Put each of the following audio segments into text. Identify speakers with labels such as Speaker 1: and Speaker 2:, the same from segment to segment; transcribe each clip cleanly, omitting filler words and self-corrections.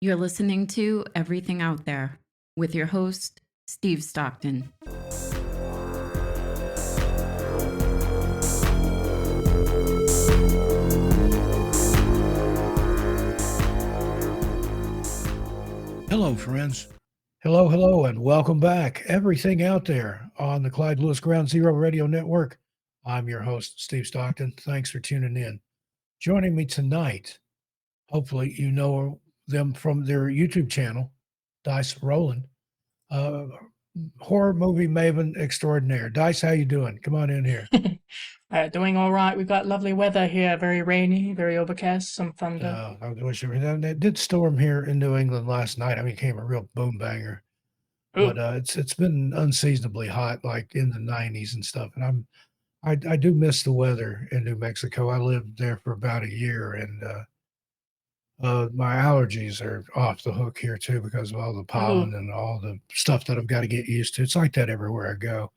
Speaker 1: You're listening to Everything Out There with your host, Steve Stockton.
Speaker 2: Hello, friends. Hello, and welcome back. Everything Out There on the Clyde Lewis Ground Zero Radio Network. I'm your host, Steve Stockton. Thanks for tuning in. Joining me tonight, hopefully you know them from their YouTube channel, Dice Rollen, uh, horror movie maven extraordinaire. Dice, how you doing? Come on in here.
Speaker 3: Doing all right. We've got lovely weather here. Very rainy, very overcast, some thunder.
Speaker 2: I wish it did storm here in New England last night. I mean, it came a real boom banger,
Speaker 3: Ooh,
Speaker 2: but it's been unseasonably hot, like in the 90s and stuff. And I do miss the weather in New Mexico. I lived there for about a year, and my allergies are off the hook here too because of all the
Speaker 3: ooh.
Speaker 2: pollen and all the stuff that I've got to get used to. It's like that everywhere I go.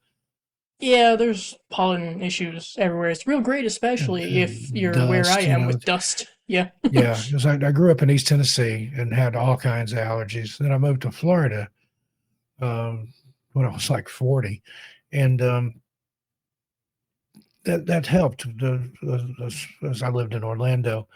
Speaker 3: Yeah, there's pollen issues everywhere. It's real great, especially if
Speaker 2: And
Speaker 3: you're where I
Speaker 2: dust,
Speaker 3: am with dust. Yeah.
Speaker 2: yeah. Because I grew up in East Tennessee and had all kinds of allergies. Then I moved to Florida um, when I was like 40, and that helped. As I lived in Orlando,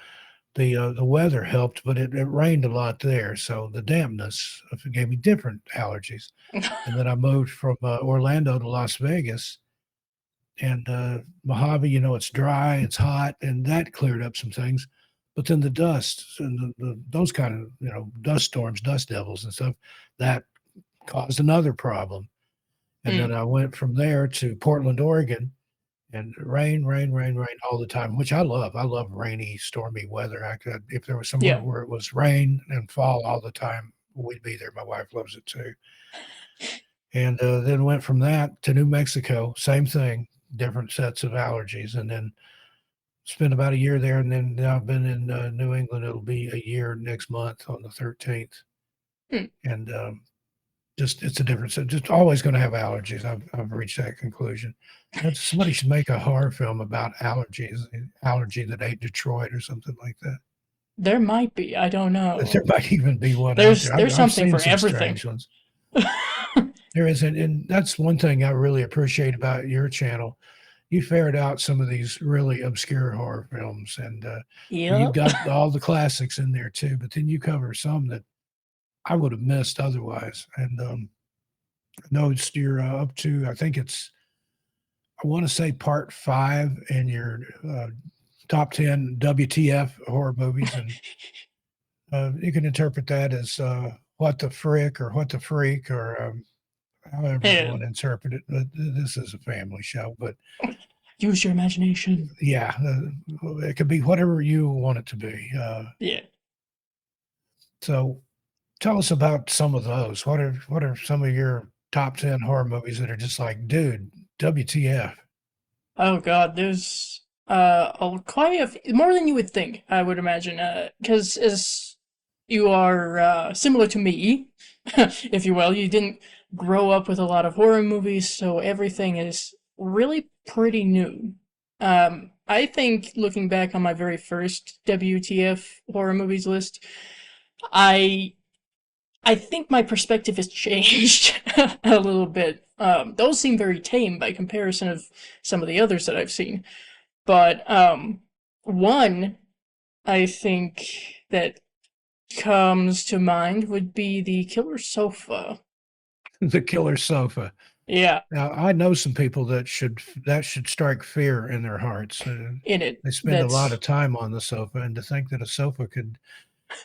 Speaker 2: the weather helped, but it rained a lot there, so the dampness gave me different allergies. And then I moved from Orlando to Las Vegas, and Mojave, it's dry, it's hot, and that cleared up some things. But then the dust and those kind of dust storms, dust devils, and stuff that caused another problem. And then
Speaker 3: Mm,
Speaker 2: I went from there to Portland, Oregon, and rain all the time, which I love. I love rainy, stormy weather. If there was somewhere
Speaker 3: yeah.
Speaker 2: where it was rain and fall all the time, we'd be there. My wife loves it too. And then went from that to New Mexico, same thing, different sets of allergies, and then spent about a year there. And then now I've been in New England. It'll be a year next month on the 13th.
Speaker 3: Mm,
Speaker 2: And just it's a different set. Just always going to have allergies. I've reached that conclusion. Somebody should make a horror film about allergies, allergy that ate Detroit or something like that.
Speaker 3: there might be. I don't know.
Speaker 2: There might even be one out
Speaker 3: There's
Speaker 2: there.
Speaker 3: there's
Speaker 2: I've
Speaker 3: something
Speaker 2: seen
Speaker 3: for
Speaker 2: some
Speaker 3: everything.
Speaker 2: strange ones. There is, and that's one thing I really appreciate about your channel. You ferret out some of these really obscure horror films, and you've
Speaker 3: Yep.
Speaker 2: got all the classics in there too. But then you cover some that I would have missed otherwise. And I noticed you're up to, I think I want to say part 5 in your top 10 WTF horror movies, and you can interpret that as what the frick or what the freak or however you
Speaker 3: Yeah.
Speaker 2: want to interpret it. But this is a family show. But
Speaker 3: Use your imagination.
Speaker 2: yeah, it could be whatever you want it to be.
Speaker 3: Yeah.
Speaker 2: So tell us about some of those. What are some of your top 10 horror movies that are just like, dude, WTF?
Speaker 3: Oh God, there's quite more than you would think. I would imagine, because as you are similar to me, if you will, you didn't grow up with a lot of horror movies, so everything is really pretty new. I think looking back on my very first WTF horror movies list, I I think my perspective has changed a little bit. Those seem very tame by comparison of some of the others that I've seen. But one I think that comes to mind would be the Killer Sofa.
Speaker 2: The Killer Sofa.
Speaker 3: Yeah,
Speaker 2: Now, I know some people that should strike fear in their hearts.
Speaker 3: in it.
Speaker 2: They spend a lot
Speaker 3: That's
Speaker 2: of time on the sofa, and to think that a sofa could,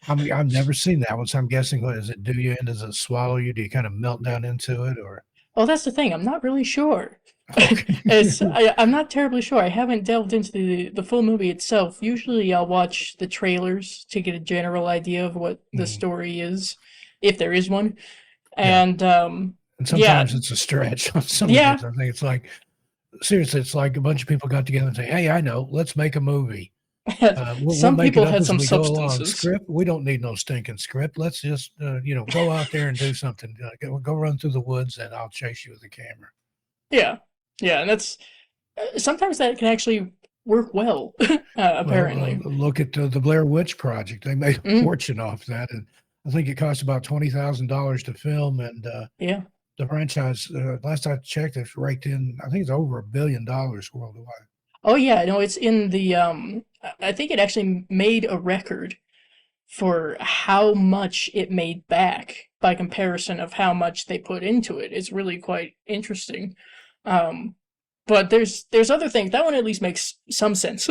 Speaker 2: I mean, I've never seen that one, so I'm guessing, what does it do you in? Does it swallow you? Do you kind of melt down into it, or
Speaker 3: well, that's the thing. I'm not really sure.
Speaker 2: okay?
Speaker 3: I'm not terribly sure. I haven't delved into the full movie itself. Usually, I'll watch the trailers to get a general idea of what the
Speaker 2: Mm,
Speaker 3: story is, if there is one.
Speaker 2: yeah,
Speaker 3: And
Speaker 2: and
Speaker 3: yeah,
Speaker 2: sometimes it's a stretch on some of
Speaker 3: yeah.
Speaker 2: these. I think it's like seriously, it's like a bunch of people got together and say, "Hey, I know, let's make a movie. We'll
Speaker 3: Some
Speaker 2: make it
Speaker 3: people
Speaker 2: up
Speaker 3: had
Speaker 2: as
Speaker 3: some
Speaker 2: we go along.
Speaker 3: substances.
Speaker 2: Script? We don't need no stinking script. Let's just go out there and do something. Go run through the woods, and I'll chase you with the camera."
Speaker 3: Yeah, yeah, and that's sometimes that can actually work well.
Speaker 2: Well,
Speaker 3: Apparently.
Speaker 2: look at the Blair Witch Project. They made a
Speaker 3: Mm,
Speaker 2: fortune off that, and I think it cost about $20,000 to film, and
Speaker 3: Yeah.
Speaker 2: the franchise, last I checked, it's raked in. I think it's over $1 billion worldwide.
Speaker 3: Oh yeah, no, it's in the I think it actually made a record for how much it made back by comparison of how much they put into it. It's really quite interesting. Um, but there's other things. That one at least makes some sense.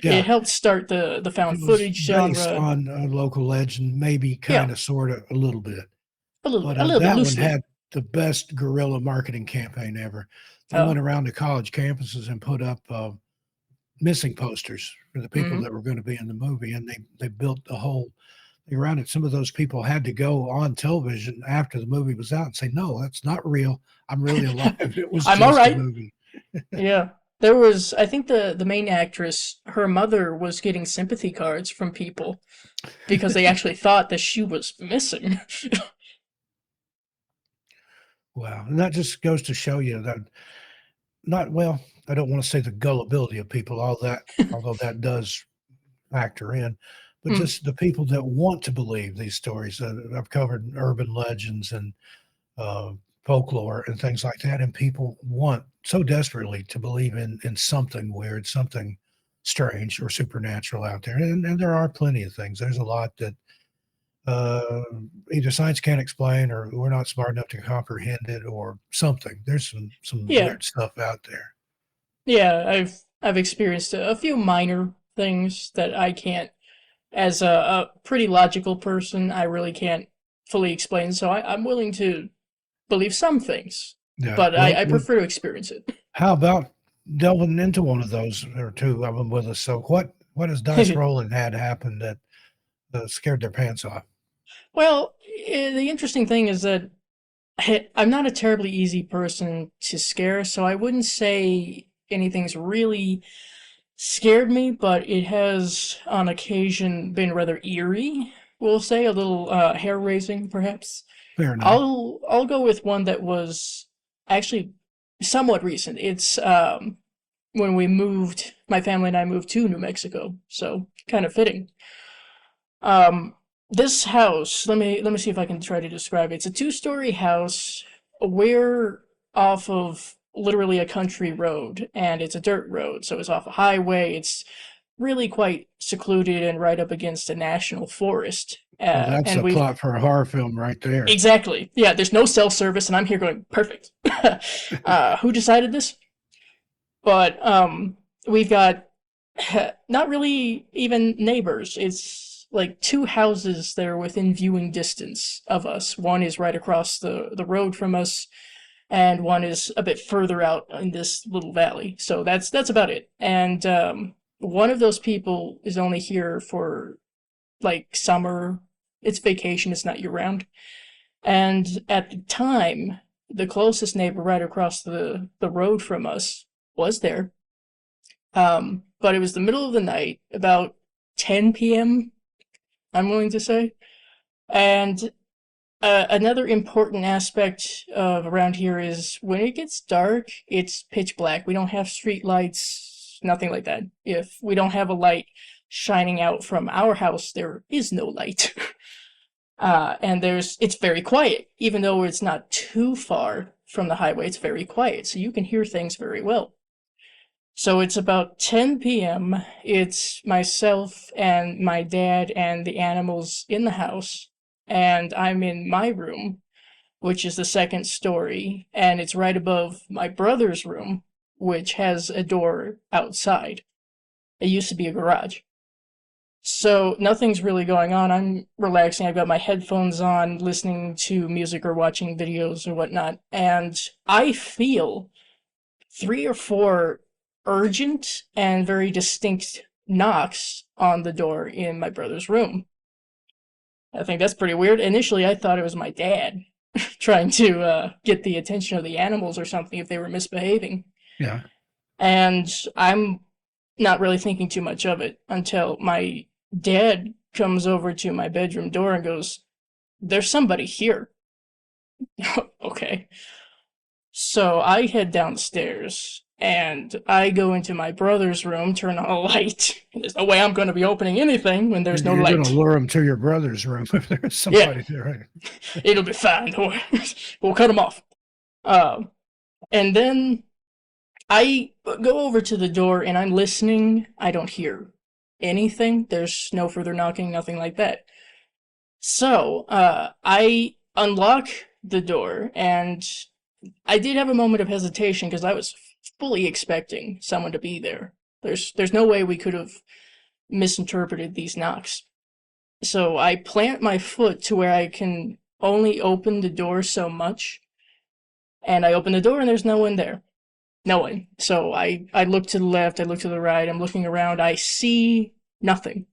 Speaker 3: It
Speaker 2: Yeah,
Speaker 3: helped start the
Speaker 2: it
Speaker 3: found
Speaker 2: was
Speaker 3: footage
Speaker 2: based
Speaker 3: genre.
Speaker 2: on a local legend, maybe
Speaker 3: Yeah,
Speaker 2: kind of, sort of, a little bit. But
Speaker 3: a little bit
Speaker 2: that one
Speaker 3: loosely.
Speaker 2: had the best guerrilla marketing campaign ever. They went
Speaker 3: Oh,
Speaker 2: around to college campuses and put up missing posters for the people
Speaker 3: mm-hmm.
Speaker 2: that were going to be in the movie, and they built a whole thing around it. Some of those people had to go on television after the movie was out and say, "No, that's not real. I'm really alive. It was
Speaker 3: I'm all
Speaker 2: just a
Speaker 3: right.
Speaker 2: movie."
Speaker 3: Yeah. There was, I think the main actress, her mother was getting sympathy cards from people because they actually thought that she was missing.
Speaker 2: Wow, and that just goes to show you that not well. I don't want to say the gullibility of people, all that, although that does factor in, but
Speaker 3: Hmm.
Speaker 2: just the people that want to believe these stories. I've covered urban legends and uh, folklore and things like that, and people want so desperately to believe in something weird, something strange or supernatural out there. And there are plenty of things. There's a lot that uh, either science can't explain, or we're not smart enough to comprehend it, or something. There's some
Speaker 3: Yeah.
Speaker 2: weird stuff out there.
Speaker 3: Yeah, I've experienced a few minor things that I can't, as a pretty logical person, I really can't fully explain. So I'm willing to believe some things,
Speaker 2: Yeah.
Speaker 3: but
Speaker 2: Well,
Speaker 3: I prefer to experience it.
Speaker 2: how about delving into one of those or two of them with us? So, what has Dice Rolling had happen that scared their pants off?
Speaker 3: Well, the interesting thing is that I'm not a terribly easy person to scare, so I wouldn't say anything's really scared me, but it has on occasion been rather eerie. We'll say a little hair raising, perhaps.
Speaker 2: Fair enough.
Speaker 3: I'll go with one that was actually somewhat recent. It's when we moved, my family and I moved to New Mexico, so kind of fitting. Um, this house, let me see if I can try to describe it. It's a two-story house. We're off of literally a country road, and it's a dirt road, so it's off a highway. It's really quite secluded and right up against a national forest.
Speaker 2: Well, that's
Speaker 3: And
Speaker 2: a
Speaker 3: we've
Speaker 2: plot for a horror film right there.
Speaker 3: exactly, yeah. There's no cell service, and I'm here going perfect. Who decided this? But we've got not really even neighbors. It's like two houses that are within viewing distance of us. One is right across the road from us, and one is a bit further out in this little valley. So that's about it. And one of those people is only here for like summer. It's vacation. It's not year round. And at the time, the closest neighbor right across the road from us was there. But it was the middle of the night, about 10 p.m., I'm willing to say. And another important aspect of around here is when it gets dark, it's pitch black. We don't have street lights, nothing like that. If we don't have a light shining out from our house, there is no light. And it's very quiet. Even though it's not too far from the highway, it's very quiet, so you can hear things very well. So it's about 10 p.m. It's myself and my dad and the animals in the house, and I'm in my room, which is the second story, and it's right above my brother's room, which has a door outside. It used to be a garage. So nothing's really going on. I'm relaxing. I've got my headphones on, listening to music or watching videos or whatnot, and I feel three or four urgent and very distinct knocks on the door in my brother's room. I think that's pretty weird. Initially, I thought it was my dad trying to get the attention of the animals or something if they were misbehaving.
Speaker 2: Yeah.
Speaker 3: And I'm not really thinking too much of it until my dad comes over to my bedroom door and goes, "There's somebody here." Okay. So I head downstairs And I go into my brother's room, turn on a light. There's no way I'm going to be opening anything when there's no
Speaker 2: You're going to
Speaker 3: light.
Speaker 2: lure them to your brother's room if there's
Speaker 3: Yeah,
Speaker 2: somebody there.
Speaker 3: it'll be fine. Don't worry. We'll cut them off. And then I go over to the door and I'm listening. I don't hear anything. There's no further knocking, nothing like that. So, I unlock the door and I did have a moment of hesitation because I was fully expecting someone to be there. There's no way we could have misinterpreted these knocks. So I plant my foot to where I can only open the door so much, and I open the door and there's no one there. No one. So I look to the left, I look to the right, I'm looking around, I see nothing.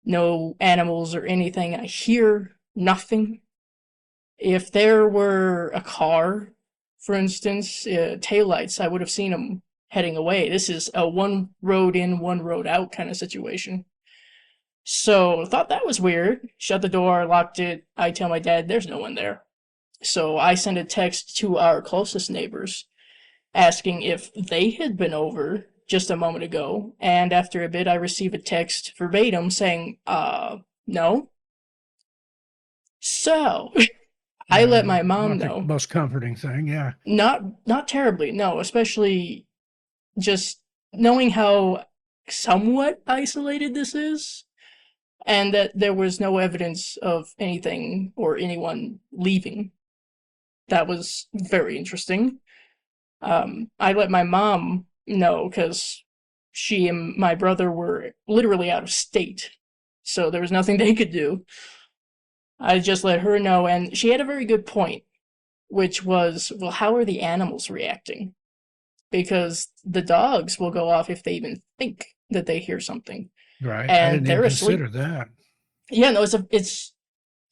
Speaker 3: No animals or anything. I hear nothing. If there were a car, for instance, taillights, I would have seen them heading away. This is a one road in, one road out kind of situation. So, thought that was weird. Shut the door, locked it. I tell my dad there's no one there. So, I send a text to our closest neighbors asking if they had been over just a moment ago. And after a bit, I receive a text verbatim saying, no. So, I let my mom
Speaker 2: Not the
Speaker 3: know.
Speaker 2: most comforting thing, yeah.
Speaker 3: Not terribly, no, especially just knowing how somewhat isolated this is, and that there was no evidence of anything or anyone leaving. That was very interesting. I let my mom know because she and my brother were literally out of state, so there was nothing they could do. I just let her know, and she had a very good point, which was, well, how are the animals reacting? Because the dogs will go off if they even think that they hear something,
Speaker 2: Right. I
Speaker 3: and
Speaker 2: didn't even
Speaker 3: they're asleep.
Speaker 2: consider that.
Speaker 3: Yeah, no, it's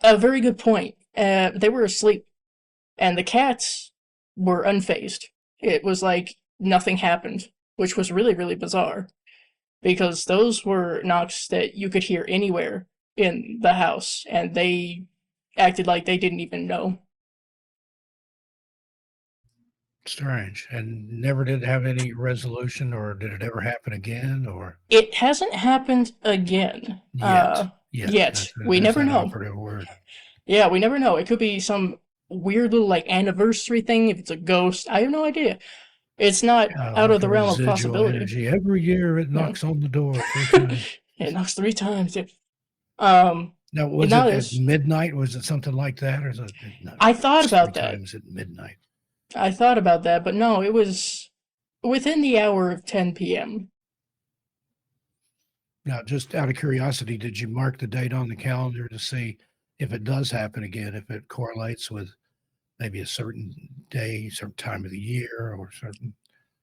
Speaker 3: a very good point. They were asleep, and the cats were unfazed. It was like nothing happened, which was really, really bizarre because those were knocks that you could hear anywhere in the house, and they acted like they didn't even know.
Speaker 2: Strange. And never did have any resolution, or did it ever happen again, or
Speaker 3: It hasn't happened again.
Speaker 2: yet? Yet.
Speaker 3: Yet. We
Speaker 2: That's
Speaker 3: never
Speaker 2: that
Speaker 3: know.
Speaker 2: operative word.
Speaker 3: Yeah, we never know. It could be some weird little like anniversary thing. If it's a ghost, I have no idea. It's not out of
Speaker 2: Like a
Speaker 3: the realm of
Speaker 2: residual
Speaker 3: possibility.
Speaker 2: energy. Every year it
Speaker 3: Yeah.
Speaker 2: knocks on the door 3 times.
Speaker 3: It knocks 3 times. Yeah. Um,
Speaker 2: Now, was
Speaker 3: now
Speaker 2: it at
Speaker 3: there's.
Speaker 2: midnight? Was it something like that? Or is it, no,
Speaker 3: I thought
Speaker 2: it's three
Speaker 3: about that.
Speaker 2: times at midnight?
Speaker 3: I thought about that, but no, it was within the hour of 10 p.m.
Speaker 2: Now, just out of curiosity, did you mark the date on the calendar to see if it does happen again, if it correlates with maybe a certain day, certain time of the year, or certain,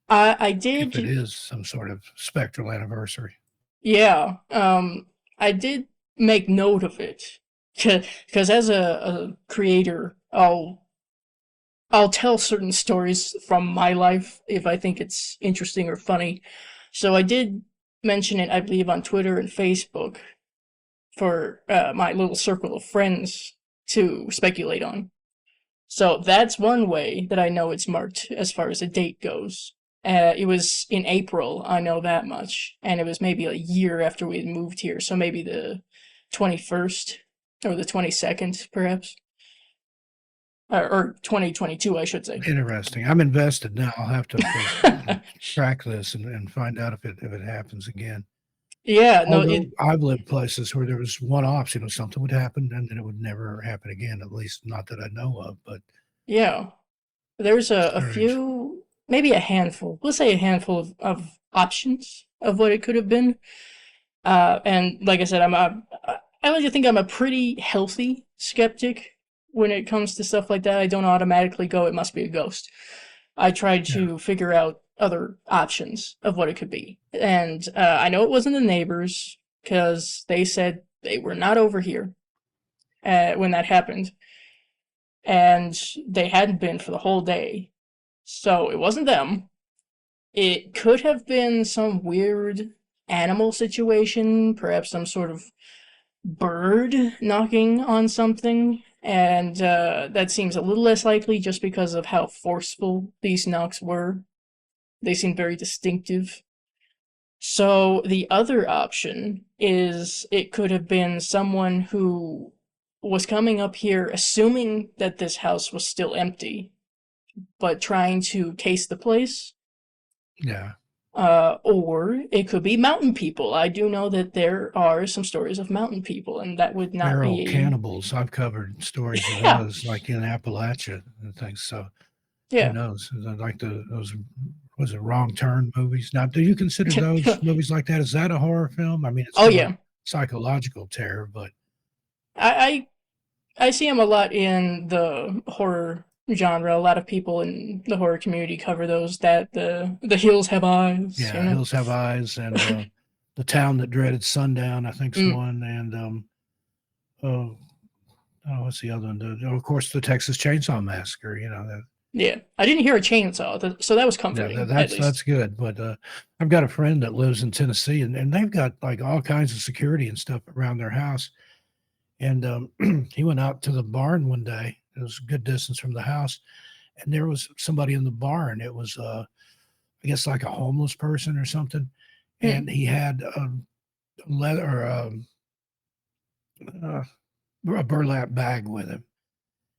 Speaker 3: I
Speaker 2: if it
Speaker 3: did,
Speaker 2: is some sort of spectral anniversary?
Speaker 3: yeah. I did make note of it because as a creator, I'll tell certain stories from my life if I think it's interesting or funny. So I did mention it, I believe, on Twitter and Facebook for my little circle of friends to speculate on. So that's one way that I know it's marked as far as a date goes. It was in April, I know that much, and it was maybe a year after we had moved here, so maybe the 21st or the 22nd, perhaps, or 2022, I should say.
Speaker 2: Interesting. I'm invested now. I'll have to track this and find out if it happens again.
Speaker 3: Yeah, no,
Speaker 2: Although I've lived places where there was one option of something would happen and then it would never happen again, at least not that I know of, but
Speaker 3: yeah, there's a
Speaker 2: strange.
Speaker 3: few, maybe a handful, we'll say a handful of options of what it could have been. And like I said, I like to think I'm a pretty healthy skeptic when it comes to stuff like that. I don't automatically go, it must be a ghost. I tried
Speaker 2: Yeah.
Speaker 3: to figure out other options of what it could be. And I know it wasn't the neighbors because they said they were not over here when that happened. And they hadn't been for the whole day. So it wasn't them. It could have been some weird animal situation, perhaps some sort of bird knocking on something, and that seems a little less likely just because of how forceful these knocks were. They seem very distinctive. So the other option is it could have been someone who was coming up here assuming that this house was still empty, but trying to case the place.
Speaker 2: Yeah.
Speaker 3: Or it could be mountain people. I do know that there are some stories of mountain people, and that would not
Speaker 2: Feral
Speaker 3: be
Speaker 2: cannibals. I've covered stories of
Speaker 3: a. Yeah,
Speaker 2: those, like in Appalachia and things. So who
Speaker 3: yeah.
Speaker 2: knows? Like those was it Wrong Turn movies? Now, do you consider those movies like that? Is that a horror film? I mean, it's
Speaker 3: Oh,
Speaker 2: more
Speaker 3: yeah.
Speaker 2: psychological terror, but
Speaker 3: I, I see him a lot in the horror genre. A lot of people in the horror community cover those. That the hills have eyes, you
Speaker 2: yeah,
Speaker 3: know.
Speaker 2: Hills Have Eyes and The Town That Dreaded Sundown, I think's
Speaker 3: Mm,
Speaker 2: one, and oh, oh, what's the other one? Of course, the Texas Chainsaw Massacre. You know that.
Speaker 3: yeah, I didn't hear a chainsaw, so that was
Speaker 2: Yeah,
Speaker 3: comforting at
Speaker 2: that's
Speaker 3: least.
Speaker 2: good. But I've got a friend that lives in Tennessee, and they've got like all kinds of security and stuff around their house. And he went out to the barn one day. It was a good distance from the house, and there was somebody in the barn. It was, I guess, like a homeless person or something,
Speaker 3: Hmm,
Speaker 2: and he had a leather or uh, a burlap bag with him.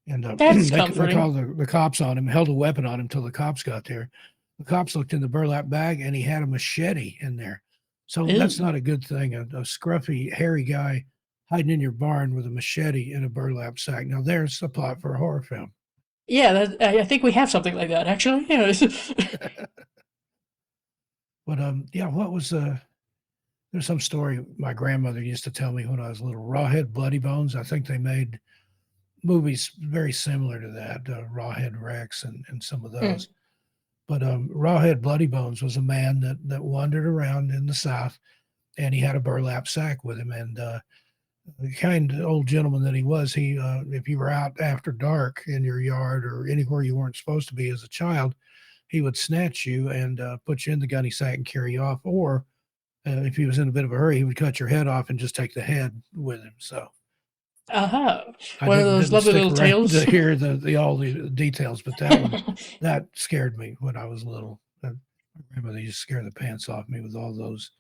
Speaker 2: And
Speaker 3: that's
Speaker 2: they
Speaker 3: comforting.
Speaker 2: called the cops on him, held a weapon on him until the cops got there. The cops looked in the burlap bag and he had a machete in there. So that's
Speaker 3: Ew.
Speaker 2: not a good thing. A scruffy, hairy guy hiding in your barn with a machete in a burlap sack. Now, there's a plot for a horror film.
Speaker 3: Yeah, I think we have something like that actually. Yeah.
Speaker 2: But yeah, what was there's some story my grandmother used to tell me when I was little. Rawhead Bloody Bones. I think they made movies very similar to that, Rawhead Rex and some of
Speaker 3: Hmm.
Speaker 2: those. But Rawhead Bloody Bones was a man that wandered around in the South, and he had a burlap sack with him. And the kind old gentleman that he was, he if you were out after dark in your yard or anywhere you weren't supposed to be as a child, he would snatch you and put you in the gunny sack and carry you off. Or if he was in a bit of a hurry, he would cut your head off and just take the head with him. So
Speaker 3: Aha.
Speaker 2: I
Speaker 3: One of those
Speaker 2: didn't
Speaker 3: lovely
Speaker 2: stick
Speaker 3: little
Speaker 2: around to
Speaker 3: tales.
Speaker 2: hear all the details, but that one that scared me when I was little. My grandmother used to scare the pants off me with all those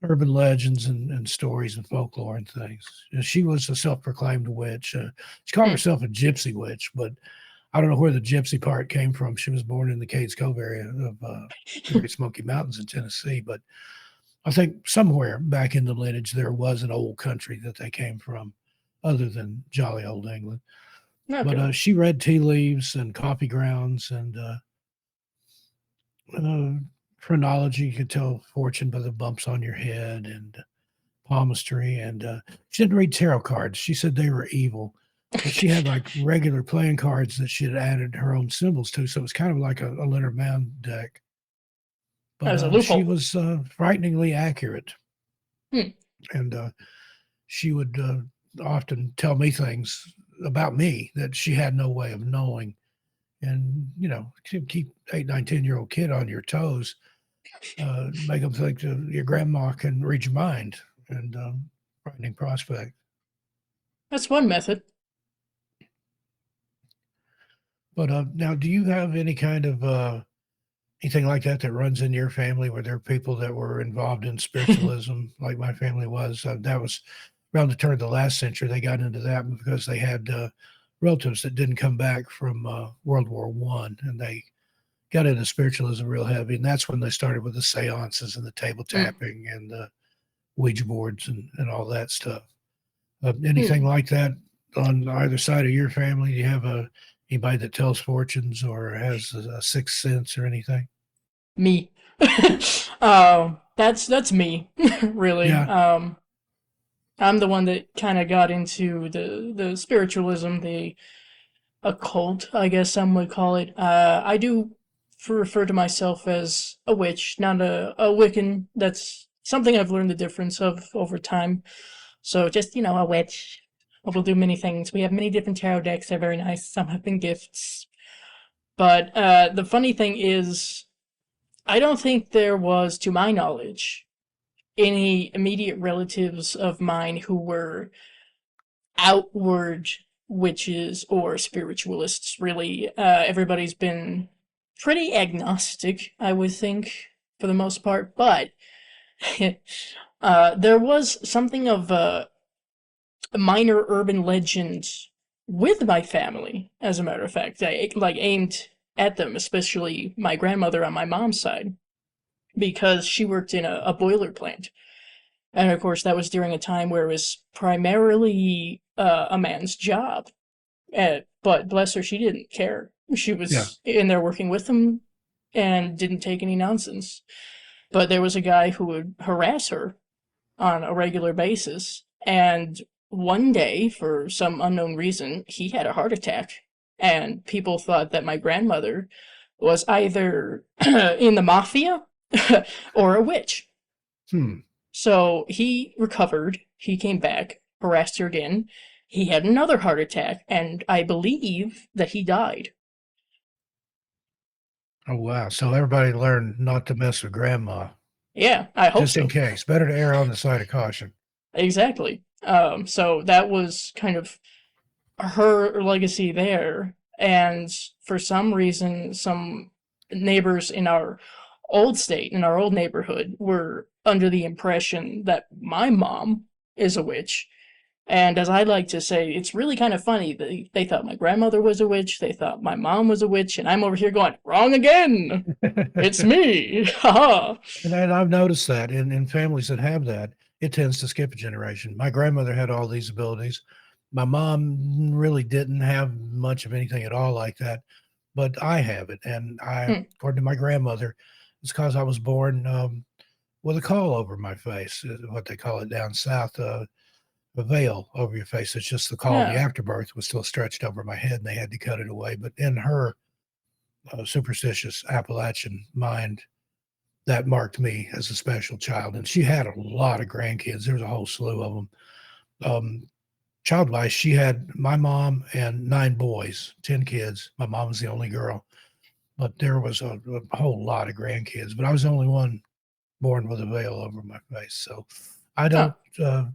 Speaker 2: urban legends and stories and folklore and things. She was a self-proclaimed witch. She called
Speaker 3: Hmm.
Speaker 2: herself a gypsy witch, but I don't know where the gypsy part came from. She was born in the Cades Cove area of Great Smoky Mountains in Tennessee, but I think somewhere back in the lineage there was an old country that they came from, other than jolly old England. But
Speaker 3: Okay.
Speaker 2: she read tea leaves and coffee grounds and uh, phrenology. You could tell fortune by the bumps on your head and palmistry. And she didn't read tarot cards. She said they were evil. But she had like regular playing cards that she had added her own symbols to. So it was kind of like a Leonard Mound deck.
Speaker 3: That
Speaker 2: But
Speaker 3: was a
Speaker 2: she
Speaker 3: loophole.
Speaker 2: was frighteningly accurate.
Speaker 3: Hmm.
Speaker 2: And she would often tell me things about me that she had no way of knowing. And, you know, keep 8, 9, 10-year-old kid on your toes, make them think that your grandma can read your mind and frightening prospect.
Speaker 3: That's one method.
Speaker 2: But now, do you have any kind of anything like that that runs in your family where there are people that were involved in spiritualism, like my family was? That was around the turn of the last century. They got into that because they had relatives that didn't come back from World War One, and they got into spiritualism real heavy. And that's when they started with the seances and the table
Speaker 3: Hmm.
Speaker 2: tapping and the Ouija boards and all that stuff. Anything
Speaker 3: Hmm.
Speaker 2: like that on either side of your family? Do you have anybody that tells fortunes or has a sixth sense or anything?
Speaker 3: Me. That's me, really.
Speaker 2: Yeah,
Speaker 3: I'm the one that kind of got into the spiritualism, the occult, I guess some would call it. I do refer to myself as a witch, not a Wiccan. That's something I've learned the difference of over time. So just, a witch. We'll do many things. We have many different tarot decks. They're very nice. Some have been gifts. But the funny thing is, I don't think there was, to my knowledge, any immediate relatives of mine who were outward witches or spiritualists, really. Everybody's been pretty agnostic, I would think, for the most part, but there was something of a minor urban legend with my family, as a matter of fact. I like aimed at them, especially my grandmother on my mom's side, because she worked in a boiler plant. And of course, that was during a time where it was primarily a man's job. But bless her, she didn't care. She
Speaker 2: Yeah.
Speaker 3: was in there working with them and didn't take any nonsense. But there was a guy who would harass her on a regular basis. And one day, for some unknown reason, he had a heart attack. And people thought that my grandmother was either in the mafia or a witch.
Speaker 2: Hmm.
Speaker 3: So he recovered, he came back, harassed her again. He had another heart attack, and I believe that he died.
Speaker 2: Oh, wow. So everybody learned not to mess with grandma,
Speaker 3: Yeah, I hope
Speaker 2: just in
Speaker 3: so.
Speaker 2: case. Better to err on the side of caution.
Speaker 3: Exactly. So that was kind of her legacy there. And for some reason, some neighbors in our old state, in our old neighborhood, were under the impression that my mom is a witch. And as I like to say, it's really kind of funny. They thought my grandmother was a witch, they thought my mom was a witch, and I'm over here going, wrong again! It's me! Haha!
Speaker 2: And I've noticed that in families that have that, it tends to skip a generation. My grandmother had all these abilities. My mom really didn't have much of anything at all like that, but I have it. And
Speaker 3: Hmm.
Speaker 2: according to my grandmother, it's because I was born with a caul over my face, what they call it down south, a veil over your face. It's just the caul. The
Speaker 3: Yeah.
Speaker 2: afterbirth was still stretched over my head, and they had to cut it away. But in her superstitious Appalachian mind, that marked me as a special child. And she had a lot of grandkids. There was a whole slew of them. Um, child wise, she had my mom and 9 boys, 10 kids. My mom was the only girl, but there was a whole lot of grandkids. But I was the only one born with a veil over my face. So I
Speaker 3: Huh.
Speaker 2: don't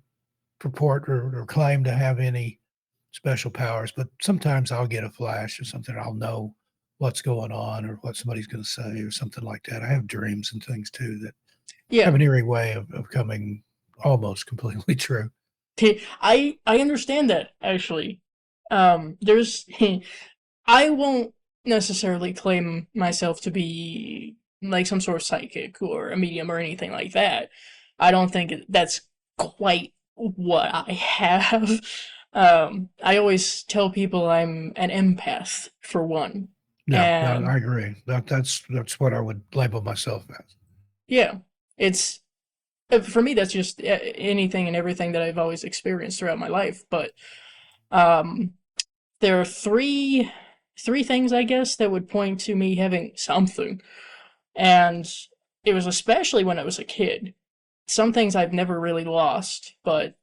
Speaker 2: purport or claim to have any special powers, but sometimes I'll get a flash or something. I'll know what's going on or what somebody's going to say or something like that. I have dreams and things too that have
Speaker 3: Yeah.
Speaker 2: an eerie way of coming almost completely true.
Speaker 3: I understand that, actually. There's I won't necessarily claim myself to be like some sort of psychic or a medium or anything like that. I don't think that's quite what I have. I always tell people I'm an empath, for one.
Speaker 2: Yeah,
Speaker 3: And
Speaker 2: I agree. That's what I would label myself as.
Speaker 3: yeah, it's for me, that's just anything and everything that I've always experienced throughout my life. But um, there are three things, I guess, that would point to me having something. And it was especially when I was a kid. Some things I've never really lost, but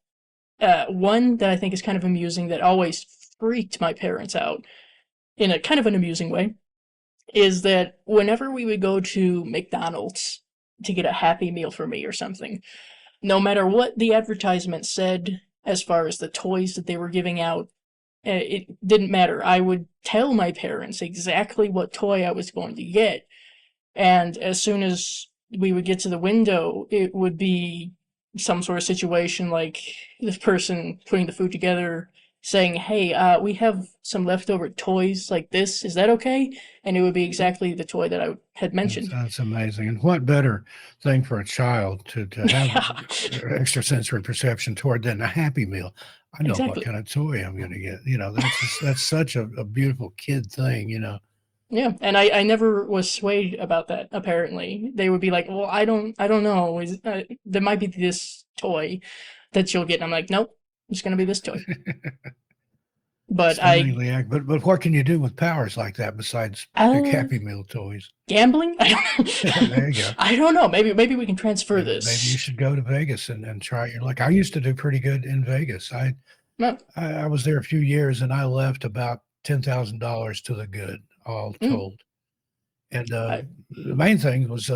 Speaker 3: one that I think is kind of amusing that always freaked my parents out in a kind of an amusing way is that whenever we would go to McDonald's to get a Happy Meal for me or something, no matter what the advertisement said as far as the toys that they were giving out, it didn't matter. I would tell my parents exactly what toy I was going to get, and as soon as we would get to the window, it would be some sort of situation like this person putting the food together saying, "Hey, we have some leftover toys like this. Is that okay?" And it would be exactly the toy that I had mentioned.
Speaker 2: That's amazing. And what better thing for a child to have
Speaker 3: Yeah,
Speaker 2: extrasensory perception toward than a Happy Meal? I know what
Speaker 3: exactly.
Speaker 2: kind of toy I'm going to get. That's such a beautiful kid thing.
Speaker 3: Yeah, and I never was swayed about that. Apparently, they would be like, "Well, I don't know. There might be this toy that you'll get." And I'm like, "Nope, it's gonna be this toy." But I,
Speaker 2: Stunningly accurate. But what can you do with powers like that besides pick
Speaker 3: uh,
Speaker 2: Happy Meal toys?
Speaker 3: gambling?
Speaker 2: There you go.
Speaker 3: I don't know. Maybe we can transfer
Speaker 2: Maybe you
Speaker 3: this.
Speaker 2: should go to Vegas and try your luck. I used to do pretty good in Vegas.
Speaker 3: No,
Speaker 2: I was there a few years and I left about $10,000 to the good, all
Speaker 3: mm,
Speaker 2: told. And
Speaker 3: I,
Speaker 2: the main thing was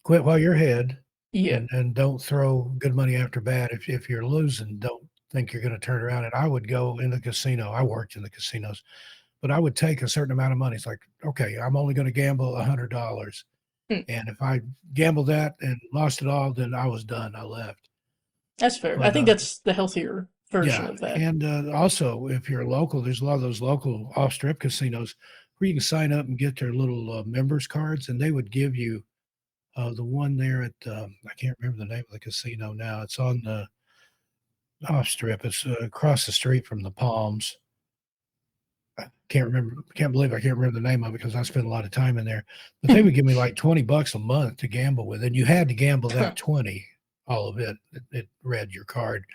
Speaker 2: quit while you're ahead
Speaker 3: yeah,
Speaker 2: and don't throw good money after bad. If you're losing, don't think you're going to turn around. And I would go in the casino. I worked in the casinos. but I would take a certain amount of money. It's like, okay, I'm only going to gamble $100.
Speaker 3: Hmm,
Speaker 2: And if I gambled that and lost it all, then I was done. I left.
Speaker 3: that's fair. I
Speaker 2: But
Speaker 3: think that's the healthier version
Speaker 2: yeah,
Speaker 3: of that.
Speaker 2: and also if you're local, there's a lot of those local off-strip casinos where you can sign up and get their little members cards, and they would give you the one there at I can't remember the name of the casino now. It's on the off-strip. It's across the street from the Palms. I can't remember. Can't believe I can't remember the name of it because I spent a lot of time in there. But they would give me like $20 a month to gamble with, and you had to gamble that 20, all of it. It read your card.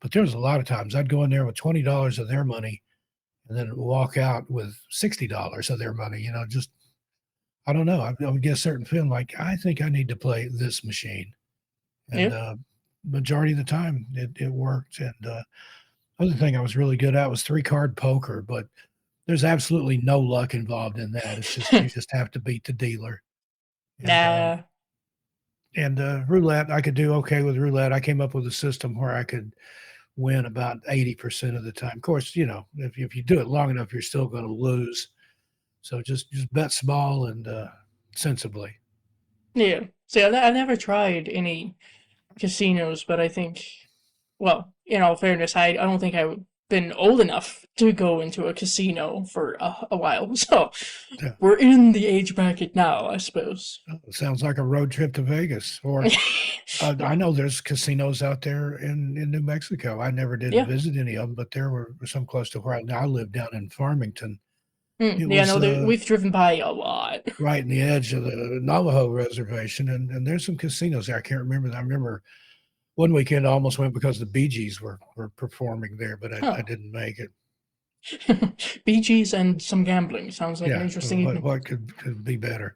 Speaker 2: But there was a lot of times I'd go in there with $20 of their money and then walk out with $60 of their money. Just I don't know. I would get a certain feeling like I think I need to play this machine, and
Speaker 3: Yeah.
Speaker 2: majority of the time it worked. And other thing I was really good at was 3-card poker, but there's absolutely no luck involved in that. It's just you just have to beat the dealer. And
Speaker 3: Nah.
Speaker 2: roulette, I could do okay with roulette. I came up with a system where I could win about 80% of the time. Of course, if you do it long enough, you're still going to lose. So just bet small and sensibly.
Speaker 3: Yeah. See, I've never tried any casinos, but I think, well, in all fairness, I don't think I've been old enough to go into a casino for a while. So
Speaker 2: Yeah.
Speaker 3: we're in the age bracket now, I suppose.
Speaker 2: It sounds like a road trip to Vegas. Or I know there's casinos out there in New Mexico. I never did
Speaker 3: Yeah.
Speaker 2: visit any of them, but there were some close to where I live down in Farmington. It
Speaker 3: Yeah,
Speaker 2: was
Speaker 3: no, we've driven by a lot.
Speaker 2: right in the edge of the Navajo reservation, and there's some casinos there. I can't remember. I remember one weekend I almost went because the Bee Gees were performing there, but I
Speaker 3: Huh.
Speaker 2: didn't make it.
Speaker 3: Bee Gees and some gambling sounds like an
Speaker 2: Yeah,
Speaker 3: interesting
Speaker 2: what
Speaker 3: evening.
Speaker 2: what could be better?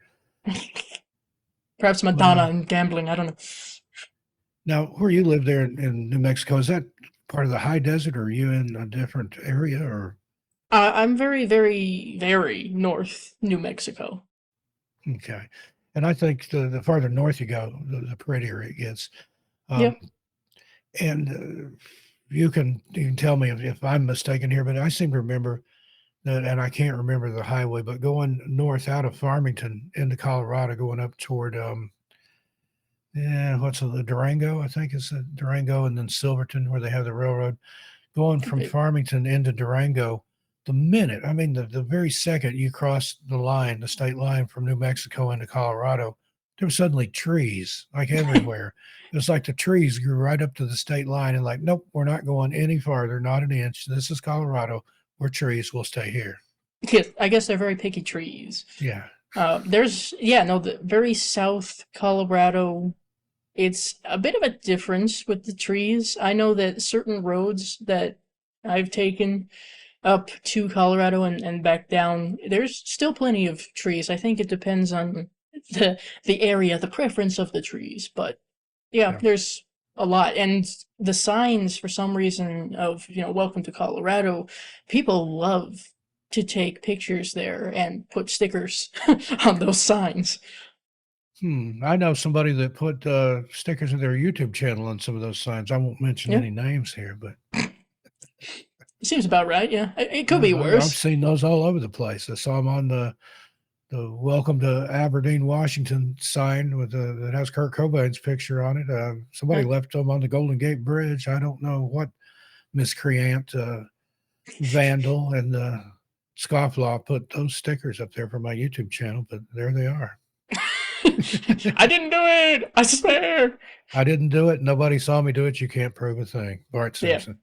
Speaker 3: Perhaps
Speaker 2: But
Speaker 3: Madonna and gambling. I don't know.
Speaker 2: now, where you live there in New Mexico, is that part of the high desert, or are you in a different area? Or
Speaker 3: I'm very, very, very north New Mexico.
Speaker 2: okay, and I think the farther north you go, the prettier it gets.
Speaker 3: Yeah.
Speaker 2: Um, and you can tell me if I'm mistaken here, but I seem to remember that, and I can't remember the highway, but going north out of Farmington into Colorado, going up toward yeah, what's the Durango? I think it's Durango, and then Silverton, where they have the railroad. Going from
Speaker 3: Okay.
Speaker 2: Farmington into Durango, the minute, I mean, the very second you cross the line, the state line from New Mexico into Colorado, there were suddenly trees like everywhere. It was like the trees grew right up to the state line and like, nope, we're not going any farther, not an inch. This is Colorado. We're trees. We'll stay here.
Speaker 3: Yes, I guess they're very picky trees.
Speaker 2: Yeah.
Speaker 3: The very south Colorado, it's a bit of a difference with the trees. I know that certain roads that I've taken up to Colorado and back down, there's still plenty of trees. I think it depends on the area, the preference of the trees, but yeah,
Speaker 2: Yeah.
Speaker 3: there's a lot. And the signs, for some reason, of, welcome to Colorado, people love to take pictures there and put stickers on those signs.
Speaker 2: I know somebody that put stickers of their YouTube channel on some of those signs. I won't mention
Speaker 3: Yeah,
Speaker 2: any names here, but
Speaker 3: it seems about right. Yeah, it could be
Speaker 2: I've
Speaker 3: worse.
Speaker 2: seen those all over the place. I saw them on the "Welcome to Aberdeen, Washington" sign with that has Kurt Cobain's picture on it. Somebody
Speaker 3: Huh.
Speaker 2: left them on the Golden Gate Bridge. I don't know what miscreant, vandal, and scofflaw put those stickers up there for my YouTube channel, but there they are.
Speaker 3: I didn't do it. I swear.
Speaker 2: I didn't do it. Nobody saw me do it. You can't prove a thing. Bart
Speaker 3: Yeah.
Speaker 2: Simpson.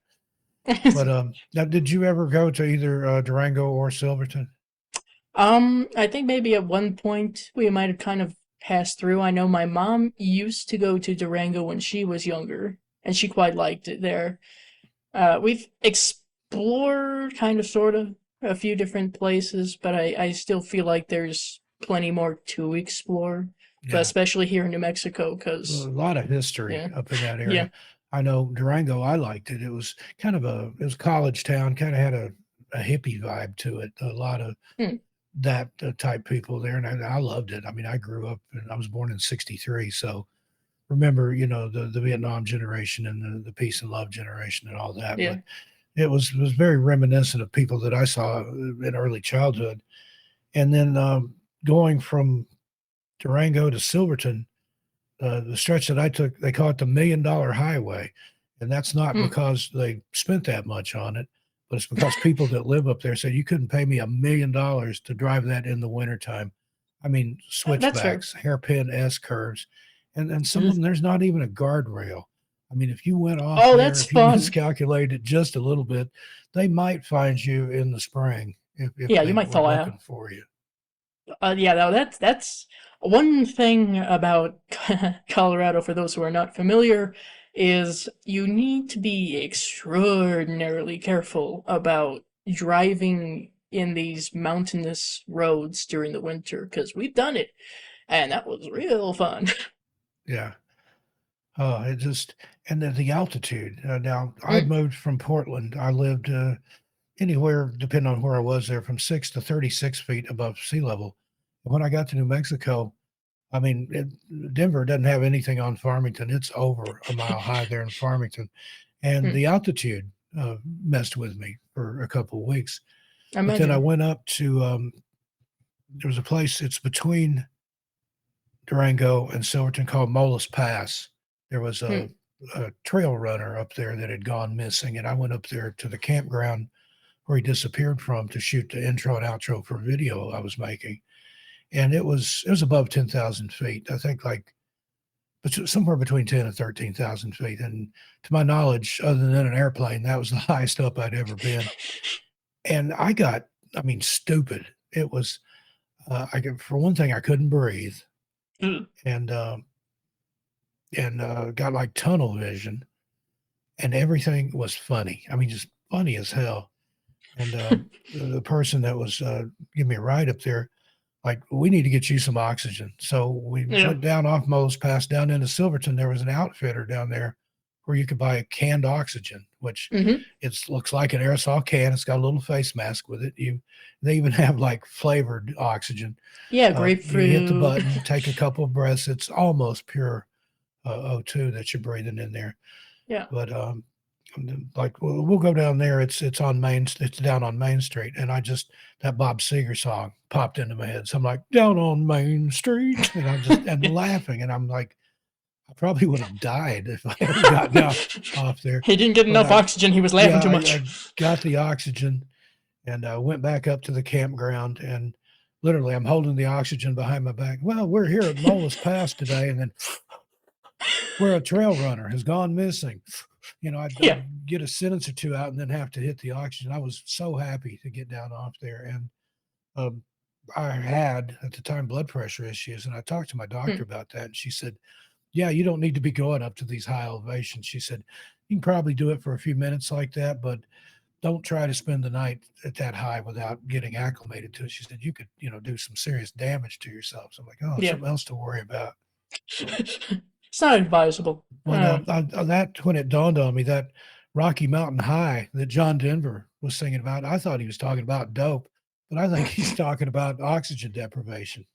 Speaker 2: But now, did you ever go to either Durango or Silverton?
Speaker 3: I think maybe at one point we might have kind of passed through. I know my mom used to go to Durango when she was younger, and she quite liked it there. We've explored kind of sort of a few different places, but I still feel like there's plenty more to explore, but
Speaker 2: Yeah,
Speaker 3: especially here in New Mexico,
Speaker 2: a
Speaker 3: because
Speaker 2: lot of history
Speaker 3: yeah,
Speaker 2: up in that
Speaker 3: yeah,
Speaker 2: area. I know Durango. I liked it. It was kind of it was a college town. Kind of had a hippie vibe to it. A lot of
Speaker 3: hmm,
Speaker 2: that type people there, and I loved it. I mean, I grew up, and I was born in '63, so remember, the Vietnam generation and the peace and love generation and all that.
Speaker 3: yeah.
Speaker 2: But it was very reminiscent of people that I saw in early childhood. And then going from Durango to Silverton, the stretch that I took, they call it the $1 million highway. And that's not
Speaker 3: Hmm.
Speaker 2: because they spent that much on it, but it's because people that live up there said you couldn't pay me $1 million to drive that in the wintertime. I mean,
Speaker 3: That's fair.
Speaker 2: switchbacks, hairpin S curves, and some of
Speaker 3: Ugh.
Speaker 2: them there's not even a guardrail. I mean, if you went off
Speaker 3: Oh,
Speaker 2: there,
Speaker 3: that's
Speaker 2: if you
Speaker 3: fun.
Speaker 2: miscalculated just a little bit, they might find you in the spring if
Speaker 3: Yeah, you
Speaker 2: they
Speaker 3: might
Speaker 2: were
Speaker 3: fall out.
Speaker 2: looking for you.
Speaker 3: Yeah, no, that's one thing about Colorado. For those who are not familiar, is you need to be extraordinarily careful about driving in these mountainous roads during the winter because we've done it, and that was real fun.
Speaker 2: Yeah. It just and then the altitude. Now I
Speaker 3: Mm,
Speaker 2: moved from Portland. I lived anywhere, depending on where I was there, from 6 to 36 feet above sea level. And when I got to New Mexico, I mean, Denver doesn't have anything on Farmington. It's over a mile high there in Farmington, and
Speaker 3: mm,
Speaker 2: the altitude messed with me for a couple of weeks. But then I
Speaker 3: imagine.
Speaker 2: went up to there was a place. It's between Durango and Silverton called Molas Pass. There was
Speaker 3: Mm,
Speaker 2: a trail runner up there that had gone missing, and I went up there to the campground where he disappeared from to shoot the intro and outro for a video I was making. And it was above 10,000 feet. I think like somewhere between 10 and 13,000 feet. And to my knowledge, other than an airplane, that was the highest up I'd ever been. And I mean, stupid. It was, for one thing, I couldn't breathe
Speaker 3: mm,
Speaker 2: and, got like tunnel vision and everything was funny. I mean, just funny as hell. And the person that was giving me a ride up there, like, we need to get you some oxygen. So we
Speaker 3: yeah.
Speaker 2: went down off Moles Pass down into Silverton. There was an outfitter down there where you could buy canned oxygen, which
Speaker 3: Hmm.
Speaker 2: it looks like an aerosol can. It's got a little face mask with it. They even have like flavored oxygen.
Speaker 3: Yeah,
Speaker 2: You hit the
Speaker 3: grapefruit.
Speaker 2: button, take a couple of breaths. It's almost pure O2 that you're breathing in there.
Speaker 3: Yeah.
Speaker 2: But like we'll go down there. It's on Main. It's down on Main Street, and I just that Bob Seger song popped into my head. So I'm like, down on Main Street, and I'm just and laughing, and I'm like, I probably would have died if I ever got down off there.
Speaker 3: He didn't get
Speaker 2: But
Speaker 3: enough oxygen. He was laughing
Speaker 2: yeah,
Speaker 3: too
Speaker 2: I
Speaker 3: much.
Speaker 2: got the oxygen, and I went back up to the campground, and literally I'm holding the oxygen behind my back. Well, we're here at Molas Pass today, and then where a trail runner has gone missing.
Speaker 3: Yeah.
Speaker 2: I'd get a sentence or two out and then have to hit the oxygen. I was so happy to get down off there. And um, I had at the time blood pressure issues. And I talked to my doctor
Speaker 3: Mm,
Speaker 2: about that. And she said, yeah, you don't need to be going up to these high elevations. She said, you can probably do it for a few minutes like that, but don't try to spend the night at that high without getting acclimated to it. She said, you could, do some serious damage to yourself. So I'm like, oh,
Speaker 3: yeah.
Speaker 2: something else to worry about.
Speaker 3: It's not advisable.
Speaker 2: But that when it dawned on me that Rocky Mountain High that John Denver was singing about, I thought he was talking about dope, but I think he's talking about oxygen deprivation.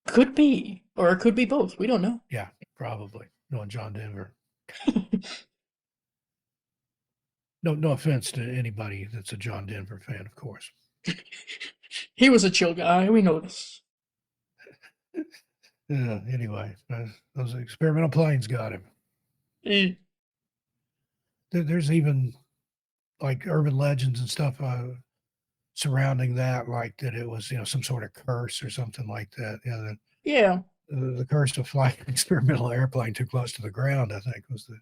Speaker 3: Could be, or it could be both. We don't know.
Speaker 2: Yeah, probably knowing John Denver. No offense to anybody that's a John Denver fan, of course.
Speaker 3: He was a chill guy. We know this.
Speaker 2: Anyway, those experimental planes got him.
Speaker 3: Eh,
Speaker 2: There's even like urban legends and stuff surrounding that, like that it was some sort of curse or something like that. Yeah,
Speaker 3: yeah.
Speaker 2: the curse of flying an experimental airplane too close to the ground, I think, was the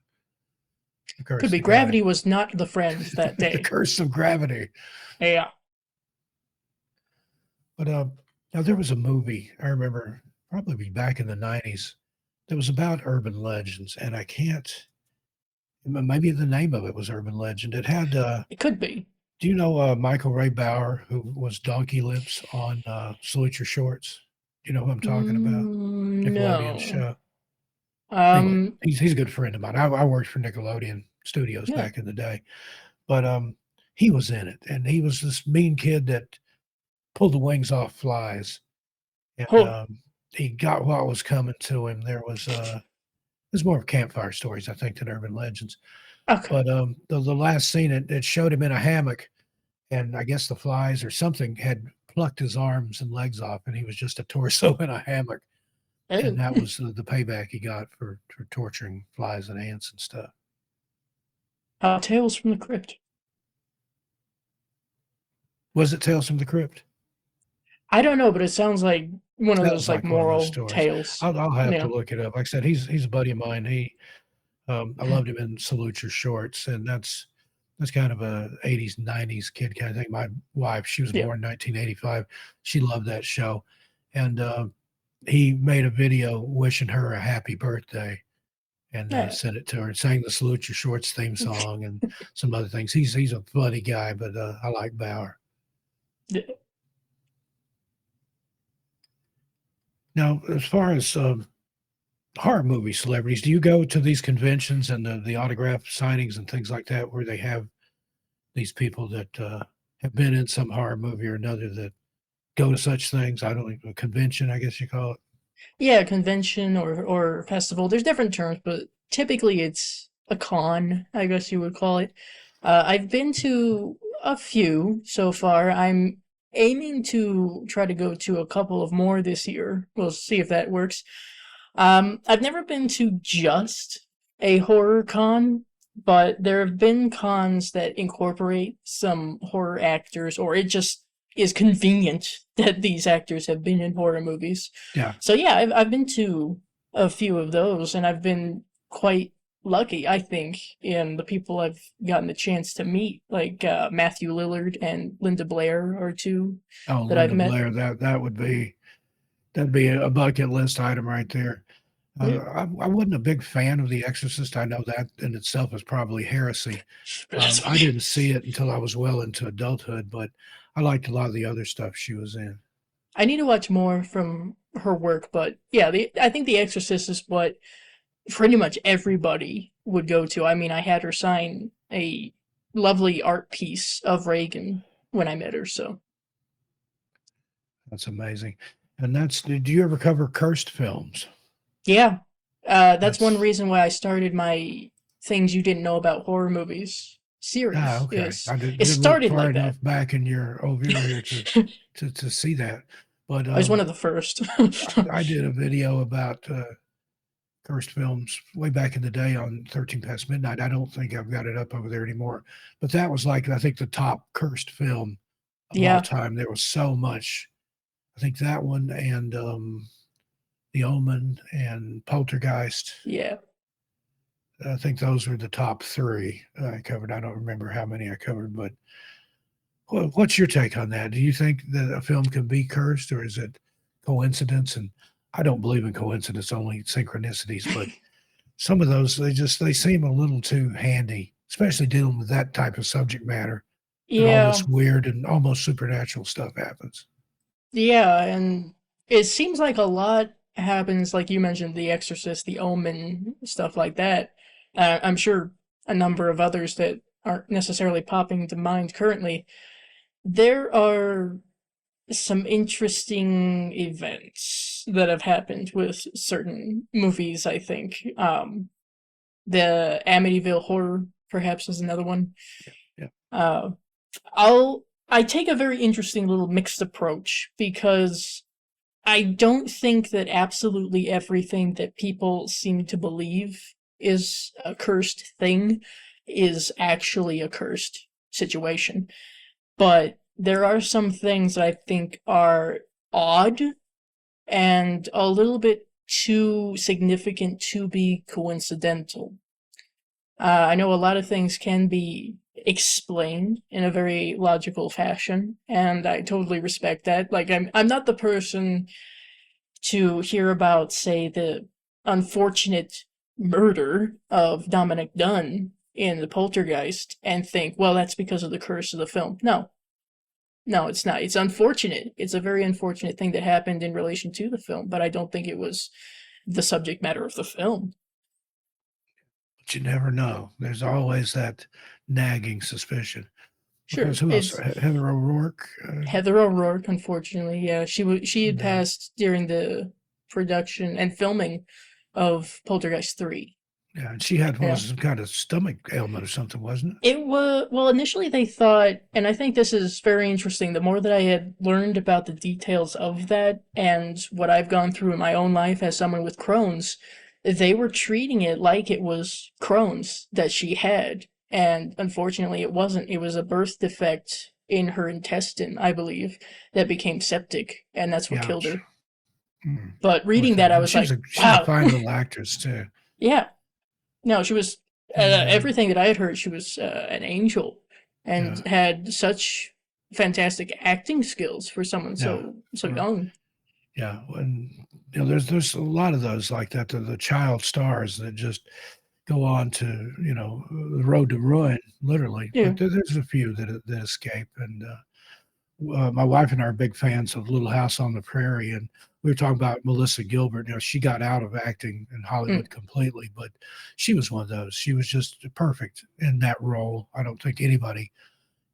Speaker 3: Could
Speaker 2: curse
Speaker 3: be
Speaker 2: the guy.
Speaker 3: gravity was not the friend that
Speaker 2: The
Speaker 3: day.
Speaker 2: curse of gravity.
Speaker 3: Yeah.
Speaker 2: But now there was a movie I remember probably back in the '90s that was about urban legends, and I can't. Maybe the name of it was Urban Legend. It had.
Speaker 3: It could be.
Speaker 2: Do you know Michael Ray Bauer, who was Donkey Lips on Salute Your Shorts? Do you know who I'm talking about? Nickelodeon
Speaker 3: No.
Speaker 2: show. Anyway,
Speaker 3: Um.
Speaker 2: he's a good friend of mine. I worked for Nickelodeon Studios
Speaker 3: Yeah.
Speaker 2: back in the day, but he was in it, and he was this mean kid that pulled the wings off flies, and
Speaker 3: Oh.
Speaker 2: he got what was coming to him. There's more of campfire stories, I think, than urban legends.
Speaker 3: Okay.
Speaker 2: But the last scene, it showed him in a hammock, and I guess the flies or something had plucked his arms and legs off, and he was just a torso in a hammock. And
Speaker 3: Oh.
Speaker 2: that was the payback he got for torturing flies and ants and stuff.
Speaker 3: Tales from the Crypt.
Speaker 2: Was it Tales from the Crypt?
Speaker 3: I don't know, but it sounds like one of those
Speaker 2: Sounds
Speaker 3: like
Speaker 2: like one of those
Speaker 3: moral
Speaker 2: stories.
Speaker 3: tales.
Speaker 2: I'll have to
Speaker 3: Yeah.
Speaker 2: look it up. Like I said, he's a buddy of mine. I loved him in Salute Your Shorts, and that's kind of a 80s 90s kid kind of thing. My wife, she was
Speaker 3: Yeah.
Speaker 2: born in 1985. She loved that show, and he made a video wishing her a happy birthday, and
Speaker 3: Yeah.
Speaker 2: sent it to her and sang the Salute Your Shorts theme song and some other things. He's a funny guy, but I like Bauer.
Speaker 3: Yeah.
Speaker 2: Now, as far as horror movie celebrities, do you go to these conventions and the autograph signings and things like that where they have these people that have been in some horror movie or another that go to such things? I don't know, a convention, I guess you call it.
Speaker 3: Yeah, convention or festival. There's different terms, but typically it's a con, I guess you would call it. I've been to a few so far. I'm aiming to try to go to a couple of more this year. We'll see if that works. I've never been to just a horror con, but there have been cons that incorporate some horror actors, or it just is convenient that these actors have been in horror movies.
Speaker 2: Yeah,
Speaker 3: So yeah, I've been to a few of those, and I've been quite lucky, I think, in the people I've gotten the chance to meet, like Matthew Lillard and Linda Blair are two
Speaker 2: oh,
Speaker 3: that I've
Speaker 2: Linda
Speaker 3: met.
Speaker 2: Blair, that would be that'd be a bucket list item right there.
Speaker 3: Yeah.
Speaker 2: I wasn't a big fan of The Exorcist. I know that in itself is probably heresy.
Speaker 3: That's
Speaker 2: I
Speaker 3: okay.
Speaker 2: didn't see it until I was well into adulthood, but I liked a lot of the other stuff she was in.
Speaker 3: I need to watch more from her work, but yeah, I think The Exorcist is what pretty much everybody would go to. I mean, I had her sign a lovely art piece of Reagan when I met her, so
Speaker 2: That's amazing. And did you ever cover cursed films?
Speaker 3: yeah. That's one
Speaker 2: That's
Speaker 3: reason why I started my things you didn't know about horror movies series.
Speaker 2: okay.
Speaker 3: Is
Speaker 2: I
Speaker 3: it
Speaker 2: didn't look
Speaker 3: started
Speaker 2: far
Speaker 3: like that?
Speaker 2: enough back in your over here to see that. But
Speaker 3: I was one of the first.
Speaker 2: I did a video about cursed films way back in the day on 13 Past Midnight. I don't think I've got it up over there anymore. But that was like I think the top cursed film of all
Speaker 3: Yeah,
Speaker 2: time. There was so much. I think that one and The Omen and Poltergeist.
Speaker 3: yeah.
Speaker 2: I think those were the top three I covered. I don't remember how many I covered, but what's your take on that? Do you think that a film can be cursed, or is it coincidence? And I don't believe in coincidence, only synchronicities. But some of those, they seem a little too handy, especially dealing with that type of subject matter. And all
Speaker 3: Yeah,
Speaker 2: this weird and almost supernatural stuff happens.
Speaker 3: yeah, and it seems like a lot happens, like you mentioned, The Exorcist, The Omen, stuff like that. I'm sure a number of others that aren't necessarily popping to mind currently. There are some interesting events that have happened with certain movies, I think. The Amityville Horror, perhaps, is another one.
Speaker 2: Yeah.
Speaker 3: Uh, I take a very interesting little mixed approach because I don't think that absolutely everything that people seem to believe is a cursed thing is actually a cursed situation. But there are some things that I think are odd and a little bit too significant to be coincidental. I know a lot of things can be explained in a very logical fashion, and I totally respect that. Like I'm not the person to hear about, say, the unfortunate murder of Dominic Dunn in The Poltergeist and think, well, that's because of the curse of the film. No. No, it's not. It's unfortunate. It's a very unfortunate thing that happened in relation to the film, but I don't think it was the subject matter of the film.
Speaker 2: But you never know. There's always that nagging suspicion. Because
Speaker 3: Sure,
Speaker 2: who else?
Speaker 3: it's
Speaker 2: Heather O'Rourke.
Speaker 3: Heather O'Rourke, unfortunately. Yeah, she had
Speaker 2: And,
Speaker 3: passed during the production and filming of Poltergeist 3.
Speaker 2: Yeah, and she had what
Speaker 3: Yeah.
Speaker 2: was some kind of stomach ailment or something, wasn't it?
Speaker 3: It was, well, initially they thought, and I think this is very interesting. The more that I had learned about the details of that and what I've gone through in my own life as someone with Crohn's, they were treating it like it was Crohn's that she had. And unfortunately, it wasn't. It was a birth defect in her intestine, I believe, that became septic, and that's what killed
Speaker 2: Ouch.
Speaker 3: her.
Speaker 2: Mm,
Speaker 3: But
Speaker 2: poor
Speaker 3: reading that,
Speaker 2: thing.
Speaker 3: I
Speaker 2: And
Speaker 3: was like,
Speaker 2: she's a
Speaker 3: wow,
Speaker 2: fine little actress too.
Speaker 3: yeah. No, she was
Speaker 2: And
Speaker 3: everything that I had heard. She was an angel and
Speaker 2: yeah,
Speaker 3: had such fantastic acting skills for someone
Speaker 2: yeah,
Speaker 3: so
Speaker 2: or
Speaker 3: young.
Speaker 2: yeah. When there's a lot of those like that. The child stars that just go on to the road to ruin, literally.
Speaker 3: Yeah.
Speaker 2: But there's a few that escape. And my wife and I are big fans of Little House on the Prairie, and we were talking about Melissa Gilbert. She got out of acting in
Speaker 3: Mm.
Speaker 2: Hollywood completely, but she was one of those. She was just perfect in that role. I don't think anybody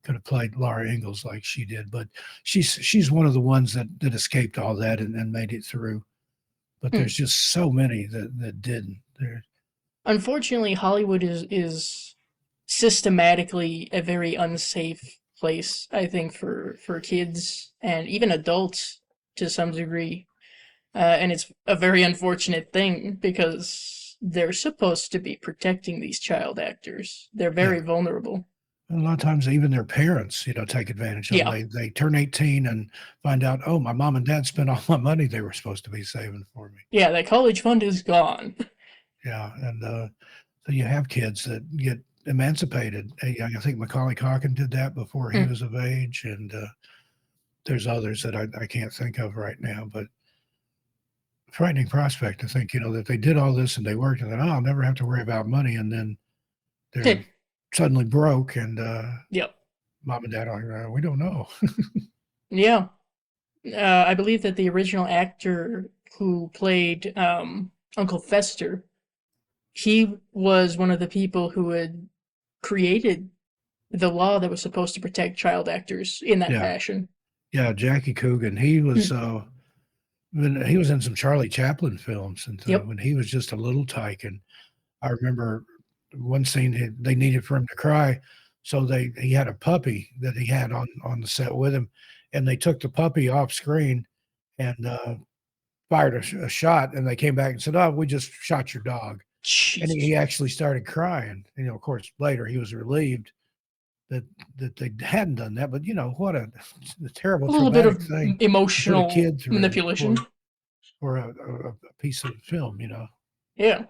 Speaker 2: could have played Laura Ingalls like she did, but she's one of the ones that escaped all that and made it through. But
Speaker 3: Mm.
Speaker 2: there's just so many that didn't. There,
Speaker 3: Unfortunately, Hollywood is systematically a very unsafe place. I think for kids and even adults to some degree. And it's a very unfortunate thing because they're supposed to be protecting these child actors. They're
Speaker 2: yeah.
Speaker 3: very vulnerable.
Speaker 2: A lot of times, even their parents, take advantage of them.
Speaker 3: Yeah.
Speaker 2: They turn 18 and find out, oh, my mom and dad spent all my money they were supposed to be saving for me.
Speaker 3: Yeah, that college fund is gone.
Speaker 2: Yeah, and so you have kids that get emancipated. I think Macaulay Culkin did that before he
Speaker 3: Mm.
Speaker 2: was of age, and there's others that I can't think of right now. But frightening prospect to think, that they did all this and they worked, and then I'll never have to worry about money, and then they're suddenly broke, and
Speaker 3: Yep.
Speaker 2: mom and dad are like, we don't know.
Speaker 3: Yeah. I believe that the original actor who played Uncle Fester, he was one of the people who had created the law that was supposed to protect child actors in that
Speaker 2: Yeah,
Speaker 3: fashion.
Speaker 2: yeah, Jackie Coogan. He was
Speaker 3: Mm.
Speaker 2: when he was in some Charlie Chaplin films, and
Speaker 3: Yep.
Speaker 2: when he was just a little tyke. And I remember one scene they needed for him to cry, so he had a puppy that he had on the set with him, and they took the puppy off screen and fired a shot, and they came back and said, "Oh, we just shot your dog," and
Speaker 3: Jesus.
Speaker 2: he actually started crying. Of course, later he was relieved that they hadn't done that. But what a terrible,
Speaker 3: A little bit
Speaker 2: traumatic
Speaker 3: of
Speaker 2: thing to put a
Speaker 3: emotional
Speaker 2: kid through
Speaker 3: manipulation.
Speaker 2: for a piece of film.
Speaker 3: Yeah.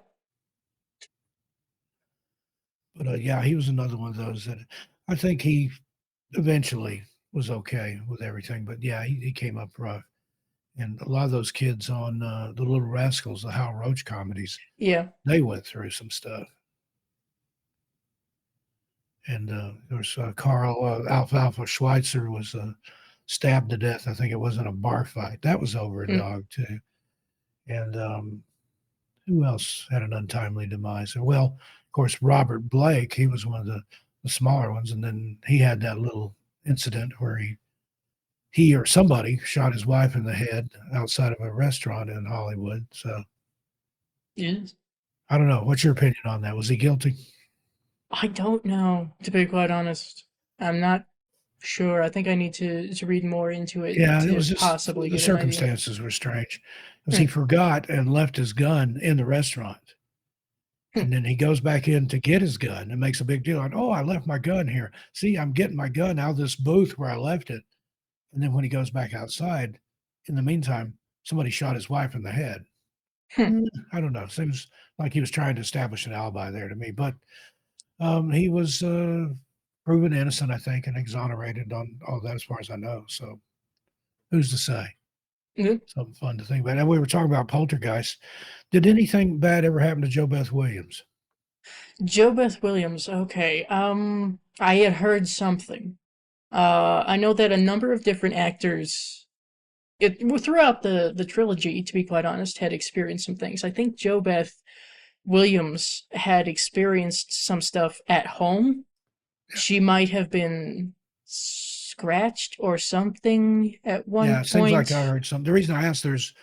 Speaker 2: But yeah, he was another one of those that I think he eventually was okay with everything. But yeah, he came up rough. And a lot of those kids on the Little Rascals, the Hal Roach comedies,
Speaker 3: Yeah.
Speaker 2: they went through some stuff. And there was Carl Alfalfa Schweitzer was stabbed to death. I think it was in a bar fight. That was over a
Speaker 3: Mm.
Speaker 2: dog too. And who else had an untimely demise? Well, of course, Robert Blake. He was one of the smaller ones, and then he had that little incident where he or somebody shot his wife in the head outside of a restaurant in Hollywood. So
Speaker 3: Yes.
Speaker 2: I don't know. What's your opinion on that? Was he guilty?
Speaker 3: I don't know, to be quite honest. I'm not sure. I think I need to read more into it
Speaker 2: Yeah, it
Speaker 3: to
Speaker 2: was just
Speaker 3: possibly
Speaker 2: the
Speaker 3: get an idea.
Speaker 2: circumstances were strange because he
Speaker 3: Hmm.
Speaker 2: forgot and left his gun in the restaurant.
Speaker 3: Hmm.
Speaker 2: And then he goes back in to get his gun and makes a big deal on, oh, I left my gun here. See, I'm getting my gun out of this booth where I left it. And then when he goes back outside, in the meantime, somebody shot his wife in the head.
Speaker 3: Hmm.
Speaker 2: I don't know. Seems like he was trying to establish an alibi there to me. But he was proven innocent, I think, and exonerated on all that as far as I know. So who's to say?
Speaker 3: Hmm.
Speaker 2: Something fun to think about. And we were talking about poltergeist. Did anything bad ever happen to Joe Beth Williams?
Speaker 3: Jo Beth Williams. Okay. I had heard something. I know that a number of different actors, throughout the trilogy, to be quite honest, had experienced some things. I think Jo Beth Williams had experienced some stuff at home. She might have been scratched or something at one
Speaker 2: Yeah, it seems like
Speaker 3: point.
Speaker 2: I heard some. The reason I asked, there's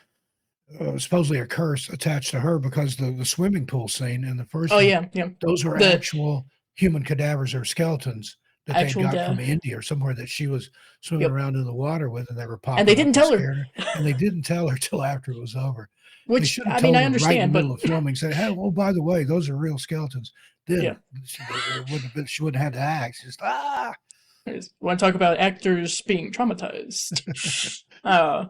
Speaker 2: supposedly a curse attached to her because the swimming pool scene in the first
Speaker 3: Oh
Speaker 2: one,
Speaker 3: yeah, yeah.
Speaker 2: those were
Speaker 3: The
Speaker 2: actual human cadavers or skeletons that they'd
Speaker 3: actual
Speaker 2: got from
Speaker 3: death.
Speaker 2: India or somewhere that she was swimming
Speaker 3: Yep.
Speaker 2: around in the water with, and they were
Speaker 3: And they
Speaker 2: popping up
Speaker 3: didn't
Speaker 2: and
Speaker 3: tell her.
Speaker 2: scared her. And they didn't tell her till after it was over. They
Speaker 3: Which
Speaker 2: should have
Speaker 3: I mean,
Speaker 2: told
Speaker 3: I
Speaker 2: her right in the
Speaker 3: understand, but
Speaker 2: middle of filming, said, "Hey, well, by the way, those are real skeletons."
Speaker 3: yeah.
Speaker 2: Then it wouldn't have been, she wouldn't have had to act. Just
Speaker 3: Want to talk about actors being traumatized?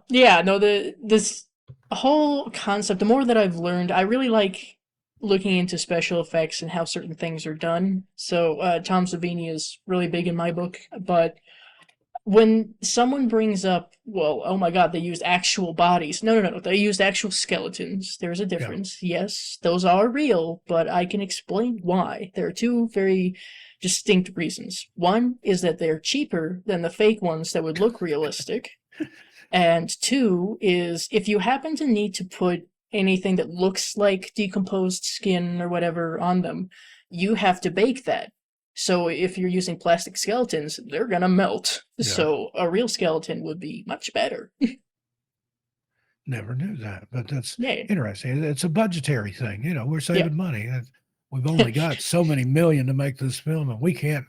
Speaker 3: Yeah, no, this whole concept. The more that I've learned, I really like looking into special effects and how certain things are done. So Tom Savini is really big in my book, but when someone brings up, well, oh my god, they used actual bodies. No, no, no, no. They used actual skeletons. There's a
Speaker 2: yeah,
Speaker 3: difference. Yes, those are real, but I can explain why. There are two very distinct reasons. One is that they're cheaper than the fake ones that would look realistic. And two is if you happen to need to put anything that looks like decomposed skin or whatever on them, you have to bake that. So if you're using plastic skeletons, they're gonna melt.
Speaker 2: yeah.
Speaker 3: So a real skeleton would be much better.
Speaker 2: Never knew that, but that's
Speaker 3: Yeah.
Speaker 2: interesting. It's a budgetary thing. We're
Speaker 3: Yeah.
Speaker 2: saving money. We've only got so many million to make this film, and we can't,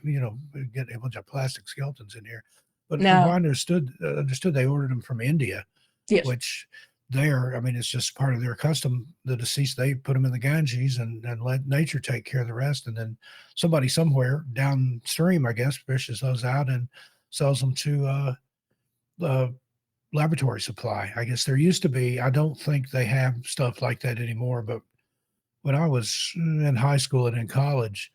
Speaker 2: get a bunch of plastic skeletons in here. But from what I
Speaker 3: Now,
Speaker 2: understood they ordered them from India,
Speaker 3: yes.
Speaker 2: which I mean, it's just part of their custom. The deceased, they put them in the Ganges and let nature take care of the rest. And then somebody somewhere downstream, I guess, fishes those out and sells them to the laboratory supply. I guess there used to be, I don't think they have stuff like that anymore, but when I was in high school and in college,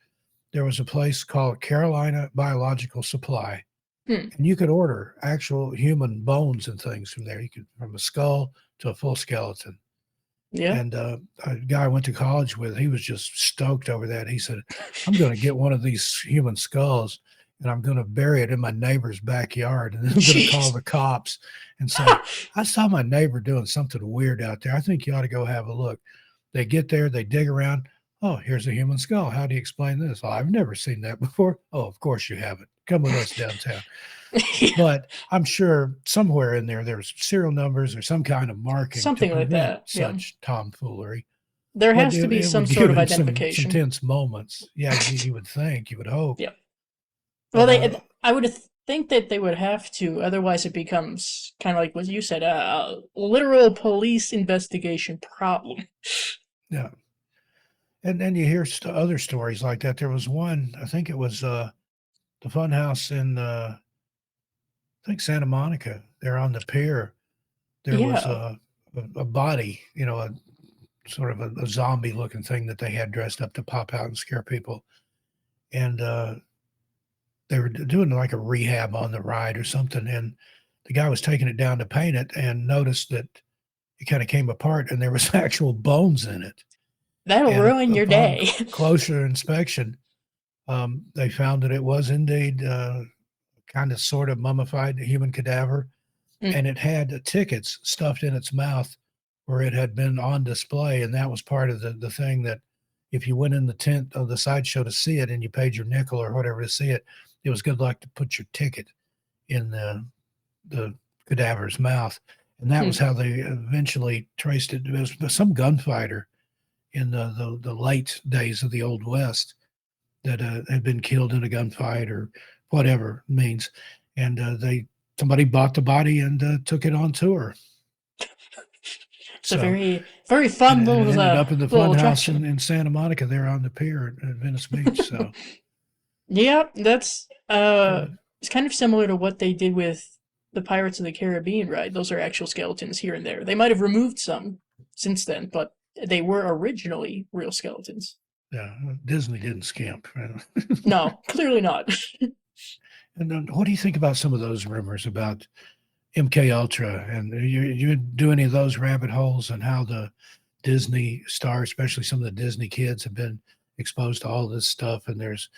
Speaker 2: there was a place called Carolina Biological Supply,
Speaker 3: Hmm.
Speaker 2: and you could order actual human bones and things from there. You could, from a skull to a full skeleton.
Speaker 3: Yeah.
Speaker 2: And a guy I went to college with, he was just stoked over that. He said, "I'm going to get one of these human skulls and I'm going to bury it in my neighbor's backyard. And then I'm going to call
Speaker 3: Jeez.
Speaker 2: the cops and say, I saw my neighbor doing something weird out there. I think you ought to go have a look." They get there, they dig around. "Oh, here's a human skull. How do you explain this?" "Oh, I've never seen that before." "Oh, of course you haven't. Come with us downtown."
Speaker 3: Yeah.
Speaker 2: But I'm sure somewhere in there, there's serial numbers or some kind of marking to
Speaker 3: Something like
Speaker 2: prevent
Speaker 3: that. Yeah.
Speaker 2: such tomfoolery.
Speaker 3: There
Speaker 2: But
Speaker 3: has to
Speaker 2: it,
Speaker 3: be
Speaker 2: it
Speaker 3: some
Speaker 2: would
Speaker 3: sort
Speaker 2: give
Speaker 3: of
Speaker 2: it some
Speaker 3: identification.
Speaker 2: tense moments. Yeah, you would think, you would hope.
Speaker 3: Yeah. Well,
Speaker 2: But
Speaker 3: I would think that they would have to, otherwise it becomes kind of like what you said, a literal police investigation problem.
Speaker 2: yeah, and then you hear other stories like that. There was one, I think it was the fun house in I think Santa Monica. There on the pier, there was
Speaker 3: Yeah,
Speaker 2: a body, a sort of a zombie looking thing that they had dressed up to pop out and scare people. And they were doing like a rehab on the ride or something. And the guy was taking it down to paint it and noticed that it kind of came apart and there was actual bones in it.
Speaker 3: that'll
Speaker 2: And
Speaker 3: ruin your
Speaker 2: upon
Speaker 3: day.
Speaker 2: closer inspection, they found that it was indeed kind of sort of mummified human cadaver,
Speaker 3: Mm,
Speaker 2: and it had tickets stuffed in its mouth where it had been on display, and that was part of the thing that if you went in the tent of the sideshow to see it and you paid your nickel or whatever to see it, it was good luck to put your ticket in the cadaver's mouth. And that was
Speaker 3: mm.
Speaker 2: how they eventually traced it. It was some gunfighter in the late days of the Old West that had been killed in a gunfight or whatever it means. And somebody bought the body and took it on tour.
Speaker 3: It's a
Speaker 2: So,
Speaker 3: very
Speaker 2: and
Speaker 3: fun
Speaker 2: it ended up in the
Speaker 3: little
Speaker 2: fun house
Speaker 3: attraction.
Speaker 2: in Santa Monica there on the pier at Venice Beach. So,
Speaker 3: Yeah, that's
Speaker 2: uh,
Speaker 3: it's kind of similar to what they did with the Pirates of the Caribbean ride. Those are actual skeletons here and there. They might have removed some since then, but they were originally real skeletons.
Speaker 2: yeah, Disney didn't skimp.
Speaker 3: No, clearly not.
Speaker 2: And then what do you think about some of those rumors about MK Ultra? And you do any of those rabbit holes and how the Disney stars, especially some of the Disney kids, have been exposed to all this stuff? And there's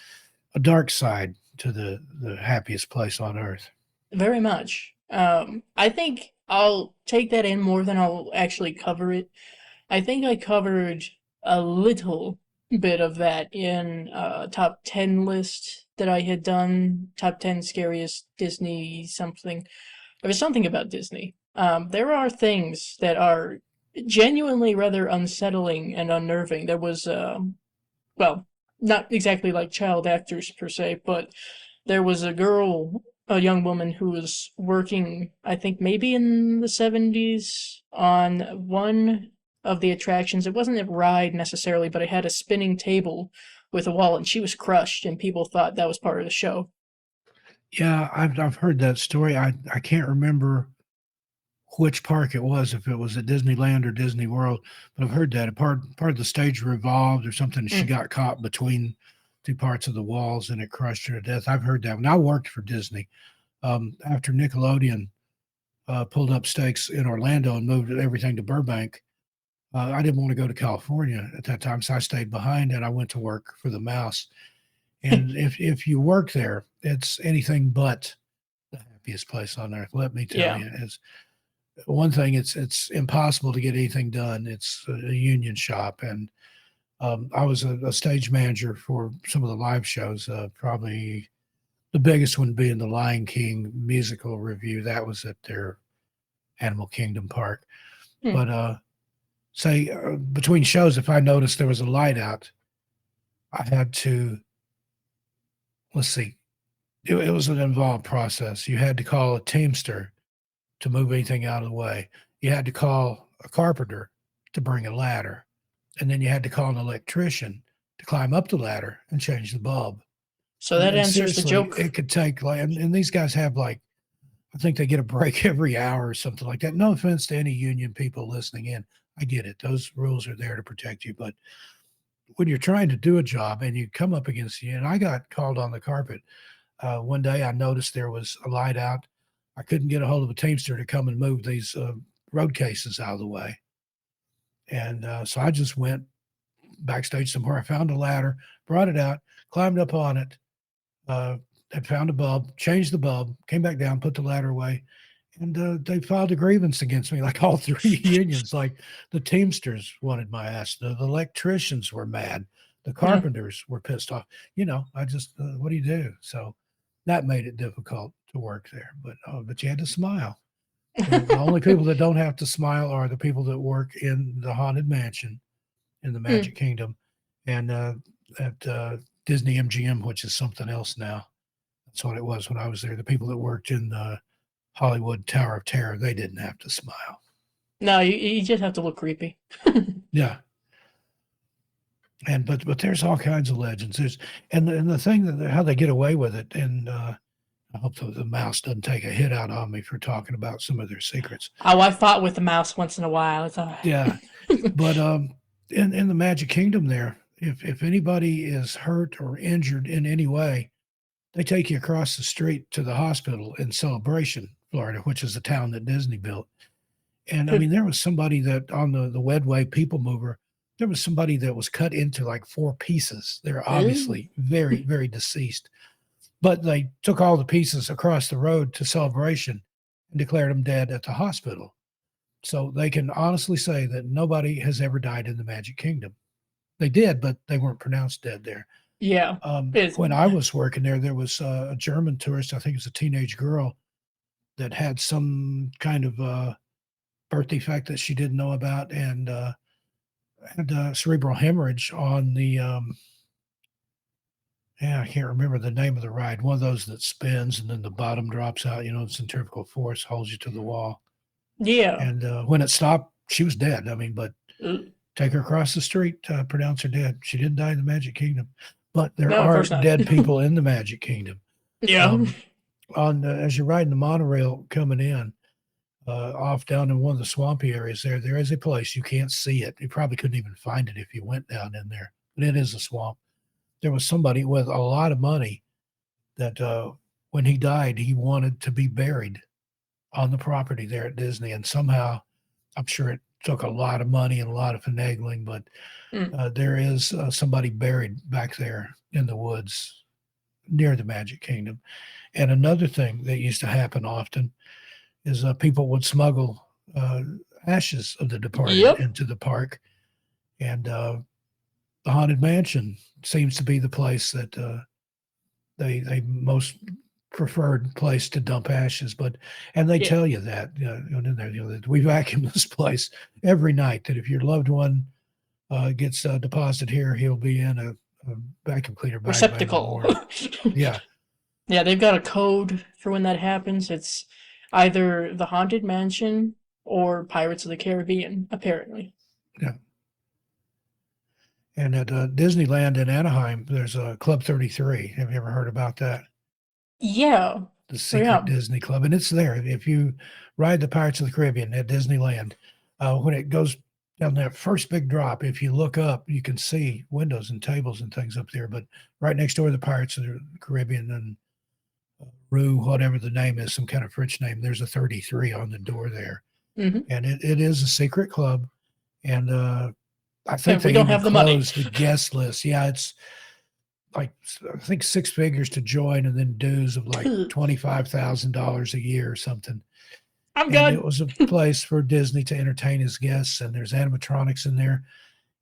Speaker 2: a dark side to the happiest place on earth.
Speaker 3: Very much. I think I'll take that in more than I'll actually cover it. I think I covered a little bit of that in a top 10 list that I had done. Top 10 scariest Disney something. There was something about Disney. There are things that are genuinely rather unsettling and unnerving. There was, well, not exactly like child actors per se, but there was a girl, a young woman who was working, I think maybe in the 70s, on one of the attractions. It wasn't a ride necessarily, but it had a spinning table with a wall, and she was crushed, and people thought that was part of the show.
Speaker 2: Yeah, I've heard that story. I can't remember which park it was, if it was at Disneyland or Disney World, but I've heard that a part of the stage revolved or something. She
Speaker 3: Mm.
Speaker 2: got caught between two parts of the walls and it crushed her to death. I've heard that when I worked for Disney. After Nickelodeon pulled up stakes in Orlando and moved everything to Burbank, I didn't want to go to California at that time, so I stayed behind and I went to work for the Mouse. And if you work there, it's anything but the happiest place on earth. Let me tell
Speaker 3: Yeah.
Speaker 2: you, it's one thing. It's impossible to get anything done. It's a union shop, and I was a stage manager for some of the live shows. Probably the biggest one being the Lion King musical review. That was at their Animal Kingdom park.
Speaker 3: Hmm.
Speaker 2: But say between shows, if I noticed there was a light out, I had to, let's see, it was an involved process. You had to call a teamster to move anything out of the way. You had to call a carpenter to bring a ladder. And then you had to call an electrician to climb up the ladder and change the bulb.
Speaker 3: So
Speaker 2: And,
Speaker 3: that
Speaker 2: and
Speaker 3: answers the
Speaker 2: seriously,
Speaker 3: joke.
Speaker 2: it could take like, and these guys have like, I think they get a break every hour or something like that. No offense to any union people listening in. I get it. Those rules are there to protect you. But when you're trying to do a job and you come up against you, and I got called on the carpet. One day I noticed there was a light out. I couldn't get a hold of a teamster to come and move these road cases out of the way. And so I just went backstage somewhere. I found a ladder, brought it out, climbed up on it, had found a bulb, changed the bulb, came back down, put the ladder away, and they filed a grievance against me, like all three unions. Like the Teamsters wanted my ass, the electricians were mad, the
Speaker 3: Mm.
Speaker 2: carpenters were pissed off. I just what do you do? So that made it difficult to work there. But you had to smile. The only people that don't have to smile are the people that work in the Haunted Mansion in the
Speaker 3: Mm.
Speaker 2: Magic Kingdom, and at Disney MGM, which is something else now. That's what it was when I was there. The people that worked in the Hollywood Tower of Terror, they didn't have to smile.
Speaker 3: No, you just have to look creepy.
Speaker 2: Yeah, and but there's all kinds of legends. And the thing that how they get away with it, and I hope the mouse doesn't take a hit out on me for talking about some of their secrets.
Speaker 3: Oh, I fought with the mouse once in a while. It's all
Speaker 2: Yeah,
Speaker 3: right.
Speaker 2: but in the Magic Kingdom, there, if anybody is hurt or injured in any way, they take you across the street to the hospital in Celebration, Florida, which is the town that Disney built. And I mean, there was somebody that on the Wedway People Mover, there was somebody that was cut into like four pieces. They're
Speaker 3: Ew.
Speaker 2: obviously very, very deceased. But they took all the pieces across the road to Celebration and declared them dead at the hospital. So they can honestly say that nobody has ever died in the Magic Kingdom. They did, but they weren't pronounced dead there.
Speaker 3: Yeah. It's
Speaker 2: When I was working there, there was a German tourist, I think it was a teenage girl, that had some kind of birth defect that she didn't know about, and had cerebral hemorrhage on the, yeah, I can't remember the name of the ride, one of those that spins and then the bottom drops out, the centrifugal force holds you to the wall.
Speaker 3: yeah.
Speaker 2: And when it stopped, she was dead. I mean, but
Speaker 3: Uh,
Speaker 2: take her across the street, pronounce her dead. She didn't die in the Magic Kingdom, but there
Speaker 3: No, of
Speaker 2: are
Speaker 3: course not.
Speaker 2: dead people in the Magic Kingdom.
Speaker 3: Yeah.
Speaker 2: Um, as you're riding the monorail coming in, off down in one of the swampy areas there is a place you can't see it. You probably couldn't even find it if you went down in there, but it is a swamp. There was somebody with a lot of money that when he died, he wanted to be buried on the property there at Disney, and somehow, I'm sure it took a lot of money and a lot of finagling, but
Speaker 3: Mm.
Speaker 2: there is somebody buried back there in the woods near the Magic Kingdom. And another thing that used to happen often is people would smuggle uh, ashes of the departed
Speaker 3: Yep.
Speaker 2: into the park, and the Haunted Mansion seems to be the place that they most preferred place to dump ashes. And they
Speaker 3: Yeah.
Speaker 2: tell you that, that we vacuum this place every night. That if your loved one gets deposited here, he'll be in a vacuum cleaner bag by the
Speaker 3: Receptacle.
Speaker 2: morning. Yeah,
Speaker 3: Yeah, they've got a code for when that happens. It's either the Haunted Mansion or Pirates of the Caribbean, apparently.
Speaker 2: yeah. And at Disneyland in Anaheim, there's a Club 33. Have you ever heard about that?
Speaker 3: Yeah.
Speaker 2: The
Speaker 3: Oh,
Speaker 2: secret
Speaker 3: yeah.
Speaker 2: Disney Club, and it's there. If you ride the Pirates of the Caribbean at Disneyland, when it goes down that first big drop, if you look up, you can see windows and tables and things up there. But right next door to the Pirates of the Caribbean and Rue, whatever the name is, some kind of French name, there's a 33 on the door there,
Speaker 3: Hmm.
Speaker 2: and it is a secret club. And I think
Speaker 3: And we
Speaker 2: they
Speaker 3: don't
Speaker 2: even
Speaker 3: have the money.
Speaker 2: closed the guest list. Yeah, it's like I think six figures to join, and then dues of like $25,000 a year or something.
Speaker 3: I'm
Speaker 2: And
Speaker 3: good.
Speaker 2: it was a place for Disney to entertain his guests, and there's animatronics in there,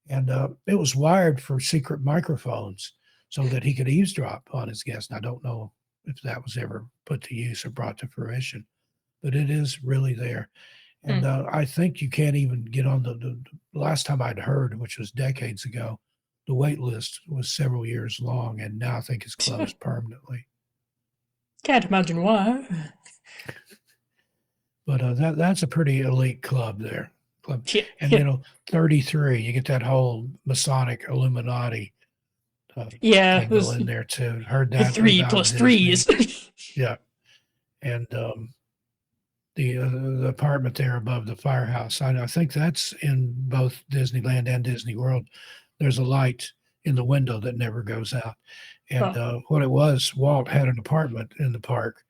Speaker 2: and it was wired for secret microphones so that he could eavesdrop on his guests. And I don't know if that was ever put to use or brought to fruition, but it is really there. And
Speaker 3: Hmm.
Speaker 2: I think you can't even get on the last time I'd heard, which was decades ago. The wait list was several years long, and now I think it's closed permanently.
Speaker 3: Can't imagine why.
Speaker 2: But that's a pretty elite club there. Club,
Speaker 3: Yeah.
Speaker 2: and 33, you get that whole Masonic Illuminati
Speaker 3: Yeah,
Speaker 2: angle in there too. Heard
Speaker 3: the
Speaker 2: that
Speaker 3: three
Speaker 2: about
Speaker 3: plus
Speaker 2: Disney.
Speaker 3: threes.
Speaker 2: Yeah, and the apartment there above the firehouse. I think that's in both Disneyland and Disney World. There's a light in the window that never goes out. And
Speaker 3: Oh.
Speaker 2: what it was, Walt had an apartment in the park,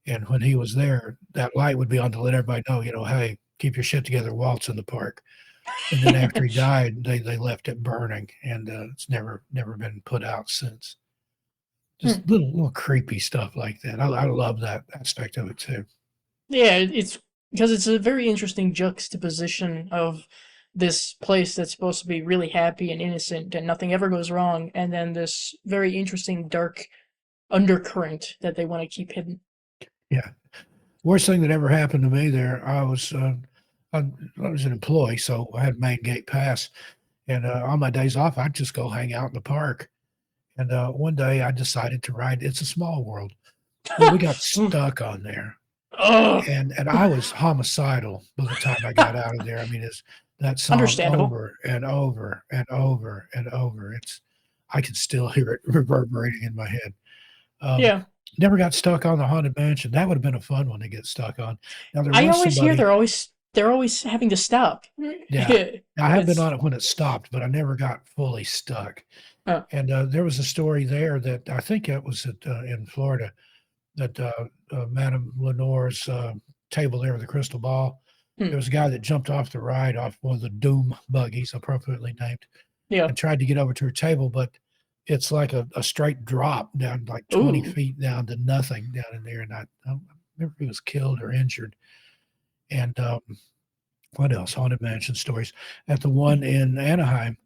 Speaker 2: and when he was there, that light would be on to let everybody know, hey, keep your shit together. Walt's in the park. And then after he died, they left it burning, and it's never been put out since.
Speaker 3: Hmm.
Speaker 2: Just little creepy stuff like that. I love that aspect of it too.
Speaker 3: Yeah, it's because it's a very interesting juxtaposition of this place that's supposed to be really happy and innocent and nothing ever goes wrong, and then this very interesting dark undercurrent that they want to keep hidden.
Speaker 2: Yeah. Worst thing that ever happened to me there, I was an employee, so I had main gate pass, and on my days off, I'd just go hang out in the park. And one day, I decided to ride It's a Small World. Well, we got stuck on there,
Speaker 3: Oh,
Speaker 2: and I was homicidal by the time I got out of there. I mean, it's that song
Speaker 3: understandable.
Speaker 2: over and over and over and over. I can still hear it reverberating in my head. Um,
Speaker 3: Yeah,
Speaker 2: Never got stuck on the Haunted Mansion. That would have been a fun one to get stuck on. Now there
Speaker 3: I
Speaker 2: was
Speaker 3: always hear
Speaker 2: somebody.
Speaker 3: they're always having to stop.
Speaker 2: Yeah, I have been
Speaker 3: It's
Speaker 2: on it when it stopped, but I never got fully stuck.
Speaker 3: uh,
Speaker 2: And there was a story there that I think it was in Florida that Madame Lenore's table there with the crystal ball.
Speaker 3: hmm,
Speaker 2: There was a guy that jumped off the ride off one of the Doom buggies, appropriately named,
Speaker 3: yeah.
Speaker 2: and tried to get over to her table, but it's like a straight drop down like 20
Speaker 3: Ooh,
Speaker 2: feet down to nothing down in there. And I don't remember if he was killed or injured. And what else? Haunted mansion stories. At the one in Anaheim,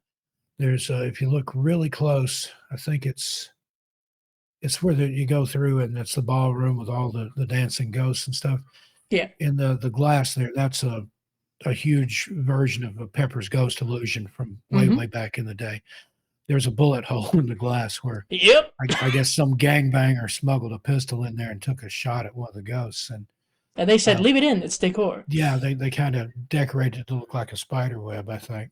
Speaker 2: there's if you look really close, I think it's where you go through and it's the ballroom with all the dancing ghosts and stuff.
Speaker 3: yeah.
Speaker 2: In the glass there, that's a huge version of a Pepper's Ghost illusion from
Speaker 3: Mm-hmm.
Speaker 2: way back in the day. There's a bullet hole in the glass where
Speaker 3: Yep.
Speaker 2: I guess some gangbanger smuggled a pistol in there and took a shot at one of the ghosts. And
Speaker 3: And they said,
Speaker 2: uh,
Speaker 3: leave it in. It's decor.
Speaker 2: yeah, they kind of decorated it to look like a spider web, I think.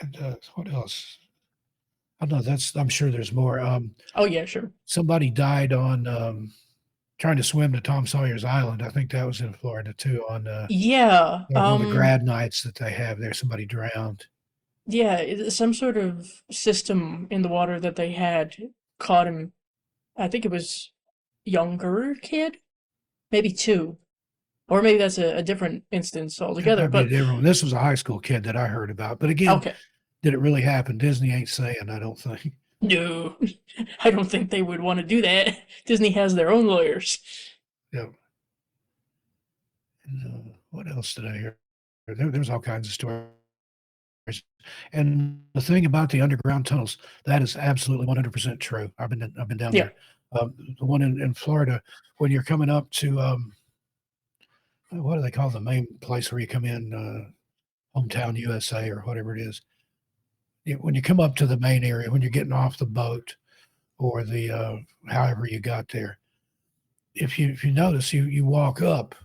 Speaker 2: And what else? I don't know. I'm sure there's more.
Speaker 3: Oh yeah, sure.
Speaker 2: Somebody died on trying to swim to Tom Sawyer's Island. I think that was in Florida too. On
Speaker 3: Yeah.
Speaker 2: one of the grad nights that they have there, somebody drowned.
Speaker 3: Yeah. Some sort of system in the water that they had caught him. I think it was younger kid, maybe two, or maybe that's a different instance
Speaker 2: That
Speaker 3: altogether.
Speaker 2: might be a
Speaker 3: But
Speaker 2: different one. This was a high school kid that I heard about. But again,
Speaker 3: okay.
Speaker 2: did it really happen? Disney ain't saying, I don't think.
Speaker 3: No, I don't think they would want to do that. Disney has their own lawyers.
Speaker 2: Yeah. And, what else did I hear? There's all kinds of stories. And the thing about the underground tunnels, that is absolutely 100% true. I've been down
Speaker 3: Yeah.
Speaker 2: there. The one in Florida, when you're coming up to what do they call the main place where you come in, Hometown USA or whatever it is. When you come up to the main area, when you're getting off the boat or the however you got there, if you notice, you walk up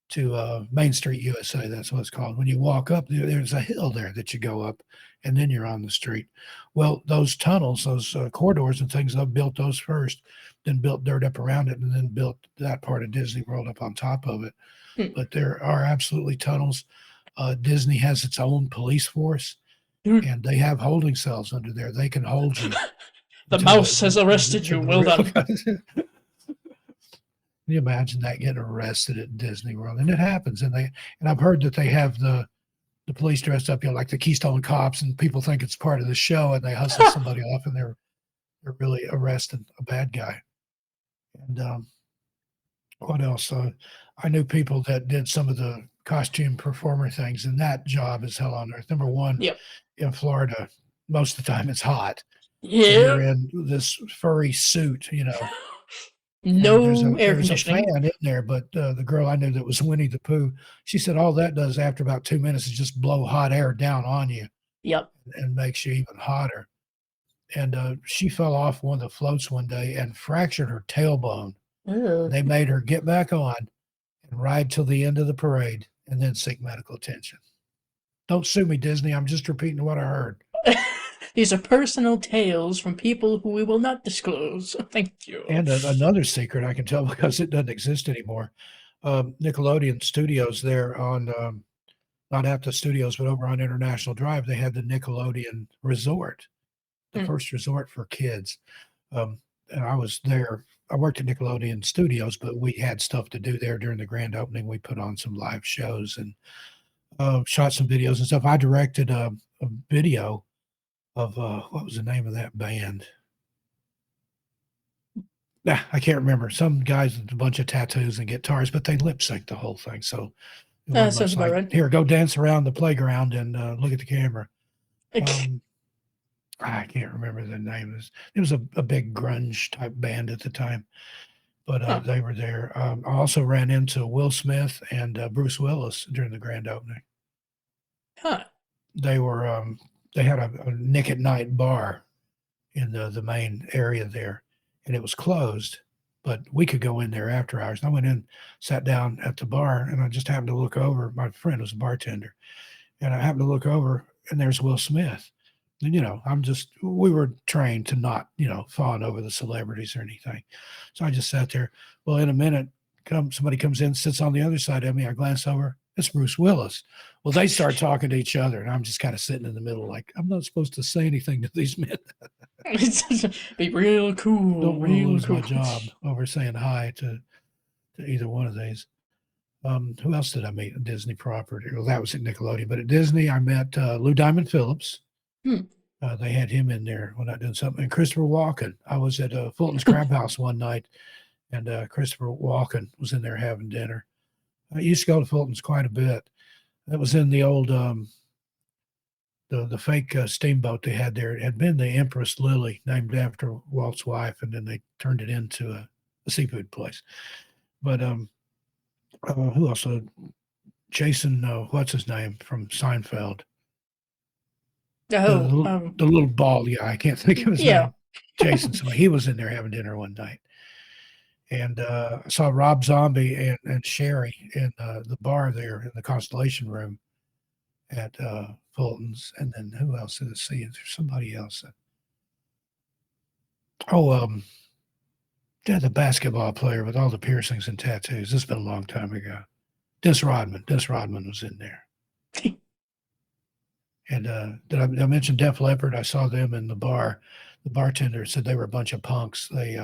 Speaker 2: to Main Street USA. That's what it's called. When you walk up, there's a hill there that you go up, and then you're on the street. Well, those tunnels, those corridors and things, they've built those first, then built dirt up around it, and then built that part of Disney World up on top of it.
Speaker 3: Hmm.
Speaker 2: But there are absolutely tunnels. Disney has its own police force, and they have holding cells under there. They can hold you.
Speaker 3: The mouse has arrested you. Well done.
Speaker 2: Can you imagine that, getting arrested at Disney World? And it happens. And I've heard that they have the police dressed up, like the Keystone Cops, and people think it's part of the show, and they hustle somebody off, and they're really arresting a bad guy. And what else? I knew people that did some of the costume performer things, and that job is hell on earth. Number one,
Speaker 3: Yep.
Speaker 2: in Florida, most of the time it's hot. So
Speaker 3: Yeah.
Speaker 2: you're in this furry suit,
Speaker 3: No air
Speaker 2: there's a
Speaker 3: conditioning.
Speaker 2: fan in there, but the girl I knew that was Winnie the Pooh, she said all that does after about 2 minutes is just blow hot air down on you
Speaker 3: Yep.
Speaker 2: and makes you even hotter. And she fell off one of the floats one day and fractured her tailbone.
Speaker 3: Ugh.
Speaker 2: They made her get back on and ride till the end of the parade and then seek medical attention. Don't sue me, Disney. I'm just repeating what I heard.
Speaker 3: These are personal tales from people who we will not disclose. Thank you.
Speaker 2: And another secret I can tell, because it doesn't exist anymore. Nickelodeon Studios there on, not at the studios, but over on International Drive, they had the Nickelodeon Resort, the first resort for kids. And I was there. I worked at Nickelodeon Studios, but we had stuff to do there during the grand opening. We put on some live shows and shot some videos and stuff. I directed a video of what was the name of that band? I can't remember. Some guys with a bunch of tattoos and guitars, but they lip sync the whole thing. So it wasn't
Speaker 3: Sounds
Speaker 2: much
Speaker 3: about
Speaker 2: like,
Speaker 3: right.
Speaker 2: here, go dance around the playground and look at the camera.
Speaker 3: Okay.
Speaker 2: I can't remember the name. It was a big grunge type band at the time, but
Speaker 3: Huh.
Speaker 2: they were there. I also ran into Will Smith and Bruce Willis during the grand opening.
Speaker 3: Huh.
Speaker 2: They were they had a Nick at Night bar in the main area there, and it was closed, but we could go in there after hours. And I went in, sat down at the bar, and I just happened to look over. My friend was a bartender, and I happened to look over, and there's Will Smith. And, we were trained to not, fawn over the celebrities or anything. So I just sat there. Well, in a minute, somebody comes in, sits on the other side of me. I glance over. It's Bruce Willis. Well, they start talking to each other, and I'm just kind of sitting in the middle, like, I'm not supposed to say anything to these men.
Speaker 3: Be real cool.
Speaker 2: Don't want to
Speaker 3: real
Speaker 2: lose
Speaker 3: cool.
Speaker 2: my job over saying hi to either one of these. Who else did I meet at Disney property? Well, that was at Nickelodeon, but at Disney, I met Lou Diamond Phillips. They had him in there when I did something. And Christopher Walken. I was at Fulton's Crab House one night, and Christopher Walken was in there having dinner. I used to go to Fulton's quite a bit. That was in the old the fake steamboat they had there. It had been the Empress Lily, named after Walt's wife, and then they turned it into a seafood place. But who else? Jason, what's his name from Seinfeld?
Speaker 3: Oh,
Speaker 2: The little bald guy. I can't think of his
Speaker 3: yeah.
Speaker 2: name. Jason. So he was in there having dinner one night. And I saw Rob Zombie and Sherry in the bar there in the Constellation Room at Fulton's. And then who else did I see? There's somebody else. The basketball player with all the piercings and tattoos. This has been a long time ago. Dennis Rodman. Dennis Rodman was in there. And did I mention Def Leppard? I saw them in the bar. The bartender said they were a bunch of punks. They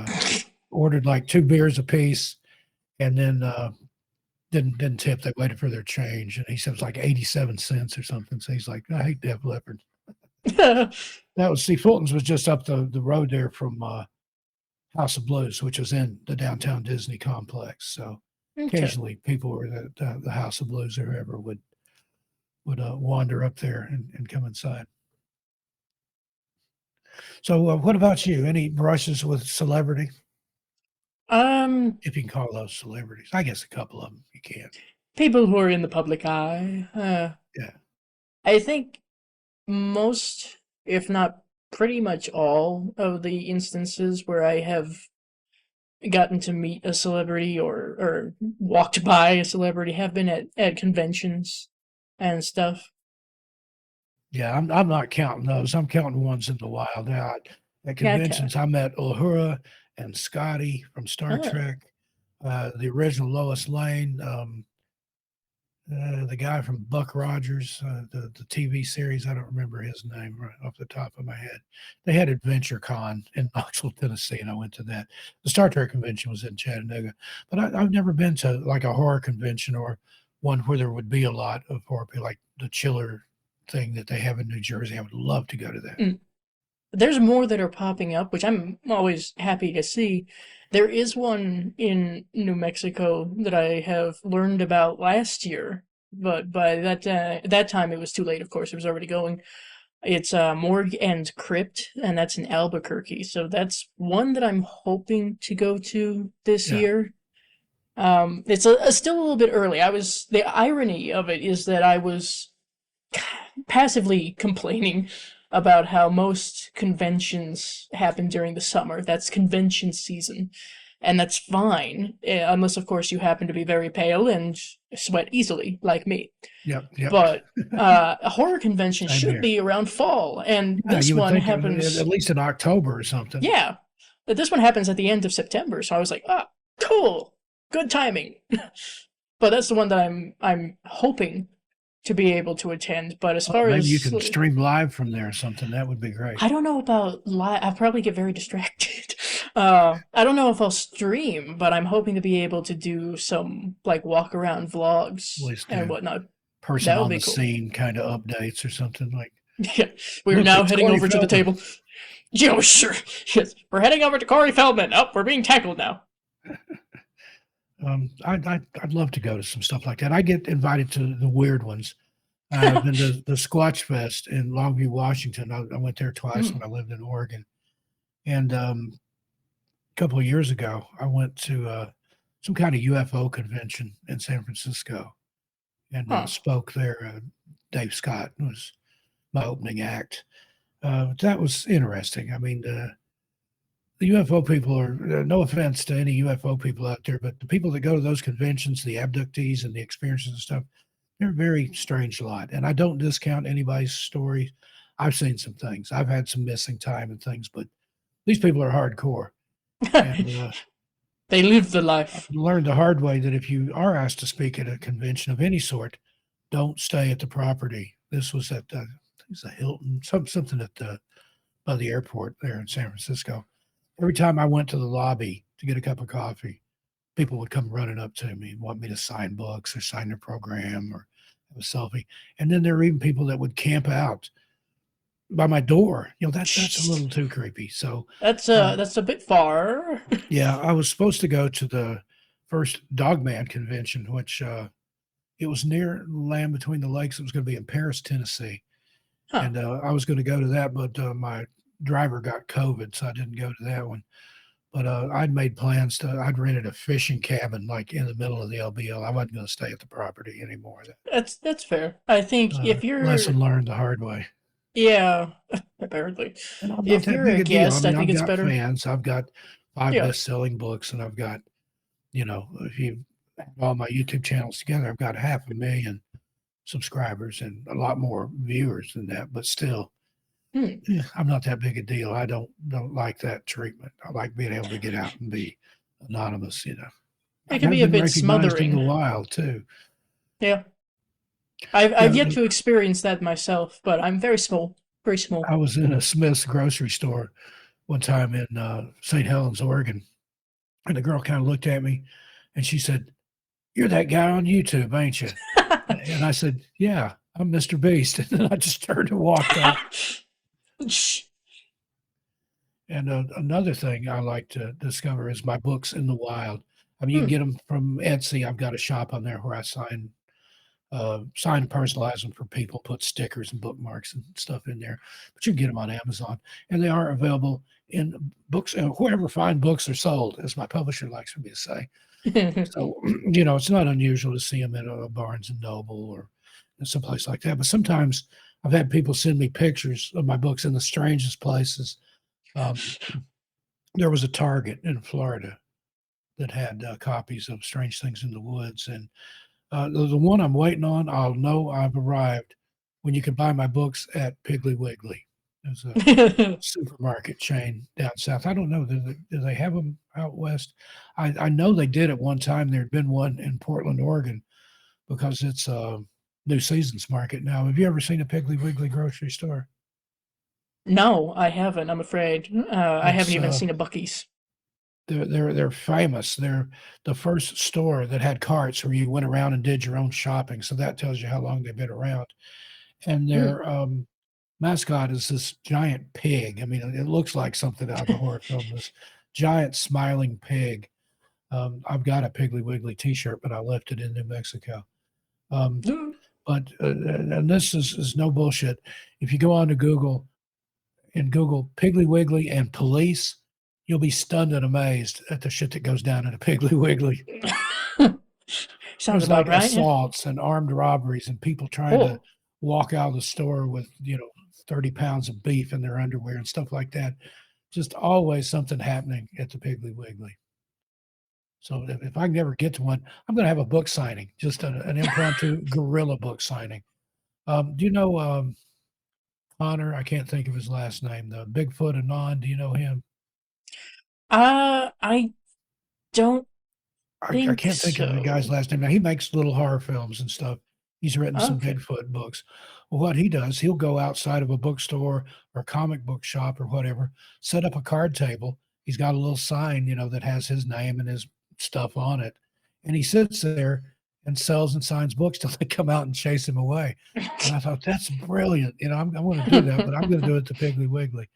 Speaker 2: ordered like 2 beers apiece, and then didn't tip. They waited for their change, and he said it was like 87 cents or something. So he's like, I hate Def Leppard. Fulton's was just up the road there from House of Blues, which was in the downtown Disney complex. So occasionally people were at the House of Blues or whoever would wander up there and come inside. So what about you? Any brushes with celebrity? if you can call those celebrities. I guess a couple of them you can.
Speaker 3: People who are in the public eye.
Speaker 2: Yeah.
Speaker 3: I think most, if not pretty much all, of the instances where I have gotten to meet a celebrity or walked by a celebrity have been at conventions and stuff.
Speaker 2: Yeah, I'm not counting those. I'm counting ones in the wild. At
Speaker 3: Yeah, okay.
Speaker 2: conventions, I met Uhura and Scotty from Star
Speaker 3: Ah,
Speaker 2: Trek, the original Lois Lane, the guy from Buck Rogers, the TV series. I don't remember his name right off the top of my head. They had Adventure Con in Knoxville, Tennessee, and I went to that. The Star Trek convention was in Chattanooga, but I've never been to like a horror convention or one where there would be a lot of horror, like the Chiller thing that they have in New Jersey. I would love to go to that.
Speaker 3: mm. There's more that are popping up, which I'm always happy to see. There is one in New Mexico that I have learned about last year, but by that time it was too late. Of course, it was already going. It's Morgue and Crypt, and that's in Albuquerque. So that's one that I'm hoping to go to this
Speaker 2: Yeah,
Speaker 3: year. It's still a little bit early. The irony of it is that I was passively complaining about how most conventions happen during the summer. That's convention season, and that's fine, unless, of course, you happen to be very pale and sweat easily, like me.
Speaker 2: yep.
Speaker 3: But a horror convention
Speaker 2: Same
Speaker 3: should
Speaker 2: here.
Speaker 3: be around fall, and
Speaker 2: Yeah,
Speaker 3: this
Speaker 2: you would
Speaker 3: one
Speaker 2: think at
Speaker 3: happens,
Speaker 2: least in October or something.
Speaker 3: yeah, but this one happens at the end of September. So I was like, ah, cool, good timing. But that's the one that I'm hoping to be able to attend. But as
Speaker 2: Oh,
Speaker 3: far
Speaker 2: maybe you
Speaker 3: as
Speaker 2: can stream live from there or something. That would be great.
Speaker 3: I don't know about live. I'll probably get very distracted. I don't know if I'll stream, but I'm hoping to be able to do some like walk around
Speaker 2: At
Speaker 3: vlogs
Speaker 2: least
Speaker 3: and
Speaker 2: do
Speaker 3: whatnot.
Speaker 2: person
Speaker 3: That would
Speaker 2: on
Speaker 3: be
Speaker 2: the
Speaker 3: cool.
Speaker 2: scene kind of updates or something like,
Speaker 3: Yeah, we are
Speaker 2: look,
Speaker 3: now
Speaker 2: it's
Speaker 3: heading
Speaker 2: Corey
Speaker 3: over to the
Speaker 2: Feldman.
Speaker 3: table. Yeah, sure. Yes, we're heading over to Corey Feldman. Up, we're being tackled now.
Speaker 2: I'd love to go to some stuff like that. I get invited to the weird ones. I've been to the Squatch Fest in Longview, Washington. I went there twice
Speaker 3: Hmm.
Speaker 2: when I lived in Oregon. And a couple of years ago, I went to some kind of UFO convention in San Francisco and
Speaker 3: Huh.
Speaker 2: spoke there. Dave Scott was my opening act. That was interesting. I mean, the UFO people are, no offense to any UFO people out there, but the people that go to those conventions, the abductees and the experiences and stuff, they're a very strange lot. And I don't discount anybody's story. I've seen some things. I've had some missing time and things, but these people are hardcore. And
Speaker 3: They live the
Speaker 2: I've
Speaker 3: life.
Speaker 2: learned the hard way that if you are asked to speak at a convention of any sort, don't stay at the property. This was at it's a Hilton, something at the by the airport there in San Francisco. Every time I went to the lobby to get a cup of coffee, people would come running up to me and want me to sign books or sign their program or have a selfie. And then there were even people that would camp out by my door. That's a little too creepy. So uh,
Speaker 3: That's a bit far.
Speaker 2: yeah, I was supposed to go to the first Dogman convention, which it was near Land Between the Lakes. It was going to be in Paris, Tennessee,
Speaker 3: Huh.
Speaker 2: and I was going to go to that, but my driver got COVID, so I didn't go to that one. But I'd made plans I'd rented a fishing cabin like in the middle of the LBL. I wasn't going to stay at the property anymore.
Speaker 3: That's fair. I think if you're
Speaker 2: Lesson learned the hard way.
Speaker 3: yeah, apparently.
Speaker 2: And I'm not
Speaker 3: If
Speaker 2: that
Speaker 3: you're
Speaker 2: big
Speaker 3: a
Speaker 2: a deal. I
Speaker 3: guest, I
Speaker 2: mean,
Speaker 3: think
Speaker 2: I've
Speaker 3: it's
Speaker 2: got
Speaker 3: better.
Speaker 2: fans. I've got 5
Speaker 3: Yeah.
Speaker 2: best-selling books, and I've got, if you add all my YouTube channels together, I've got 500,000 subscribers and a lot more viewers than that. But still,
Speaker 3: Hmm.
Speaker 2: I'm not that big a deal. I don't like that treatment. I like being able to get out and be anonymous.
Speaker 3: It
Speaker 2: I've
Speaker 3: can
Speaker 2: never
Speaker 3: be a
Speaker 2: been
Speaker 3: bit
Speaker 2: recognized in the
Speaker 3: smothering.
Speaker 2: wild too.
Speaker 3: Yeah.
Speaker 2: Yeah,
Speaker 3: I've yet to experience that myself, but I'm very small. Very small.
Speaker 2: I was in a Smith's grocery store one time in St. Helens, Oregon, and the girl kind of looked at me, and she said, "You're that guy on YouTube, ain't you?" And I said, "Yeah, I'm Mr. Beast." And then I just turned and walked off.
Speaker 3: Shh.
Speaker 2: And another thing I like to discover is my books in the wild. I mean, you can
Speaker 3: Hmm.
Speaker 2: get them from Etsy. I've got a shop on there where I sign sign and personalize them for people, put stickers and bookmarks and stuff in there. But you can get them on Amazon, and they are available in books, wherever fine books are sold, as my publisher likes for me to say. So, it's not unusual to see them at a Barnes and Noble or someplace like that. But sometimes I've had people send me pictures of my books in the strangest places. Um, there was a Target in Florida that had copies of Strange Things in the Woods, and the one I'm waiting on, I'll know I've arrived when you can buy my books at Piggly Wiggly. There's a supermarket chain down south. I don't know. Do they have them out west? I know they did at one time. There had been one in Portland, Oregon, because it's a New Seasons Market now. Have you ever seen a Piggly Wiggly grocery store?
Speaker 3: No, I haven't. I'm afraid. I haven't
Speaker 2: It's
Speaker 3: even seen a Bucky's.
Speaker 2: they're famous. They're the first store that had carts where you went around and did your own shopping. So that tells you how long they've been around. And
Speaker 3: Hmm.
Speaker 2: their mascot is this giant pig. I mean, it looks like something out of a horror film. This giant smiling pig. I've got a Piggly Wiggly T-shirt, but I left it in New Mexico. Um, but and this is no bullshit. If you go on to Google and Google Piggly Wiggly and police, you'll be stunned and amazed at the shit that goes down in a Piggly Wiggly.
Speaker 3: Sounds
Speaker 2: There's like
Speaker 3: about right. Yeah.
Speaker 2: assaults and armed robberies and people trying to
Speaker 3: Oh,
Speaker 2: walk out of the store with 30 pounds of beef in their underwear and stuff like that. Just always something happening at the Piggly Wiggly. So if I can ever get to one, I'm going to have a book signing, just an impromptu guerrilla book signing. Do you know Connor? I can't think of his last name. The Bigfoot Anon. Do you know him?
Speaker 3: I don't
Speaker 2: I
Speaker 3: think
Speaker 2: can't think of the guy's
Speaker 3: so.
Speaker 2: last name now. He makes little horror films and stuff. He's written some
Speaker 3: Okay.
Speaker 2: Bigfoot books. Well, what he does, he'll go outside of a bookstore or comic book shop or whatever, set up a card table. He's got a little sign, that has his name and his stuff on it. And he sits there and sells and signs books till they come out and chase him away. And I thought, that's brilliant. I'm going to do that, but I'm going to do it to Piggly Wiggly.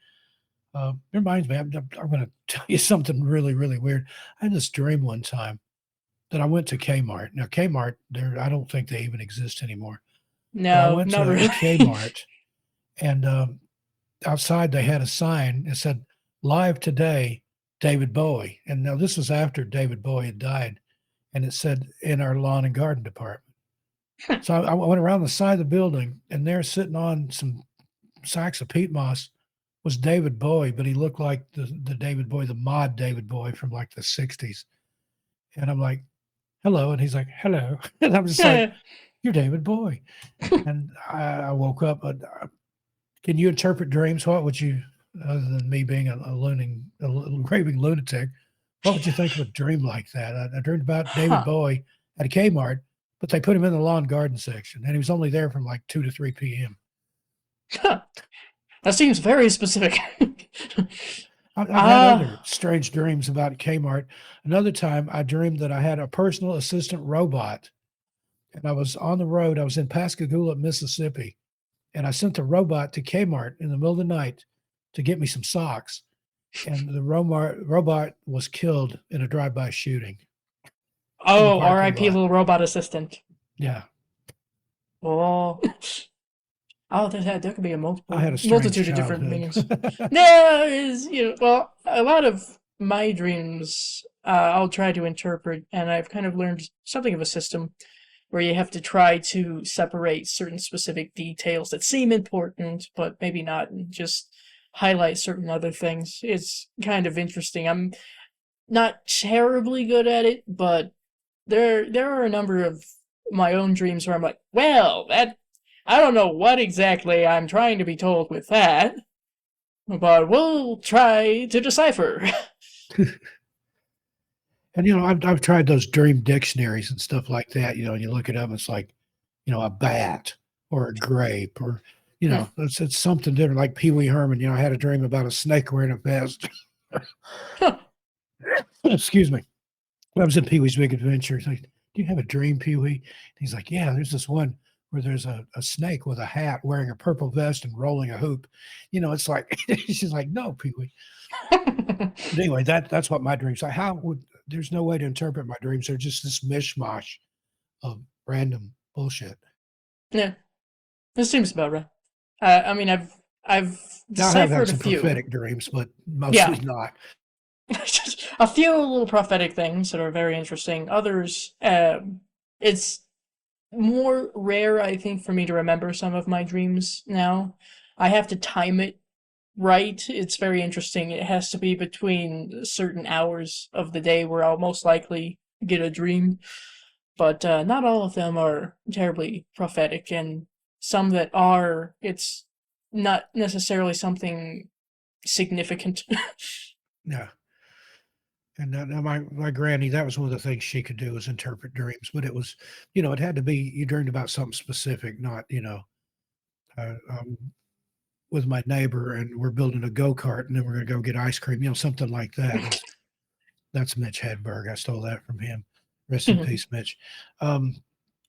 Speaker 2: It reminds me, I'm going to tell you something really, really weird. I had this dream one time that I went to Kmart. Now, Kmart, I don't think they even exist anymore. But I
Speaker 3: No,
Speaker 2: went
Speaker 3: not
Speaker 2: to
Speaker 3: really.
Speaker 2: Kmart, and outside they had a sign that said, "Live today, David Bowie." And now this was after David Bowie had died, and it said in our lawn and garden department. So I went around the side of the building, and there, sitting on some sacks of peat moss, was David Bowie, but he looked like the David Bowie, the mod David Bowie from like the '60s. And I'm like, "Hello," and he's like, "Hello," and I'm just like, "You're David Bowie." And I woke up. Can you interpret dreams? What would you, other than me being a raving lunatic, what would you think of a dream like that? I dreamed about David
Speaker 3: Huh.
Speaker 2: Bowie at a Kmart, but they put him in the lawn garden section, and he was only there from like 2 to 3 p.m.
Speaker 3: Huh. That seems very specific.
Speaker 2: I've had other
Speaker 3: Ah,
Speaker 2: strange dreams about Kmart. Another time, I dreamed that I had a personal assistant robot, and I was on the road. I was in Pascagoula, Mississippi, and I sent the robot to Kmart in the middle of the night to get me some socks. And the robot was killed in a drive-by shooting in the
Speaker 3: oh,
Speaker 2: parking
Speaker 3: R.I.P.
Speaker 2: lot.
Speaker 3: little robot assistant.
Speaker 2: Yeah,
Speaker 3: Oh, oh, there could be a
Speaker 2: I had a strange
Speaker 3: multitude of different
Speaker 2: childhood.
Speaker 3: meanings. No, is well, a lot of my dreams, I'll try to interpret, and I've kind of learned something of a system where you have to try to separate certain specific details that seem important, but maybe not, and just highlight certain other things. It's kind of interesting. I'm not terribly good at it, but there are a number of my own dreams where I'm like, well, that I don't know what exactly I'm trying to be told with that, but we'll try to decipher.
Speaker 2: And I've tried those dream dictionaries and stuff like that. And you look it up, it's like, a bat or a grape or it's something different. Like Pee Wee Herman. I had a dream about a snake wearing a vest. Excuse me. I was in Pee Wee's Big Adventure. He's like, "Do you have a dream, Pee Wee?" He's like, "Yeah, there's this one where there's a snake with a hat wearing a purple vest and rolling a hoop." It's like, she's like, "No, Pee Wee." But anyway, that's what my dreams are. There's no way to interpret my dreams. They're just this mishmash of random bullshit.
Speaker 3: Yeah, this seems about right. I mean, I've
Speaker 2: Now I have had
Speaker 3: deciphered a
Speaker 2: some
Speaker 3: few.
Speaker 2: prophetic dreams, but mostly
Speaker 3: Yeah,
Speaker 2: not.
Speaker 3: a few little prophetic things that are very interesting. Others, it's more rare, I think, for me to remember some of my dreams now. I have to time it right. It's very interesting. It has to be between certain hours of the day where I'll most likely get a dream. But not all of them are terribly prophetic, and some that are, it's not necessarily something significant.
Speaker 2: Yeah. And my granny, that was one of the things she could do was interpret dreams, but it was, it had to be you dreamed about something specific, not, I'm with my neighbor and we're building a go-kart and then we're going to go get ice cream, something like that. That's Mitch Hedberg. I stole that from him. Rest in peace, Mitch. Um,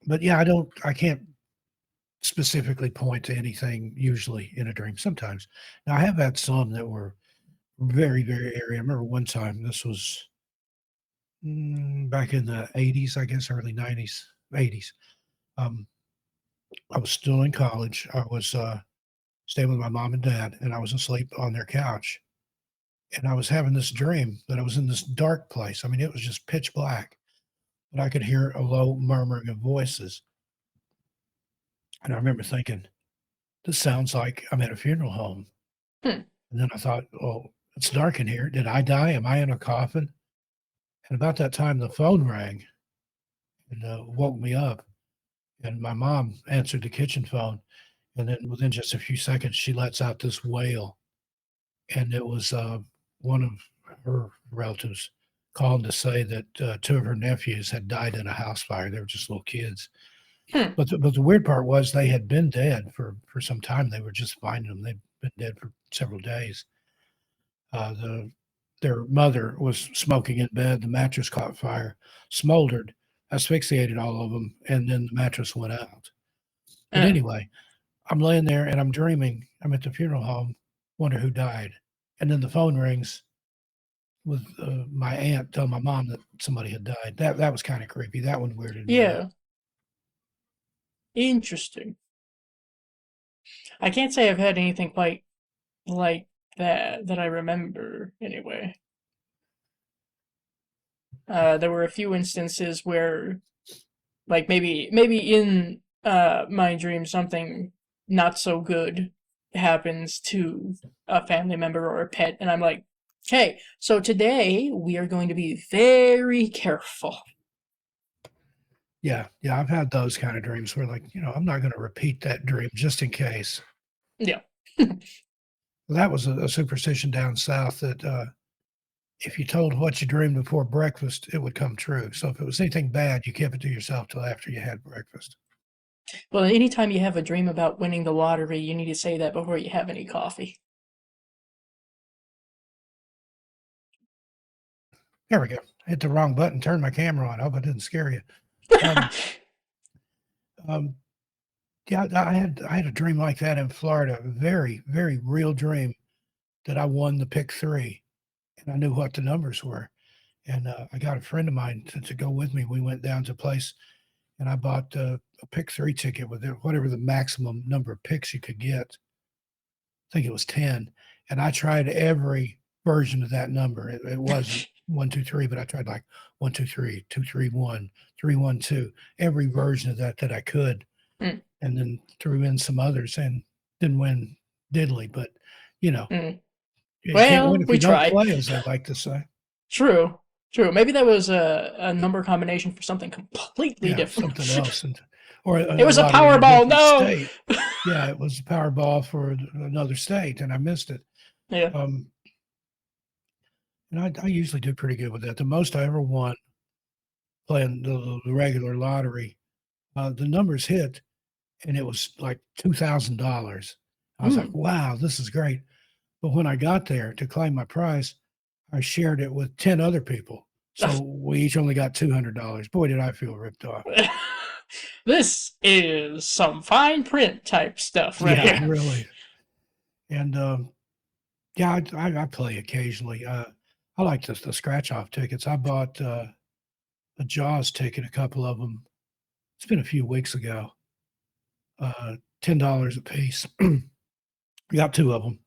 Speaker 2: but yeah, I can't specifically point to anything usually in a dream. Sometimes. Now I have had some that were very, very airy. I remember one time, this was back in the 80s, I guess, early 90s, 80s. Um, I was still in college. I was staying with my mom and dad, and I was asleep on their couch. And I was having this dream that I was in this dark place. I mean, it was just pitch black, but I could hear a low murmuring of voices. And I remember thinking, this sounds like I'm at a funeral home.
Speaker 3: Hmm.
Speaker 2: And then I thought, oh, it's dark in here. Did I die? Am I in a coffin? And about that time, the phone rang and woke me up. And my mom answered the kitchen phone. And then within just a few seconds, she lets out this wail. And it was one of her relatives calling to say that two of her nephews had died in a house fire. They were just little kids.
Speaker 3: Hmm.
Speaker 2: But the weird part was they had been dead for some time. They were just finding them. They'd been dead for several days. Their mother was smoking in bed. The mattress caught fire, smoldered, asphyxiated all of them, and then the mattress went out. But
Speaker 3: Uh,
Speaker 2: anyway, I'm laying there and I'm dreaming. I'm at the funeral home, wonder who died. And then the phone rings with my aunt telling my mom that somebody had died. That was kind of creepy. That one weirded me out.
Speaker 3: yeah, interesting. I can't say I've had anything quite like that I remember anyway. There were a few instances where, like maybe in my dream something not so good happens to a family member or a pet, and I'm like, okay, so today we are going to be very careful.
Speaker 2: Yeah, yeah, I've had those kind of dreams where, like, I'm not going to repeat that dream just in case.
Speaker 3: Yeah.
Speaker 2: That was a superstition down south that if you told what you dreamed before breakfast, it would come true. So if it was anything bad, you kept it to yourself till after you had breakfast.
Speaker 3: Well, anytime you have a dream about winning the lottery, you need to say that before you have any coffee.
Speaker 2: There we go. Hit the wrong button, turned my camera on. I hope I didn't scare you. Um, um, yeah, I had a dream like that in Florida. A very, very real dream that I won the pick three, and I knew what the numbers were. And I got a friend of mine to go with me. We went down to a place, and I bought a pick three ticket with whatever the maximum number of picks you could get. I think it was 10. And I tried every version of that number. It wasn't 1, 2, 3, but I tried like 1, 2, 3, 2, 3, 1, 3, 1, 2, every version of that I could,
Speaker 3: Mm,
Speaker 2: and then threw in some others and didn't win diddly. But you know,
Speaker 3: mm.
Speaker 2: you can't win
Speaker 3: Well,
Speaker 2: if
Speaker 3: we
Speaker 2: you don't
Speaker 3: tried.
Speaker 2: play, as they like to say.
Speaker 3: True. True. Maybe that was a number combination for something completely
Speaker 2: Yeah,
Speaker 3: different.
Speaker 2: something else, or
Speaker 3: It
Speaker 2: a
Speaker 3: was a
Speaker 2: lottery in a
Speaker 3: Powerball.
Speaker 2: different
Speaker 3: No.
Speaker 2: state. Yeah, it was a Powerball for another state, and I missed it.
Speaker 3: Yeah.
Speaker 2: Um, and I usually do pretty good with that. The most I ever won playing the regular lottery, the numbers hit, and it was like $2,000. I was like,
Speaker 3: Mm.
Speaker 2: wow, this is great. But when I got there to claim my prize, I shared it with 10 other people. So we each only got $200. Boy, did I feel ripped off.
Speaker 3: This is some fine print type stuff right
Speaker 2: Yeah,
Speaker 3: here.
Speaker 2: really. And yeah, I play occasionally. I like the scratch off tickets. I bought a Jaws ticket, a couple of them, It's been a few weeks ago. $10 a piece. Got two of them.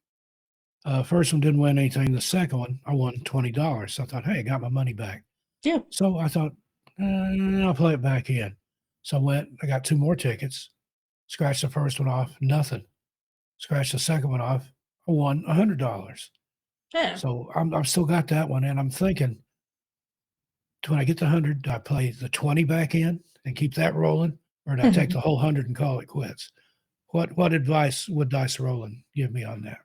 Speaker 2: First one didn't win anything. The second one, I won $20. So I thought, hey, I got my money back.
Speaker 3: Yeah.
Speaker 2: So I thought, I'll play it back in. So I went, I got two more tickets, scratched the first one off, nothing. Scratched the second one off, I won $100.
Speaker 3: Yeah.
Speaker 2: So I'm still got that one. And I'm thinking, when I get the 100, do I play the 20 back in and keep that rolling? Or do I take the whole 100 and call it quits? What advice would Dice Rollen give me on that?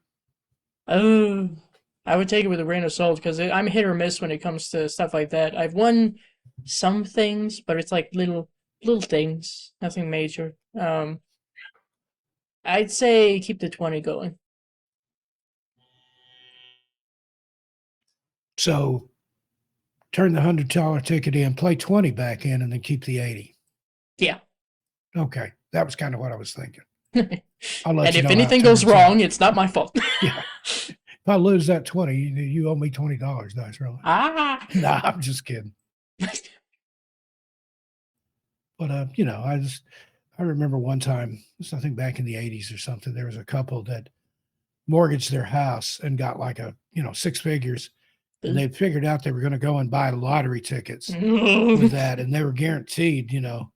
Speaker 3: I would take it with a grain of salt because I'm hit or miss when it comes to stuff like that. I've won some things, but it's like little things, nothing major. I'd say keep the 20 going.
Speaker 2: So turn the $100 ticket in, play 20 back in, and then keep the 80.
Speaker 3: Yeah.
Speaker 2: Okay, that was kind of what I was thinking.
Speaker 3: And if anything goes wrong, it's not my fault.
Speaker 2: Yeah. If I lose that 20, you owe me $20, Dice Rollen.
Speaker 3: Ah.
Speaker 2: Nah, I'm just kidding. But I remember one time, I think back in the 80s or something, there was a couple that mortgaged their house and got like six figures, and they figured out they were going to go and buy lottery tickets with that, and they were guaranteed, to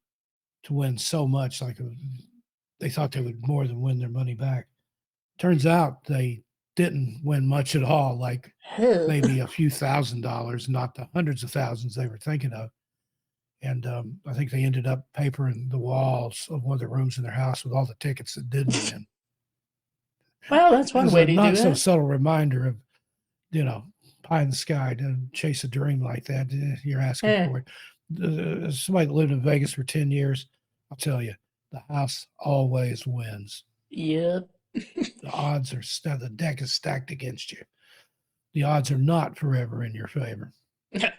Speaker 2: win so much. Like they thought they would more than win their money back. Turns out they didn't win much at all, like maybe a few $1,000s, not the hundreds of thousands they were thinking of. And I think they ended up papering the walls of one of the rooms in their house with all the tickets that didn't win.
Speaker 3: Well, that's one way to do that.
Speaker 2: Not so subtle reminder of, pie in the sky to chase a dream like that. You're asking for it. As somebody that lived in Vegas for 10 years, I'll tell you, the house always wins.
Speaker 3: Yep.
Speaker 2: The odds are the deck is stacked against you. The odds are not forever in your favor.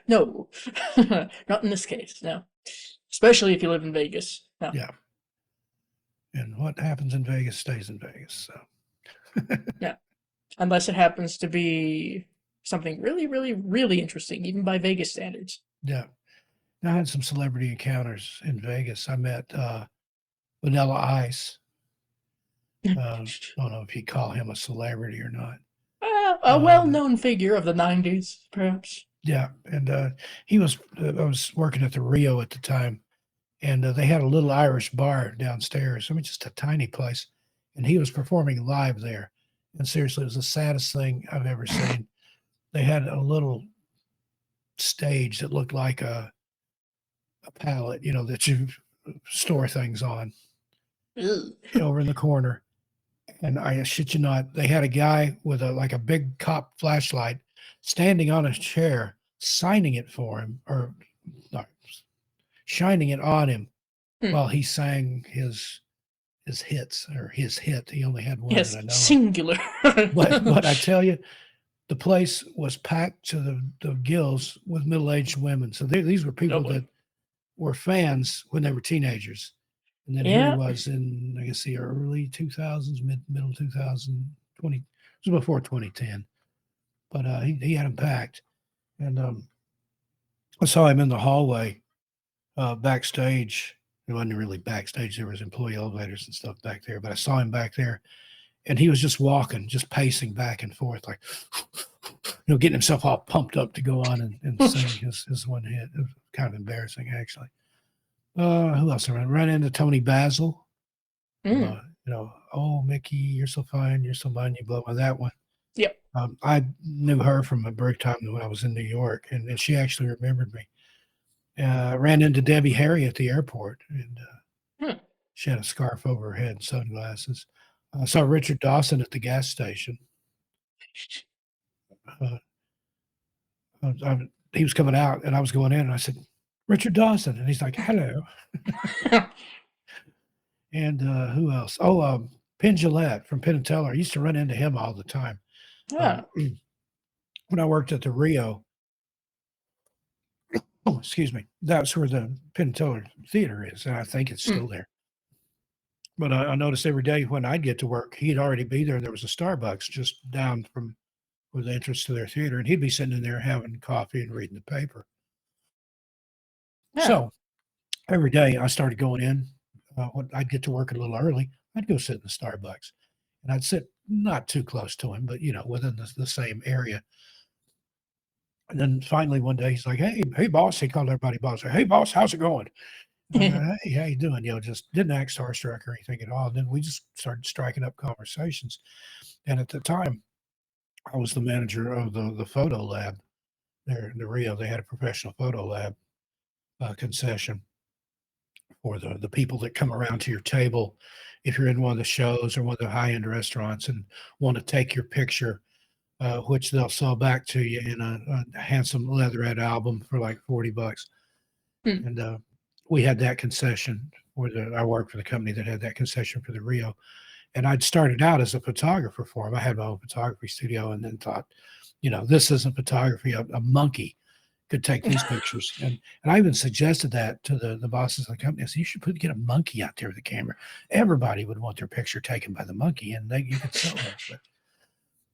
Speaker 3: No, not in this case. No, especially if you live in Vegas. No.
Speaker 2: Yeah. And what happens in Vegas stays in Vegas. So.
Speaker 3: Yeah, unless it happens to be something really, really, really interesting, even by Vegas standards.
Speaker 2: Yeah. I had some celebrity encounters in Vegas. I met Vanilla Ice. I don't know if you call him a celebrity or not.
Speaker 3: A well-known figure of the 90s, perhaps.
Speaker 2: Yeah, and I was working at the Rio at the time, and they had a little Irish bar downstairs. I mean, just a tiny place, and he was performing live there. And seriously, it was the saddest thing I've ever seen. They had a little stage that looked like a pallet, that you store things on, over in the corner. And I shit you not, they had a guy with a big cop flashlight standing on a chair, signing it for him, or no, shining it on him while he sang his hits, or his hit. He only had one.
Speaker 3: Yes,
Speaker 2: that I know
Speaker 3: singular.
Speaker 2: but I tell you, the place was packed to the gills with middle-aged women. So these were people that were fans when they were teenagers. And then here he was in, I guess, the early 2000s, middle 2020. It was before 2010. But he had them packed. And I saw him in the hallway backstage. It wasn't really backstage. There was employee elevators and stuff back there. But I saw him back there. And he was just walking, just pacing back and forth, like, getting himself all pumped up to go on and sing his one hit. It was kind of embarrassing, actually. Who else? I ran into Tony Basil. Oh, Mickey, you're so fine. You're so mine. You blow by that one.
Speaker 3: Yep.
Speaker 2: I knew her from a break time when I was in New York, and she actually remembered me. Ran into Debbie Harry at the airport, and she had a scarf over her head and sunglasses. I saw Richard Dawson at the gas station. He was coming out, and I was going in, and I said, Richard Dawson. And he's like, hello. And who else? Oh, Penn Jillette from Penn and Teller. I used to run into him all the time.
Speaker 3: Yeah.
Speaker 2: When I worked at the Rio, excuse me, that's where the Penn and Teller Theater is, and I think it's still there. But I noticed every day when I'd get to work, he'd already be there. There was a Starbucks just down from where the entrance to their theater, and he'd be sitting in there having coffee and reading the paper. Yeah. So every day I started going in. When I'd get to work a little early, I'd go sit in the Starbucks, and I'd sit not too close to him, but within the same area. And then finally one day he's like, "Hey, boss!" He called everybody boss. Hey, boss, how's it going? And I go, "Hey, how you doing?" Just didn't act starstruck or anything at all. And then we just started striking up conversations. And at the time, I was the manager of the photo lab there in the Rio. They had a professional photo lab concession for the people that come around to your table. If you're in one of the shows or one of the high end restaurants and want to take your picture, which they'll sell back to you in a handsome leatherette album for like $40.
Speaker 3: Hmm.
Speaker 2: And we had that concession I worked for the company that had that concession for the Rio. And I'd started out as a photographer for him. I had my own photography studio and then thought, this isn't photography. A monkey could take these pictures. And I even suggested that to the bosses of the company. I said, you should get a monkey out there with a camera. Everybody would want their picture taken by the monkey, and you could sell those. But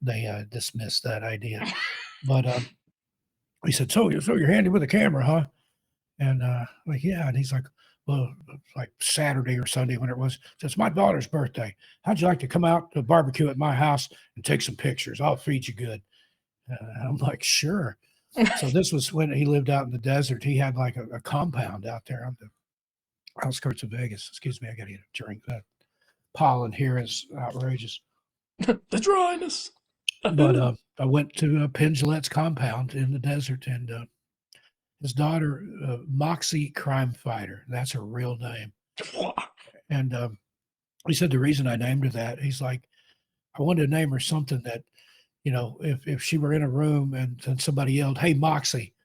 Speaker 2: they dismissed that idea. But he said, so you're handy with a camera, huh? And like, yeah. And he's like, well, like Saturday or Sunday, when it was, so it's my daughter's birthday. How'd you like to come out to a barbecue at my house and take some pictures? I'll feed you good. I'm like, sure. So this was when he lived out in the desert. He had like a compound out there on the outskirts of Vegas. Excuse me, I got to get a drink. That pollen here is outrageous.
Speaker 3: The dryness.
Speaker 2: But I went to Penn Jillette's compound in the desert, and his daughter, Moxie Crime Fighter. That's her real name. And he said the reason I named her that, he's like, I wanted to name her something that, if she were in a room and somebody yelled, "Hey, Moxie,"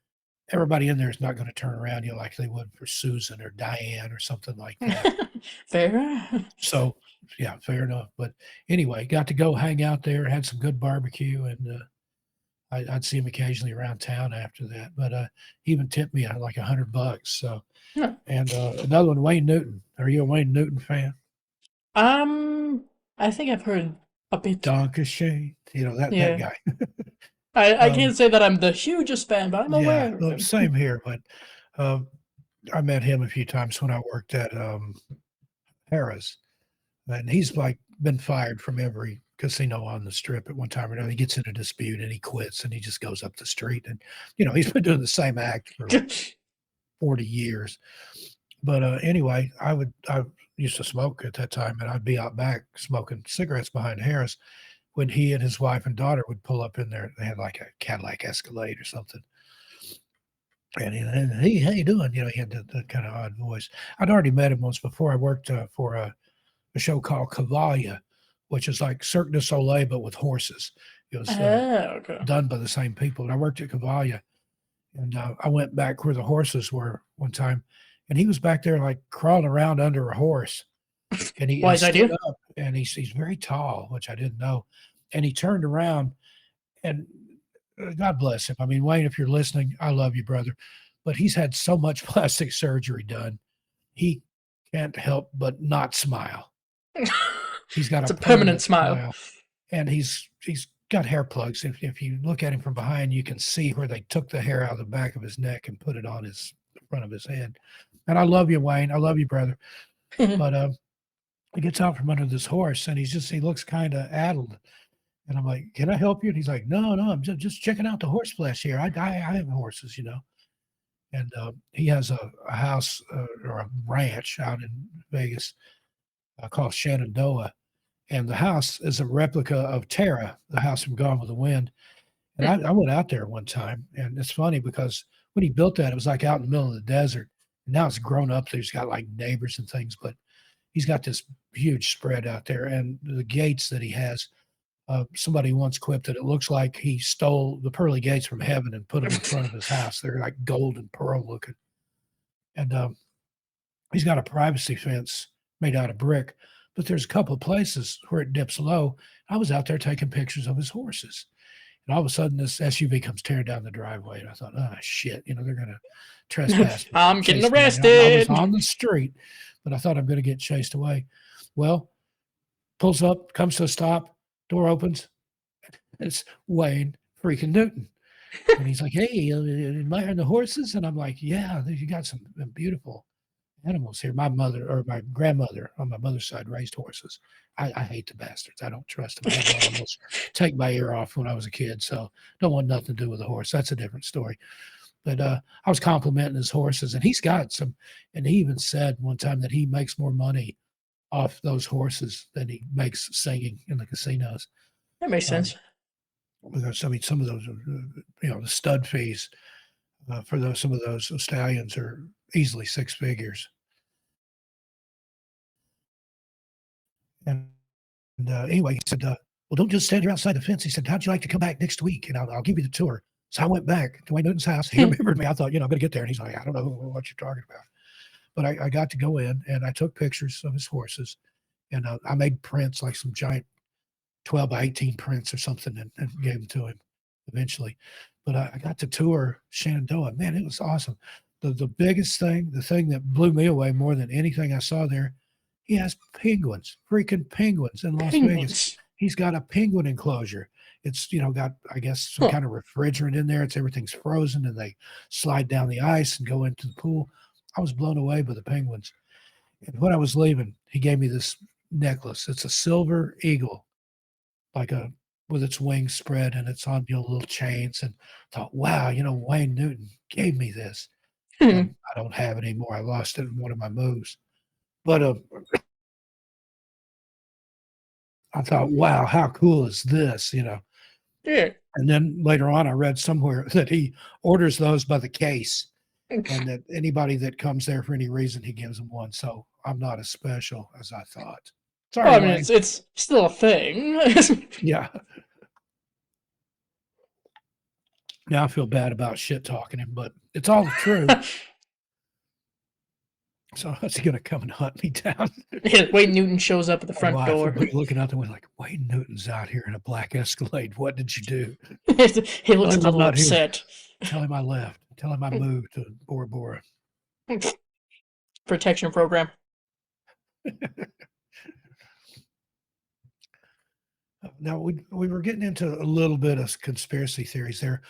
Speaker 2: everybody in there is not going to turn around, like they would for Susan or Diane or something like that.
Speaker 3: Fair.
Speaker 2: So, yeah, fair enough. But anyway, got to go hang out there, had some good barbecue, and I'd see him occasionally around town after that. But he even tipped me like $100. So,
Speaker 3: Yeah.
Speaker 2: and another one, Wayne Newton. Are you a Wayne Newton fan?
Speaker 3: I think I've heard a bit.
Speaker 2: Dankeschön. That
Speaker 3: Yeah.
Speaker 2: guy.
Speaker 3: I can't say that I'm the hugest fan, but I'm
Speaker 2: Yeah,
Speaker 3: aware of him.
Speaker 2: same here. But I met him a few times when I worked at Harrah's, and he's like been fired from every casino on the strip at one time or another. He gets in a dispute and he quits and he just goes up the street, and he's been doing the same act for 40 years. But anyway, I used to smoke at that time, and I'd be out back smoking cigarettes behind Harris when he and his wife and daughter would pull up in there. They had like a Cadillac Escalade or something. And hey, how you doing? He had that kind of odd voice. I'd already met him once before. I worked for a show called Cavalia, which is like Cirque du Soleil, but with horses. It was
Speaker 3: Okay.
Speaker 2: done by the same people. And I worked at Cavalia, and I went back where the horses were one time, and he was back there like crawling around under a horse. And he
Speaker 3: Wise
Speaker 2: stood
Speaker 3: idea.
Speaker 2: up, and he's very tall, which I didn't know. And he turned around, and God bless him. I mean, Wayne, if you're listening, I love you, brother. But he's had so much plastic surgery done, he can't help but not smile. He's got
Speaker 3: It's
Speaker 2: a
Speaker 3: a permanent smile.
Speaker 2: and he's got hair plugs. If you look at him from behind, you can see where they took the hair out of the back of his neck and put it on his front of his head. And I love you, Wayne. I love you, brother. But he gets out from under this horse, and he looks kind of addled. And I'm like, "Can I help you?" And he's like, "No, I'm just checking out the horse flesh here. I have horses, And he has a house or a ranch out in Vegas called Shenandoah. And the house is a replica of Tara, the house from Gone with the Wind. And I went out there one time, and it's funny because when he built that, it was like out in the middle of the desert. And now it's grown up. He's got like neighbors and things, but he's got this huge spread out there. And the gates that he has, somebody once quipped that it looks like he stole the pearly gates from heaven and put them in front of his house. They're like gold and pearl looking. And he's got a privacy fence made out of brick, but there's a couple of places where it dips low. I was out there taking pictures of his horses. And all of a sudden, this SUV comes tearing down the driveway. And I thought, oh, shit, they're going to trespass.
Speaker 3: I'm getting
Speaker 2: chase me. I
Speaker 3: arrested.
Speaker 2: was on the street, but I thought I'm going to get chased away. Well, pulls up, comes to a stop, door opens. It's Wayne freaking Newton. And he's like, hey, admiring the horses? And I'm like, yeah, you got some beautiful animals here. My mother or my grandmother on my mother's side raised horses. I hate the bastards. I don't trust them. I had one almost take my ear off when I was a kid, so don't want nothing to do with a horse. That's a different story. But I was complimenting his horses, and he's got some. And he even said one time that he makes more money off those horses than he makes singing in the casinos.
Speaker 3: That makes
Speaker 2: Um,
Speaker 3: sense.
Speaker 2: because I mean, some of those, the stud fees for those some of those stallions are easily six figures. And anyway, he said, "Well, don't just stand here outside the fence." He said, "How'd you like to come back next week, and I'll give you the tour." So I went back to Wayne Newton's house. He remembered me. I thought, I'm going to get there, and he's like, "I don't know what you're talking about," but I got to go in, and I took pictures of his horses, and I made prints, like some giant 12 by 18 prints or something, and gave them to him eventually. But I got to tour Shenandoah. Man, it was awesome. The biggest thing, the thing that blew me away more than anything I saw there, he has penguins, freaking penguins in Las Vegas.
Speaker 3: Penguins.
Speaker 2: He's got a penguin enclosure. It's, got, I guess, some
Speaker 3: Huh.
Speaker 2: kind of refrigerant in there. Everything's frozen, and they slide down the ice and go into the pool. I was blown away by the penguins. And when I was leaving, he gave me this necklace. It's a silver eagle, like with its wings spread, and it's on little chains. And thought, wow, Wayne Newton gave me this. I don't have it anymore. I lost it in one of my moves. But I thought, wow, how cool is this?
Speaker 3: Yeah.
Speaker 2: And then later on, I read somewhere that he orders those by the case, and that anybody that comes there for any reason, he gives them one. So I'm not as special as I thought. Sorry,
Speaker 3: Well, I mean,
Speaker 2: Wayne.
Speaker 3: it's still a thing.
Speaker 2: Yeah. Now I feel bad about shit talking him, but it's all the truth. So how's he going to come and hunt me down?
Speaker 3: Yeah, Wayne Newton shows up at the
Speaker 2: My
Speaker 3: front
Speaker 2: wife
Speaker 3: door.
Speaker 2: will be looking out the window like, Wayne Newton's out here in a black Escalade. What did you do?
Speaker 3: He looks a
Speaker 2: Tell him I'm
Speaker 3: little
Speaker 2: not here.
Speaker 3: upset.
Speaker 2: Tell him I left. Tell him I moved to Bora Bora.
Speaker 3: Protection program.
Speaker 2: Now we were getting into a little bit of conspiracy theories there.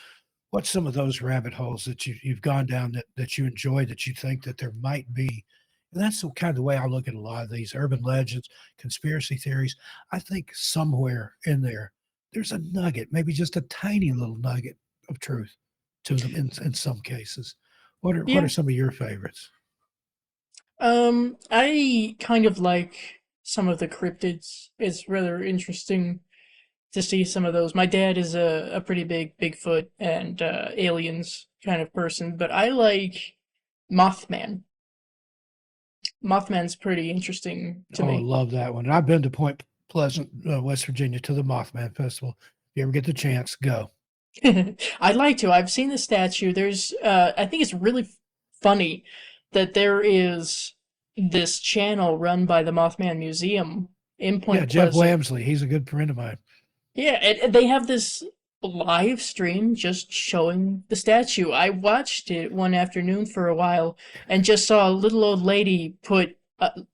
Speaker 2: What's some of those rabbit holes that you've gone down that you enjoy, that you think that there might be? And that's the kind of the way I look at a lot of these urban legends, conspiracy theories. I think somewhere in there's a nugget, maybe just a tiny little nugget of truth to them in some cases. What are
Speaker 3: Yeah.
Speaker 2: some of your favorites?
Speaker 3: I kind of like some of the cryptids. It's rather interesting to see some of those. My dad is a pretty big Bigfoot and aliens kind of person, but I like Mothman. Mothman's pretty interesting to
Speaker 2: Oh, I
Speaker 3: me.
Speaker 2: love that one. And I've been to Point Pleasant, West Virginia, to the Mothman Festival. If you ever get the chance, go.
Speaker 3: I'd like to. I've seen the statue. There's, I think it's really funny that there is this channel run by the Mothman Museum in
Speaker 2: Yeah,
Speaker 3: Point
Speaker 2: Jeff
Speaker 3: Pleasant.
Speaker 2: Wamsley. He's a good friend of mine.
Speaker 3: Yeah, and they have this live stream just showing the statue. I watched it one afternoon for a while and just saw a little old lady put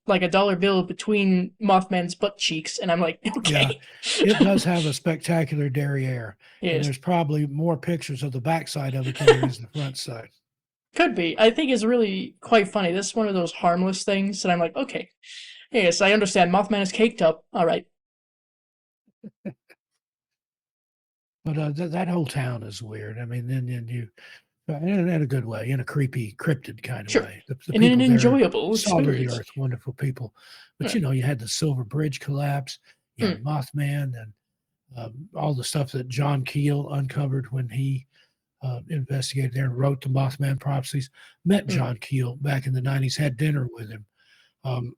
Speaker 3: like a dollar bill between Mothman's butt cheeks, and I'm like,
Speaker 2: Yeah,
Speaker 3: okay.
Speaker 2: it does have a spectacular derriere, and
Speaker 3: Yes,
Speaker 2: there's probably more pictures of the backside of it than there is the front side.
Speaker 3: could be. I think it's really quite funny. This is one of those harmless things that I'm like, okay, yes, I understand. Mothman is caked up. All right,
Speaker 2: But that whole town is weird. I mean, then you, in a good way, in a creepy, cryptid kind of
Speaker 3: sure.
Speaker 2: way. The
Speaker 3: In an
Speaker 2: people there are
Speaker 3: enjoyable
Speaker 2: salt of the
Speaker 3: experience.
Speaker 2: earth, wonderful people. But
Speaker 3: Hmm,
Speaker 2: you had the Silver Bridge collapse, you
Speaker 3: hmm,
Speaker 2: had Mothman, and all the stuff that John Keel uncovered when he investigated there and wrote the Mothman prophecies. Met
Speaker 3: hmm.
Speaker 2: John Keel back in the '90s, had dinner with him. Um,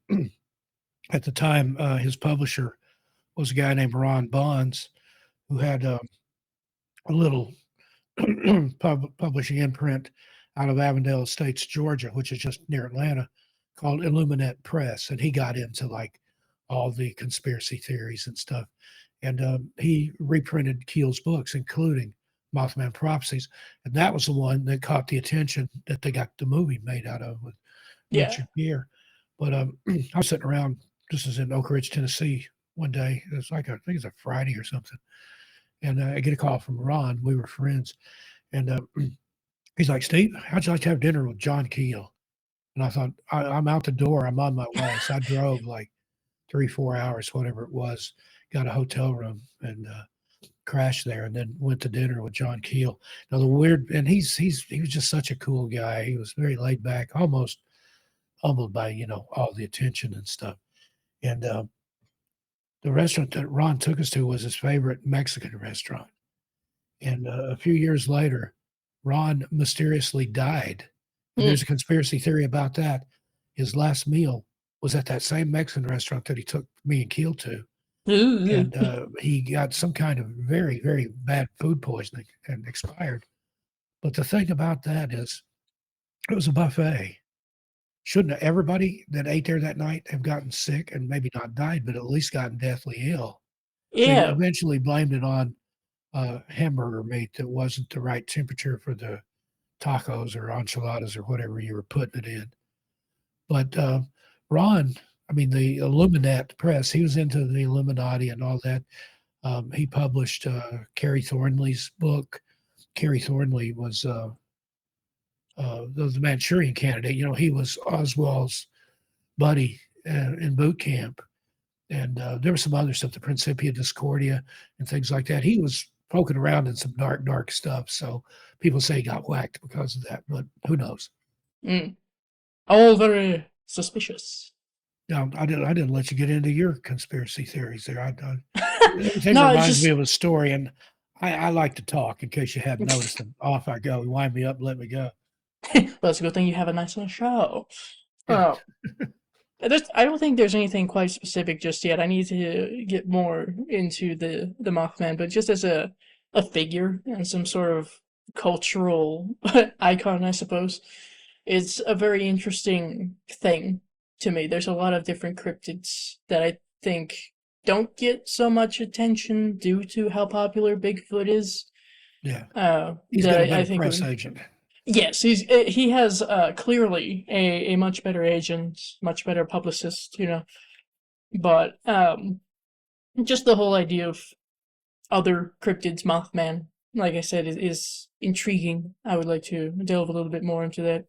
Speaker 2: at the time, his publisher was a guy named Ron Bonds, who had a little publishing imprint out of Avondale Estates, Georgia, which is just near Atlanta, called Illuminate Press. And he got into like all the conspiracy theories and stuff. And he reprinted Keel's books, including Mothman Prophecies. And that was the one that caught the attention that they got the movie made out of with
Speaker 3: Yeah.
Speaker 2: Richard Gere. But I was sitting around, this is in Oak Ridge, Tennessee, one day. It was like, I think it's a Friday or something. And I get a call from Ron. We were friends. And he's like, Steve, how'd you like to have dinner with John Keel? And I thought, I'm out the door. I'm on my way. So I drove like 3, 4 hours, whatever it was, got a hotel room and crashed there, and then went to dinner with John Keel. Now the weird, and he was just such a cool guy. He was very laid back, almost humbled by all the attention and stuff. And the restaurant that Ron took us to was his favorite Mexican restaurant. And a few years later, Ron mysteriously died. And
Speaker 3: Mm.
Speaker 2: there's a conspiracy theory about that. His last meal was at that same Mexican restaurant that he took me and Keel to. And he got some kind of very, very bad food poisoning and expired. But the thing about that is, it was a buffet. Shouldn't everybody that ate there that night have gotten sick and maybe not died, but at least gotten deathly ill? They
Speaker 3: Yeah.
Speaker 2: eventually blamed it on hamburger meat that wasn't the right temperature for the tacos or enchiladas or whatever you were putting it in. But Ron, I mean, the Illuminat press, he was into the Illuminati and all that. He published Carrie Thornley's book. Carrie Thornley was the Manchurian Candidate. He was Oswald's buddy in boot camp. And there was some other stuff, the Principia Discordia and things like that. He was poking around in some dark, dark stuff. So people say he got whacked because of that, but who knows?
Speaker 3: Mm. All very suspicious.
Speaker 2: No, I didn't let you get into your conspiracy theories there. Everything
Speaker 3: No, it's
Speaker 2: reminds
Speaker 3: just
Speaker 2: me of a story, and I like to talk in case you hadn't noticed. And off I go. Wind me up, let me go.
Speaker 3: well, it's a good thing you have a nice little show.
Speaker 2: Yeah.
Speaker 3: Oh, I don't think there's anything quite specific just yet. I need to get more into the Mothman, but just as a figure and some sort of cultural icon, I suppose, it's a very interesting thing to me. There's a lot of different cryptids that I think don't get so much attention due to how popular Bigfoot is.
Speaker 2: Yeah. He's got
Speaker 3: That
Speaker 2: a
Speaker 3: I
Speaker 2: better
Speaker 3: think
Speaker 2: press
Speaker 3: would,
Speaker 2: agent.
Speaker 3: yes, he has clearly a much better agent, much better publicist, But just the whole idea of other cryptids, Mothman, like I said, is intriguing. I would like to delve a little bit more into that.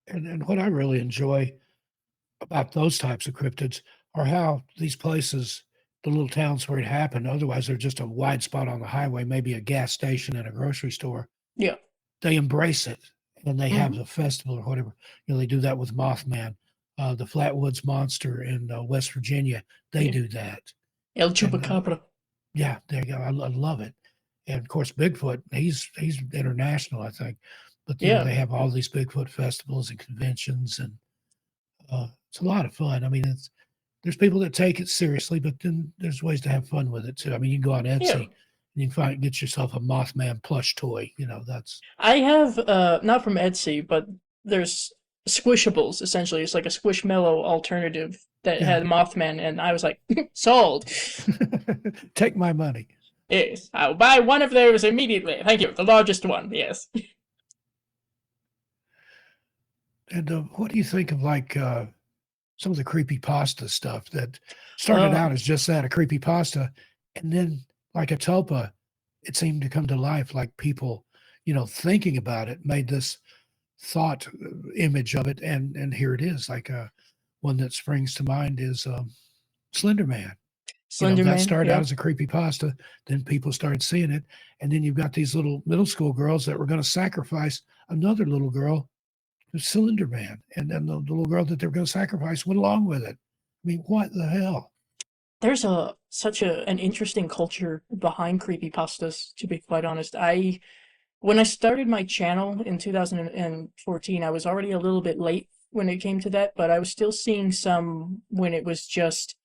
Speaker 2: And what I really enjoy about those types of cryptids are how these places, the little towns where it happened, otherwise they're just a wide spot on the highway, maybe a gas station and a grocery store.
Speaker 3: Yeah.
Speaker 2: They embrace it and they have
Speaker 3: Hmm.
Speaker 2: a festival or whatever. They do that with Mothman. The Flatwoods Monster in West Virginia, they
Speaker 3: Yeah.
Speaker 2: do that.
Speaker 3: El
Speaker 2: And
Speaker 3: Chupacabra.
Speaker 2: yeah, there you go. I love it. And of course, Bigfoot, he's international, I think. But
Speaker 3: Yeah.
Speaker 2: they have all these Bigfoot festivals and conventions, and it's a lot of fun. I mean, there's people that take it seriously, but then there's ways to have fun with it too. I mean, you can go on Etsy
Speaker 3: Yeah.
Speaker 2: and you can get yourself a Mothman plush toy. That's
Speaker 3: I have not from Etsy, but there's Squishables essentially. It's like a Squishmallow alternative that
Speaker 2: yeah.
Speaker 3: had Mothman, and I was like, sold.
Speaker 2: Take my money.
Speaker 3: Yes, I'll buy one of those immediately. Thank you. The largest one. Yes.
Speaker 2: And what do you think of some of the creepy pasta stuff that started out as just that, a creepy pasta, and then like a tulpa, it seemed to come to life, like people, thinking about it made this thought image of it, and here it is. Like one that springs to mind is Slender Man.
Speaker 3: Slender
Speaker 2: That
Speaker 3: Man.
Speaker 2: started out
Speaker 3: Yeah.
Speaker 2: as a creepy pasta, then people started seeing it, and then you've got these little middle school girls that were going to sacrifice another little girl, Slender Man, and then the little girl that they were going to sacrifice went along with it. I mean, what the hell?
Speaker 3: There's such an interesting culture behind creepypastas, to be quite honest. When I started my channel in 2014, I was already a little bit late when it came to that, but I was still seeing some when it was just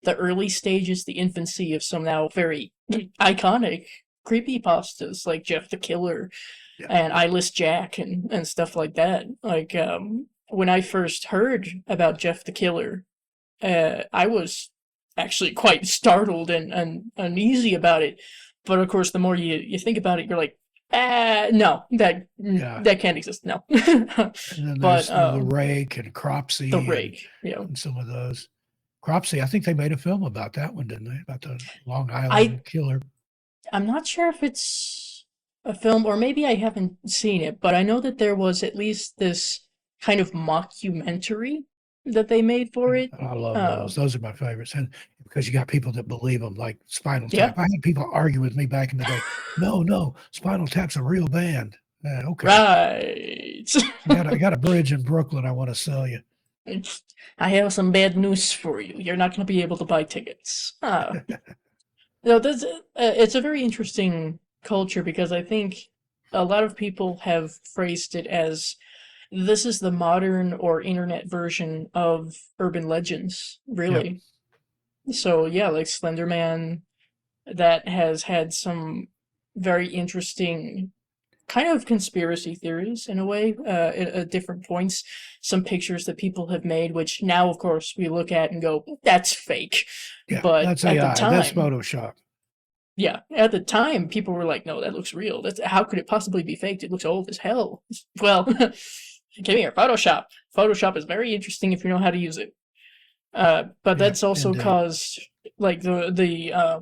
Speaker 3: the early stages, the infancy of some now very iconic creepypastas like Jeff the Killer
Speaker 2: Yeah.
Speaker 3: and Eyeless Jack and stuff like that. Like when I first heard about Jeff the Killer, I was actually quite startled and uneasy about it. But of course, the more you think about it, you're like, no,
Speaker 2: Yeah.
Speaker 3: that can't exist. No.
Speaker 2: And then
Speaker 3: But
Speaker 2: there's the Rake and Cropsy
Speaker 3: the Rake, yeah.
Speaker 2: and some of those. Cropsy, I think they made a film about that one, didn't they? About the Long
Speaker 3: I
Speaker 2: Island killer.
Speaker 3: I'm not sure if it's a film or maybe I haven't seen it, but I know that there was at least this kind of mockumentary that they made for it.
Speaker 2: I love those. Those are my favorites. And because you got people that believe them, like Spinal
Speaker 3: Yeah,
Speaker 2: Tap. I had people argue with me back in the day. No, Spinal Tap's a real band. Okay.
Speaker 3: right.
Speaker 2: I got a bridge in Brooklyn I want to sell you.
Speaker 3: I have some bad news for you. You're not going to be able to buy tickets. No, it's a very interesting culture because I think a lot of people have phrased it as this is the modern or internet version of urban legends,
Speaker 2: Yep.
Speaker 3: really. So yeah, like Slender Man, that has had some very interesting kind of conspiracy theories in a way, at different points. Some pictures that people have made, which now, of course, we look at and go, "That's fake,"
Speaker 2: Yeah.
Speaker 3: but
Speaker 2: That's
Speaker 3: at the
Speaker 2: AI. That's
Speaker 3: time,
Speaker 2: Photoshop.
Speaker 3: yeah, at the time, people were like, "No, that looks real. That's how could it possibly be faked? It looks old as hell." Well, come here, Photoshop. Photoshop is very interesting if you know how to use it. But
Speaker 2: Yep.
Speaker 3: that's also
Speaker 2: Indeed.
Speaker 3: caused like the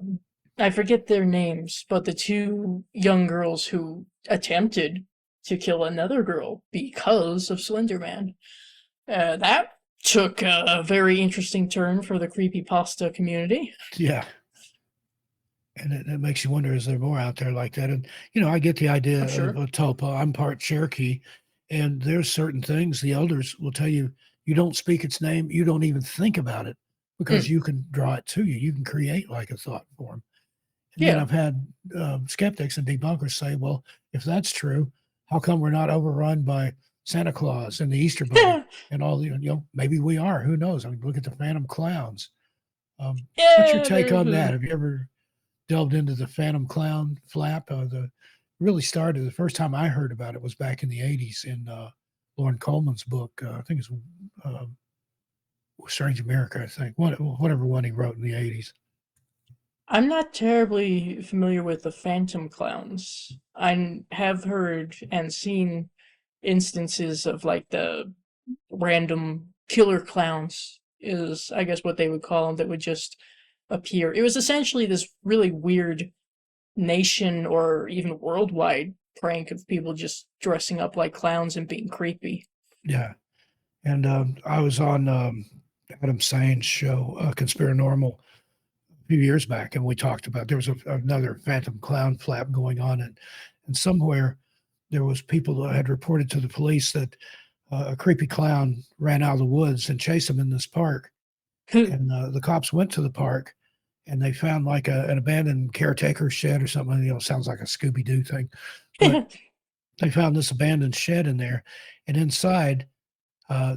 Speaker 3: I forget their names, but the two young girls who attempted to kill another girl because of Slender Man. That took a very interesting turn for the creepypasta community.
Speaker 2: Yeah. And it makes you wonder, is there more out there like that? And, I get the
Speaker 3: I'm
Speaker 2: idea of
Speaker 3: sure.
Speaker 2: a tulpa. I'm part Cherokee, and there's certain things the elders will tell you, you don't speak its name, you don't even think about it because
Speaker 3: Mm,
Speaker 2: you can draw it to you. You can create like a thought form. And then
Speaker 3: yeah.
Speaker 2: I've had skeptics and debunkers say, well, if that's true, how come we're not overrun by Santa Claus and the Easter Bunny and all the, maybe we are. Who knows? I mean, look at the Phantom Clowns. What's your
Speaker 3: Yeah,
Speaker 2: take on that?
Speaker 3: there's
Speaker 2: Have you ever delved into the Phantom Clown flap? The really started the first time I heard about it was back in the '80s in Lauren Coleman's book. I think it's uh, Strange America. I think whatever one he wrote in the '80s.
Speaker 3: I'm not terribly familiar with the Phantom Clowns. I have heard and seen instances of like the random killer clowns is I guess what they would call them that would just appear. It was essentially this really weird nation or even worldwide prank of people just dressing up like clowns and being creepy.
Speaker 2: Yeah, and I was on Adam Sain's show, Conspiranormal, a few years back, and we talked about there was another Phantom Clown flap going on, and somewhere there was people that had reported to the police that a creepy clown ran out of the woods and chased them in this park. And the cops went to the park and they found like an abandoned caretaker shed or something. Sounds like a Scooby Doo thing, but they found this abandoned shed in there, and inside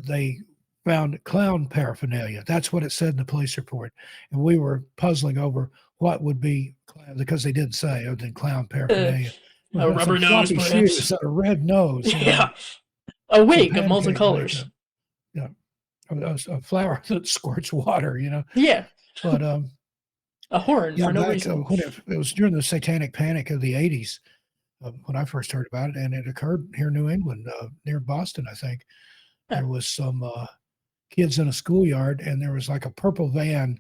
Speaker 2: they found clown paraphernalia. That's what it said in the police report, and we were puzzling over what would be because they didn't say other than clown
Speaker 3: a
Speaker 2: paraphernalia. We got some
Speaker 3: rubber nose,
Speaker 2: floppy
Speaker 3: perhaps.
Speaker 2: shoes, a red nose,
Speaker 3: Yeah, a
Speaker 2: some
Speaker 3: wig of
Speaker 2: pancake
Speaker 3: multicolors.
Speaker 2: makeup, yeah, a flower that squirts water.
Speaker 3: Yeah,
Speaker 2: But
Speaker 3: a horn
Speaker 2: yeah,
Speaker 3: for no
Speaker 2: back
Speaker 3: reason.
Speaker 2: when it was during the Satanic Panic of the '80s when I first heard about it, and it occurred here in New England, near Boston, I think.
Speaker 3: Huh.
Speaker 2: There was some kids in a schoolyard, and there was like a purple van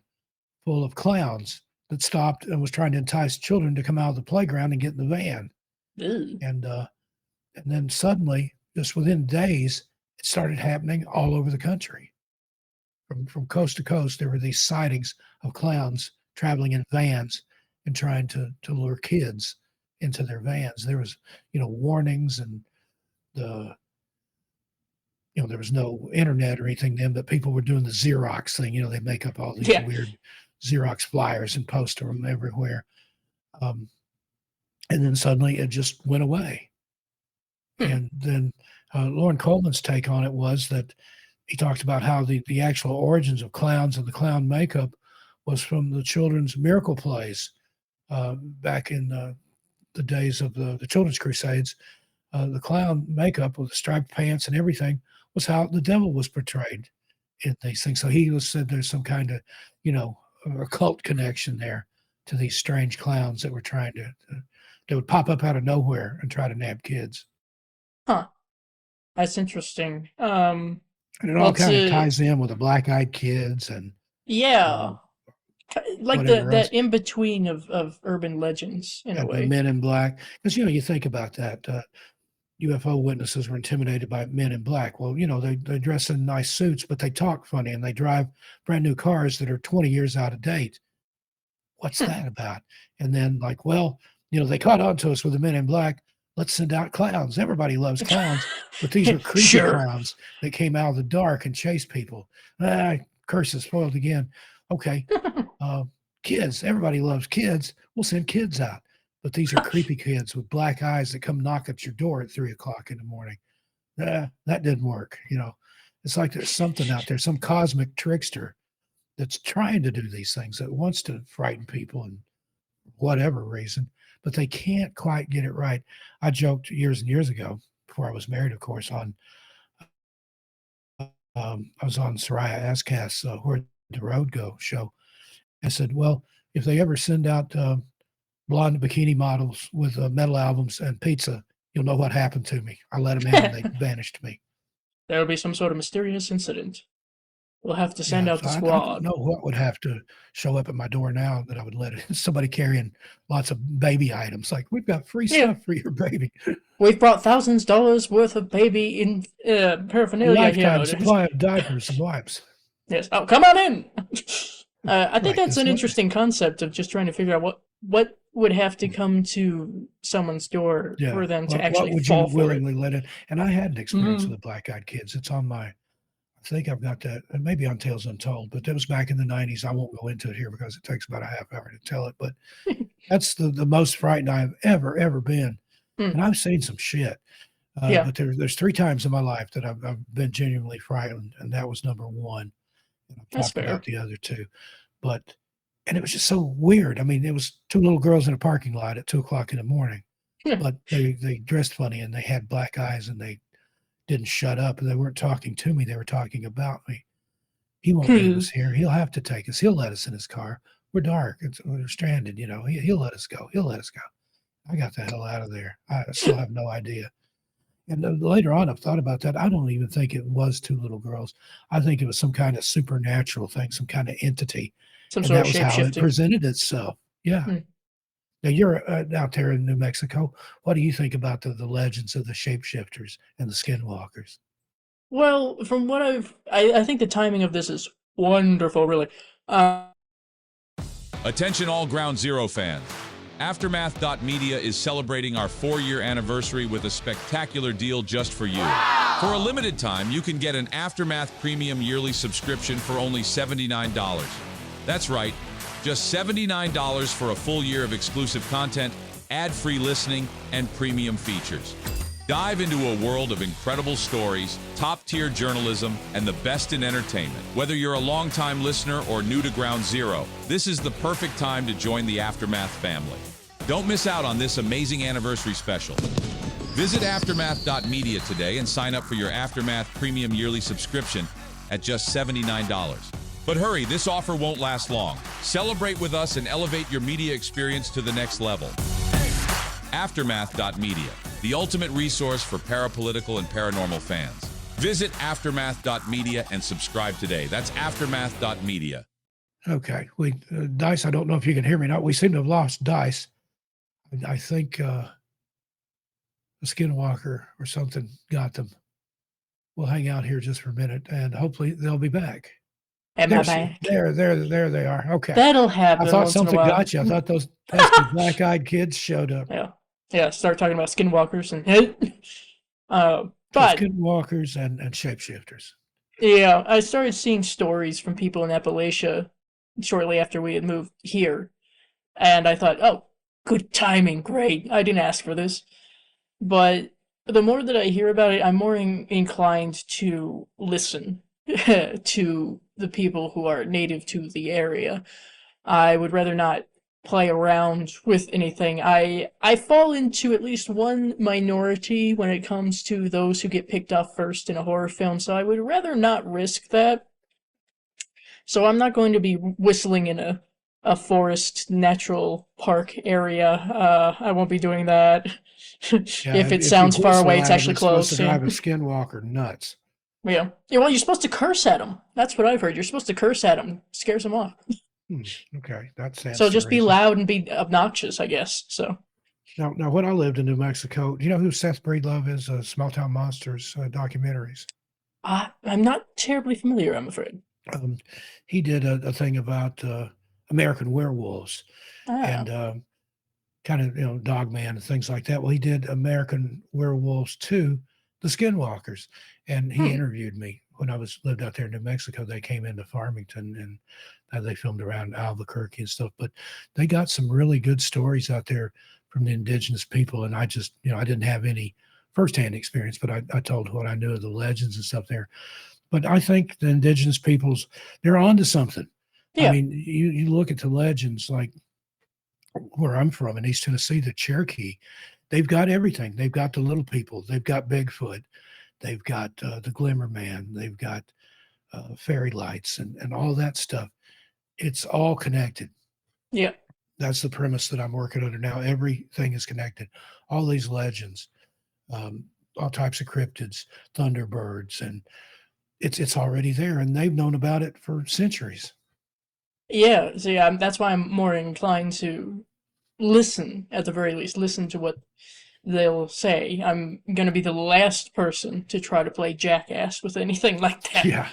Speaker 2: full of clowns that stopped and was trying to entice children to come out of the playground and get in the van.
Speaker 3: Ew.
Speaker 2: And then suddenly, just within days, it started happening all over the country. From coast to coast, there were these sightings of clowns traveling in vans and trying to lure kids into their vans. There was, warnings, and the there was no internet or anything then, but people were doing the Xerox thing. They make up all these
Speaker 3: Yeah.
Speaker 2: weird Xerox flyers and post them everywhere. Um, and then suddenly it just went away.
Speaker 3: Hmm.
Speaker 2: And then Lauren Coleman's take on it was that he talked about how the actual origins of clowns and the clown makeup was from the children's miracle plays back in the days of the children's crusades. The clown makeup with the striped pants and everything was how the devil was portrayed in these things. So he said there's some kind of, occult connection there to these strange clowns that were trying that would pop up out of nowhere and try to nab kids.
Speaker 3: Huh. That's interesting.
Speaker 2: And it all
Speaker 3: Well,
Speaker 2: kind of ties in with the black-eyed kids and
Speaker 3: yeah,
Speaker 2: um,
Speaker 3: like
Speaker 2: whatever else.
Speaker 3: that in between of urban legends in a
Speaker 2: And the
Speaker 3: way.
Speaker 2: Men in Black, because you think about that. UFO witnesses were intimidated by men in black. Well, they dress in nice suits, but they talk funny and they drive brand new cars that are 20 years out of date. What's
Speaker 3: Hmm.
Speaker 2: that about? And then, like, well, they caught on to us with the men in black. Let's send out clowns. Everybody loves clowns, but these are creepy
Speaker 3: Sure.
Speaker 2: clowns that came out of the dark and chased people. Curses spoiled again. Okay, uh, kids. Everybody loves kids. We'll send kids out, but these are creepy kids with black eyes that come knock at your door at 3 o'clock in the morning. That didn't work. It's like there's something out there, some cosmic trickster that's trying to do these things, that wants to frighten people and whatever reason, but they can't quite get it right. I joked years and years ago, before I was married, of course, I was on Soraya Ascast's Where the Road Go show. I said, well, if they ever send out blonde bikini models with metal albums and pizza, you'll know what happened to me. I let them in and they vanished me.
Speaker 3: There'll be some sort of mysterious incident. We'll have to send
Speaker 2: Yeah,
Speaker 3: out
Speaker 2: so
Speaker 3: the
Speaker 2: I don't
Speaker 3: squad.
Speaker 2: know what would have to show up at my door now that I would let it. Somebody carrying lots of baby items. Like, we've got free
Speaker 3: Yeah.
Speaker 2: stuff for your baby.
Speaker 3: We've brought thousands of dollars worth of baby in
Speaker 2: A
Speaker 3: paraphernalia
Speaker 2: lifetime
Speaker 3: here.
Speaker 2: supply of diapers and wipes.
Speaker 3: Yes. Oh, come on in. I think
Speaker 2: Right.
Speaker 3: that's an
Speaker 2: what,
Speaker 3: interesting concept of just trying to figure out what would have to come to someone's door
Speaker 2: yeah.
Speaker 3: for them to
Speaker 2: What
Speaker 3: actually
Speaker 2: would you
Speaker 3: fall for it.
Speaker 2: willingly let in? And I had an experience
Speaker 3: Mhm.
Speaker 2: with the Black Eyed Kids. It's on my, I think I've got that, maybe on Tales Untold, but that was back in the 90s. I won't go into it here because it takes about a half hour to tell it, but that's the most frightened I've ever been.
Speaker 3: Mm.
Speaker 2: And I've seen some shit.
Speaker 3: Yeah.
Speaker 2: But there's 3 times in my life that I've been genuinely frightened, and that was number 1. And I've
Speaker 3: That's
Speaker 2: talked about
Speaker 3: fair.
Speaker 2: the other 2. And it was just so weird. I mean, it was 2 little girls in a parking lot at 2 o'clock in the morning, but they dressed funny and they had black eyes and they didn't shut up, and they weren't talking to me. They were talking about me. He won't leave us here. He'll have to take us. He'll let us in his car. We're dark. We're stranded. He'll let us go. He'll let us go. I got the hell out of there. I still have no idea. And later on, I've thought about that. I don't even think it was 2 little girls. I think it was some kind of supernatural thing, some kind of entity.
Speaker 3: Some
Speaker 2: And
Speaker 3: sort
Speaker 2: that
Speaker 3: of
Speaker 2: was how it
Speaker 3: shapeshifting.
Speaker 2: presented itself. Yeah.
Speaker 3: Mm.
Speaker 2: Now, you're out there in New Mexico. What do you think about the legends of the shapeshifters and the skinwalkers?
Speaker 3: Well, from what I think the timing of this is wonderful, really.
Speaker 4: Attention all Ground Zero fans. Aftermath.media is celebrating our 4-year anniversary with a spectacular deal just for you. Wow! For a limited time, you can get an Aftermath Premium yearly subscription for only $79. That's right, just $79 for a full year of exclusive content, ad-free listening, and premium features. Dive into a world of incredible stories, top-tier journalism, and the best in entertainment. Whether you're a longtime listener or new to Ground Zero, this is the perfect time to join the Aftermath family. Don't miss out on this amazing anniversary special. Visit Aftermath.media today and sign up for your Aftermath Premium yearly subscription at just $79. But hurry, this offer won't last long. Celebrate with us and elevate your media experience to the next level. Aftermath.media, the ultimate resource for parapolitical and paranormal fans. Visit Aftermath.media and subscribe today. That's Aftermath.media.
Speaker 2: Okay. Dice, I don't know if you can hear me now. We seem to have lost Dice. I think a skinwalker or something got them. We'll hang out here just for a minute, and hopefully they'll be back.
Speaker 3: Am I back?
Speaker 2: There they are. Okay.
Speaker 3: That'll happen
Speaker 2: I thought
Speaker 3: once in a
Speaker 2: something
Speaker 3: while.
Speaker 2: got you. I thought those pesky black-eyed kids showed up.
Speaker 3: Yeah. Start talking about skinwalkers and but
Speaker 2: skinwalkers and shapeshifters.
Speaker 3: Yeah, I started seeing stories from people in Appalachia shortly after we had moved here, and I thought, oh, good timing, great. I didn't ask for this, but the more that I hear about it, I'm more inclined to listen to the people who are native to the area. I would rather not play around with anything. I fall into at least one minority when it comes to those who get picked off first in a horror film, so I would rather not risk that. So I'm not going to be whistling in a forest natural park area. I won't be doing that. If it sounds far away, it's actually close.
Speaker 2: Supposed to drive a skinwalker nuts.
Speaker 3: Yeah. Well, you're supposed to curse at them. That's what I've heard. You're supposed to curse at them. Scares them off.
Speaker 2: Okay, that sounds.
Speaker 3: So just be loud and be obnoxious, I guess. So.
Speaker 2: Now, when I lived in New Mexico, do you know who Seth Breedlove is? Small Town Monsters documentaries.
Speaker 3: I'm not terribly familiar, I'm afraid.
Speaker 2: Um, he did a thing about American werewolves
Speaker 3: Ah,
Speaker 2: and kind of, Dog Man and things like that. Well, he did American Werewolves 2, The Skinwalkers, and he
Speaker 3: hmm.
Speaker 2: interviewed me when I lived out there in New Mexico. They came into Farmington and they filmed around Albuquerque and stuff. But they got some really good stories out there from the indigenous people, and I just, I didn't have any firsthand experience, but I told what I knew of the legends and stuff there. But I think the indigenous peoples, they're onto something. I
Speaker 3: Yeah,
Speaker 2: mean, you look at the legends like where I'm from in East Tennessee, the Cherokee, they've got everything. They've got the little people, they've got Bigfoot, they've got the Glimmer Man, they've got fairy lights and all that stuff. It's all connected.
Speaker 3: yeah.
Speaker 2: That's the premise that I'm working under now. Everything is connected. All these legends, um, all types of cryptids, thunderbirds, and it's already there, and they've known about it for centuries.
Speaker 3: Yeah, see, that's why I'm more inclined to listen, at the very least, listen to what they'll say. I'm gonna be the last person to try to play jackass with anything like that.
Speaker 2: Yeah,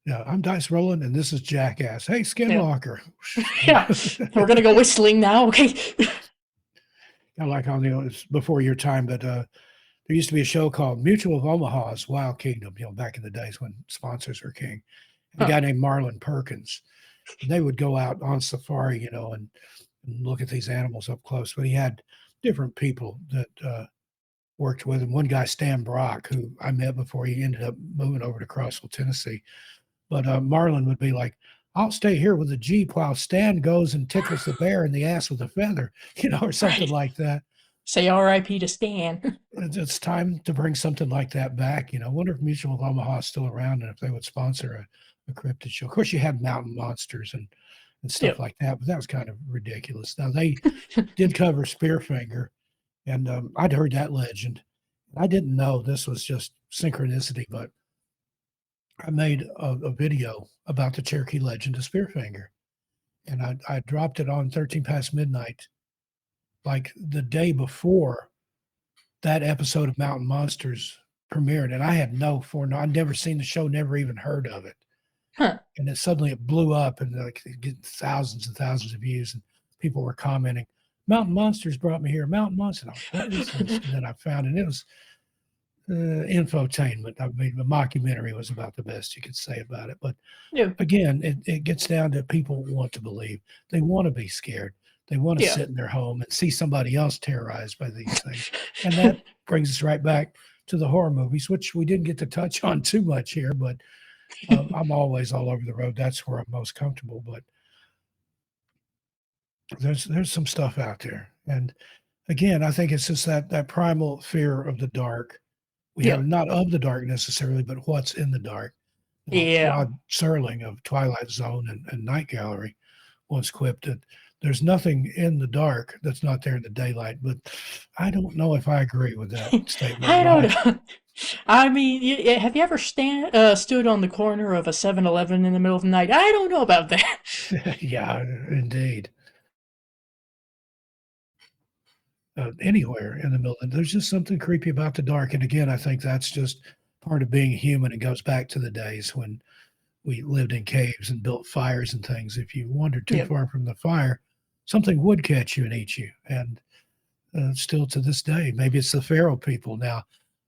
Speaker 2: yeah. I'm Dice Rollen, and this is Jackass. Hey,
Speaker 3: Yeah.
Speaker 2: Skinwalker.
Speaker 3: Yeah. We're gonna go whistling now, okay?
Speaker 2: Kind of like on the before your time, but there used to be a show called Mutual of Omaha's Wild Kingdom. Back in the days when sponsors were king. And a
Speaker 3: Huh.
Speaker 2: guy named Marlon Perkins. And they would go out on safari, and look at these animals up close. But he had different people that worked with him. One guy, Stan Brock, who I met before he ended up moving over to Crossville, Tennessee. But Marlon would be like, I'll stay here with the Jeep while Stan goes and tickles the bear in the ass with a feather, or something
Speaker 3: Right.
Speaker 2: like that.
Speaker 3: Say R.I.P. to Stan.
Speaker 2: It's time to bring something like that back. I wonder if Mutual of Omaha is still around and if they would sponsor a cryptid show. Of course, you had mountain monsters and stuff
Speaker 3: Yep.
Speaker 2: like that, but that was kind of ridiculous. Now, they did cover Spearfinger, and I'd heard that legend. I didn't know this was just synchronicity, but I made a video about the Cherokee legend of Spearfinger, and I dropped it on 13 past midnight, like the day before that episode of Mountain Monsters premiered, and I had I'd never seen the show, never even heard of it.
Speaker 3: Huh.
Speaker 2: And then suddenly it blew up and it get thousands and thousands of views, and people were commenting, Mountain Monsters brought me here. Mountain Monsters. What is this? And then I found it. And it was infotainment. I mean, the mockumentary was about the best you could say about it. But
Speaker 3: Yeah.
Speaker 2: again, it gets down to people want to believe. They want to be scared. They want to
Speaker 3: Yeah.
Speaker 2: sit in their home and see somebody else terrorized by these things. And that brings us right back to the horror movies, which we didn't get to touch on too much here, but I'm always all over the road. That's where I'm most comfortable. But there's some stuff out there. And again, I think it's just that primal fear of the dark. We
Speaker 3: Yeah.
Speaker 2: have not of the dark necessarily, but what's in the dark.
Speaker 3: Yeah.
Speaker 2: Rod Serling of Twilight Zone and Night Gallery once quipped that there's nothing in the dark that's not there in the daylight. But I don't know if I agree with that statement.
Speaker 3: I
Speaker 2: at all.
Speaker 3: don't know. I mean, have you ever stood on the corner of a 7-Eleven in the middle of the night? I don't know about that.
Speaker 2: Yeah, indeed. Anywhere in the middle, there's just something creepy about the dark. And again, I think that's just part of being human. It goes back to the days when we lived in caves and built fires and things. If you wandered too
Speaker 3: Yep.
Speaker 2: far from the fire, something would catch you and eat you. And still to this day, maybe it's the feral people. Now,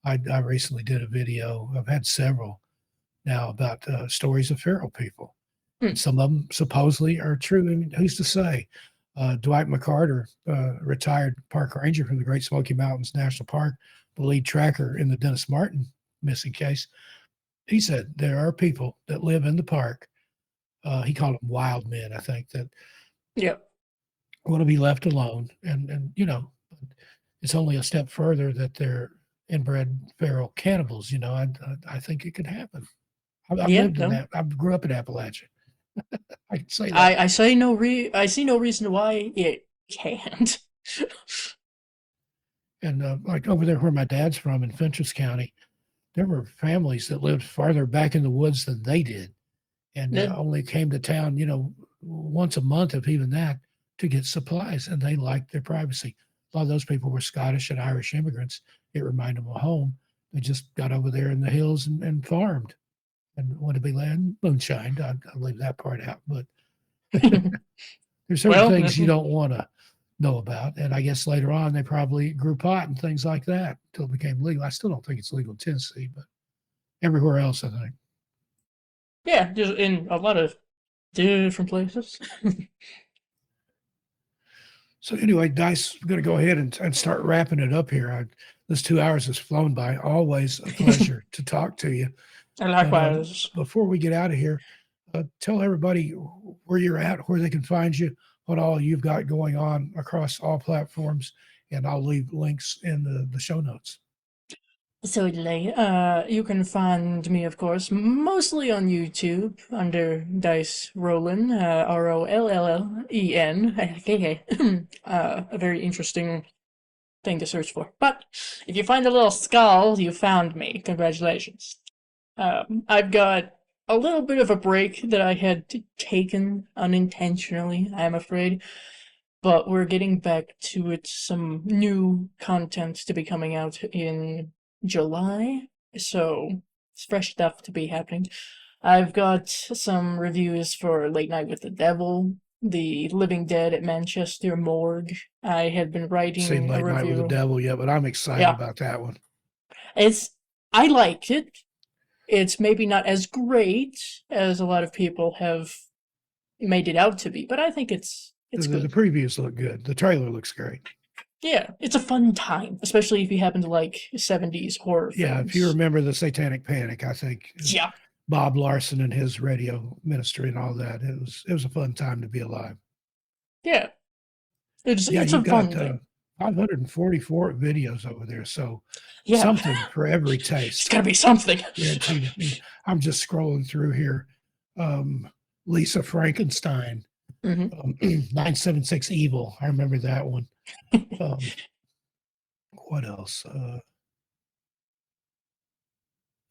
Speaker 2: I recently did a video. I've had several now about stories of feral people.
Speaker 3: Hmm.
Speaker 2: Some of them supposedly are true. I mean, who's to say? Dwight McCarter, retired park ranger from the Great Smoky Mountains National Park, the lead tracker in the Dennis Martin missing case, he said there are people that live in the park. He called them wild men, I think, that
Speaker 3: Yep.
Speaker 2: want to be left alone. And it's only a step further that they're inbred feral cannibals. I think it could happen. I've
Speaker 3: Yeah.
Speaker 2: lived in
Speaker 3: No.
Speaker 2: that. I grew up in Appalachia. I can say that.
Speaker 3: I see no reason why it can't.
Speaker 2: And like over there where my dad's from in Fentress County, there were families that lived farther back in the woods than they did, and
Speaker 3: Yeah.
Speaker 2: only came to town, once a month, if even that, to get supplies, and they liked their privacy. A lot of those people were Scottish and Irish immigrants. It reminded them of home. They just got over there in the hills and farmed and wanted to be land moonshined. I'll leave that part out, but there's certain
Speaker 3: Well,
Speaker 2: things you don't want to know about. And I guess later on they probably grew pot and things like that until it became legal. I still don't think it's legal in Tennessee, but everywhere else, I think.
Speaker 3: yeah, just in a lot of different places.
Speaker 2: So anyway, Dice, I'm going to go ahead and start wrapping it up here. This 2 hours has flown by. Always a pleasure to talk to you.
Speaker 3: And
Speaker 2: But
Speaker 3: likewise.
Speaker 2: before we get out of here, tell everybody where you're at, where they can find you, what all you've got going on across all platforms, and I'll leave links in the show notes.
Speaker 3: Certainly. You can find me, of course, mostly on YouTube under Dice Rollen, Rollen. A very interesting thing to search for. But if you find a little skull, you found me. Congratulations. I've got a little bit of a break that I had taken unintentionally, I'm afraid. But we're getting back to it. Some new content to be coming out in July, so it's fresh stuff to be happening. I've got some reviews for Late Night with the Devil, The Living Dead at Manchester Morgue. I had been writing
Speaker 2: Seen
Speaker 3: a
Speaker 2: Late Night with the
Speaker 3: review.
Speaker 2: Devil yet, but I'm excited
Speaker 3: Yeah.
Speaker 2: about that one.
Speaker 3: I liked it. It's maybe not as great as a lot of people have made it out to be, but I think it's
Speaker 2: The
Speaker 3: good.
Speaker 2: previews look good. The trailer looks great.
Speaker 3: Yeah, it's a fun time, especially if you happen to like 70s horror films.
Speaker 2: Yeah, if you remember the Satanic Panic, I think
Speaker 3: Yeah.
Speaker 2: Bob Larson and his radio ministry and all that. It was a fun time to be alive.
Speaker 3: Yeah. It's a
Speaker 2: you've
Speaker 3: fun
Speaker 2: got
Speaker 3: thing.
Speaker 2: 544 videos over there, so
Speaker 3: Yeah.
Speaker 2: something for every
Speaker 3: It's
Speaker 2: taste.
Speaker 3: gotta be something.
Speaker 2: Guaranteed. I mean, I'm just scrolling through here. Lisa Frankenstein,
Speaker 3: hmm
Speaker 2: 976 Evil. I remember that one. What else?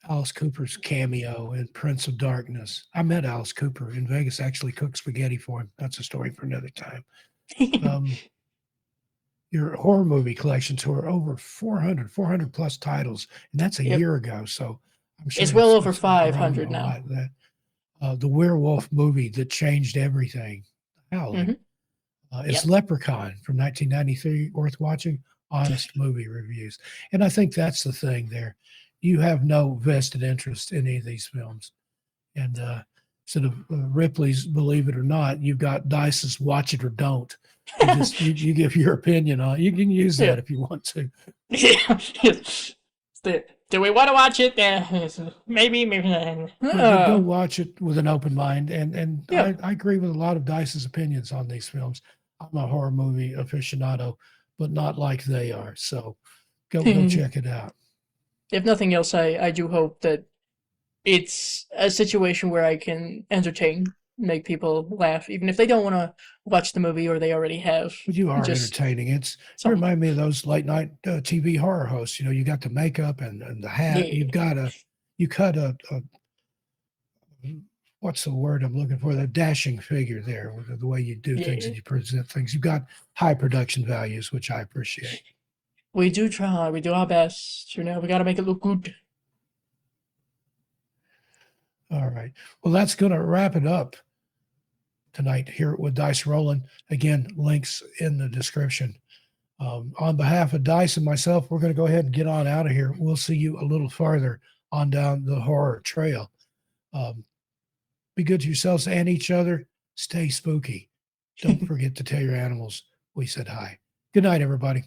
Speaker 2: Alice Cooper's cameo in Prince of Darkness. I met Alice Cooper in Vegas, actually cooked spaghetti for him. That's a story for another time. Your horror movie collections are over 400 plus titles, and that's a
Speaker 3: Yep.
Speaker 2: year ago. So I'm sure
Speaker 3: It's well over
Speaker 2: it's grown
Speaker 3: 500
Speaker 2: a
Speaker 3: now.
Speaker 2: lot. The werewolf movie that changed everything. Howling. It's
Speaker 3: Yep.
Speaker 2: Leprechaun from 1993, worth watching. Honest movie reviews. And I think that's the thing there. You have no vested interest in any of these films. And instead of Ripley's Believe It or Not, you've got Dice's Watch It or Don't. You give your opinion on it. You can use that if you want to.
Speaker 3: Do we want to watch it? Maybe.
Speaker 2: But go watch it with an open mind. And
Speaker 3: Yeah.
Speaker 2: I agree with a lot of Dice's opinions on these films. I'm a horror movie aficionado, but not like they are. So go check it out.
Speaker 3: If nothing else, I do hope that it's a situation where I can entertain, make people laugh, even if they don't want to watch the movie or they already have.
Speaker 2: But you are
Speaker 3: Just
Speaker 2: entertaining. You
Speaker 3: something.
Speaker 2: remind me of those late night TV horror hosts. You know, you got the makeup and the hat.
Speaker 3: Yeah.
Speaker 2: You cut a what's the word I'm looking for? The dashing figure there, with the way you do things and you present things. You've got high production values, which I appreciate.
Speaker 3: We do try. We do our best. You know, we got to make it look good.
Speaker 2: All right. Well, that's going to wrap it up tonight here with Dice Rollen. Again, links in the description. On behalf of Dice and myself, we're going to go ahead and get on out of here. We'll see you a little farther on down the horror trail. Be good to yourselves and each other. Stay spooky. Don't forget to tell your animals we said hi. Good night, everybody.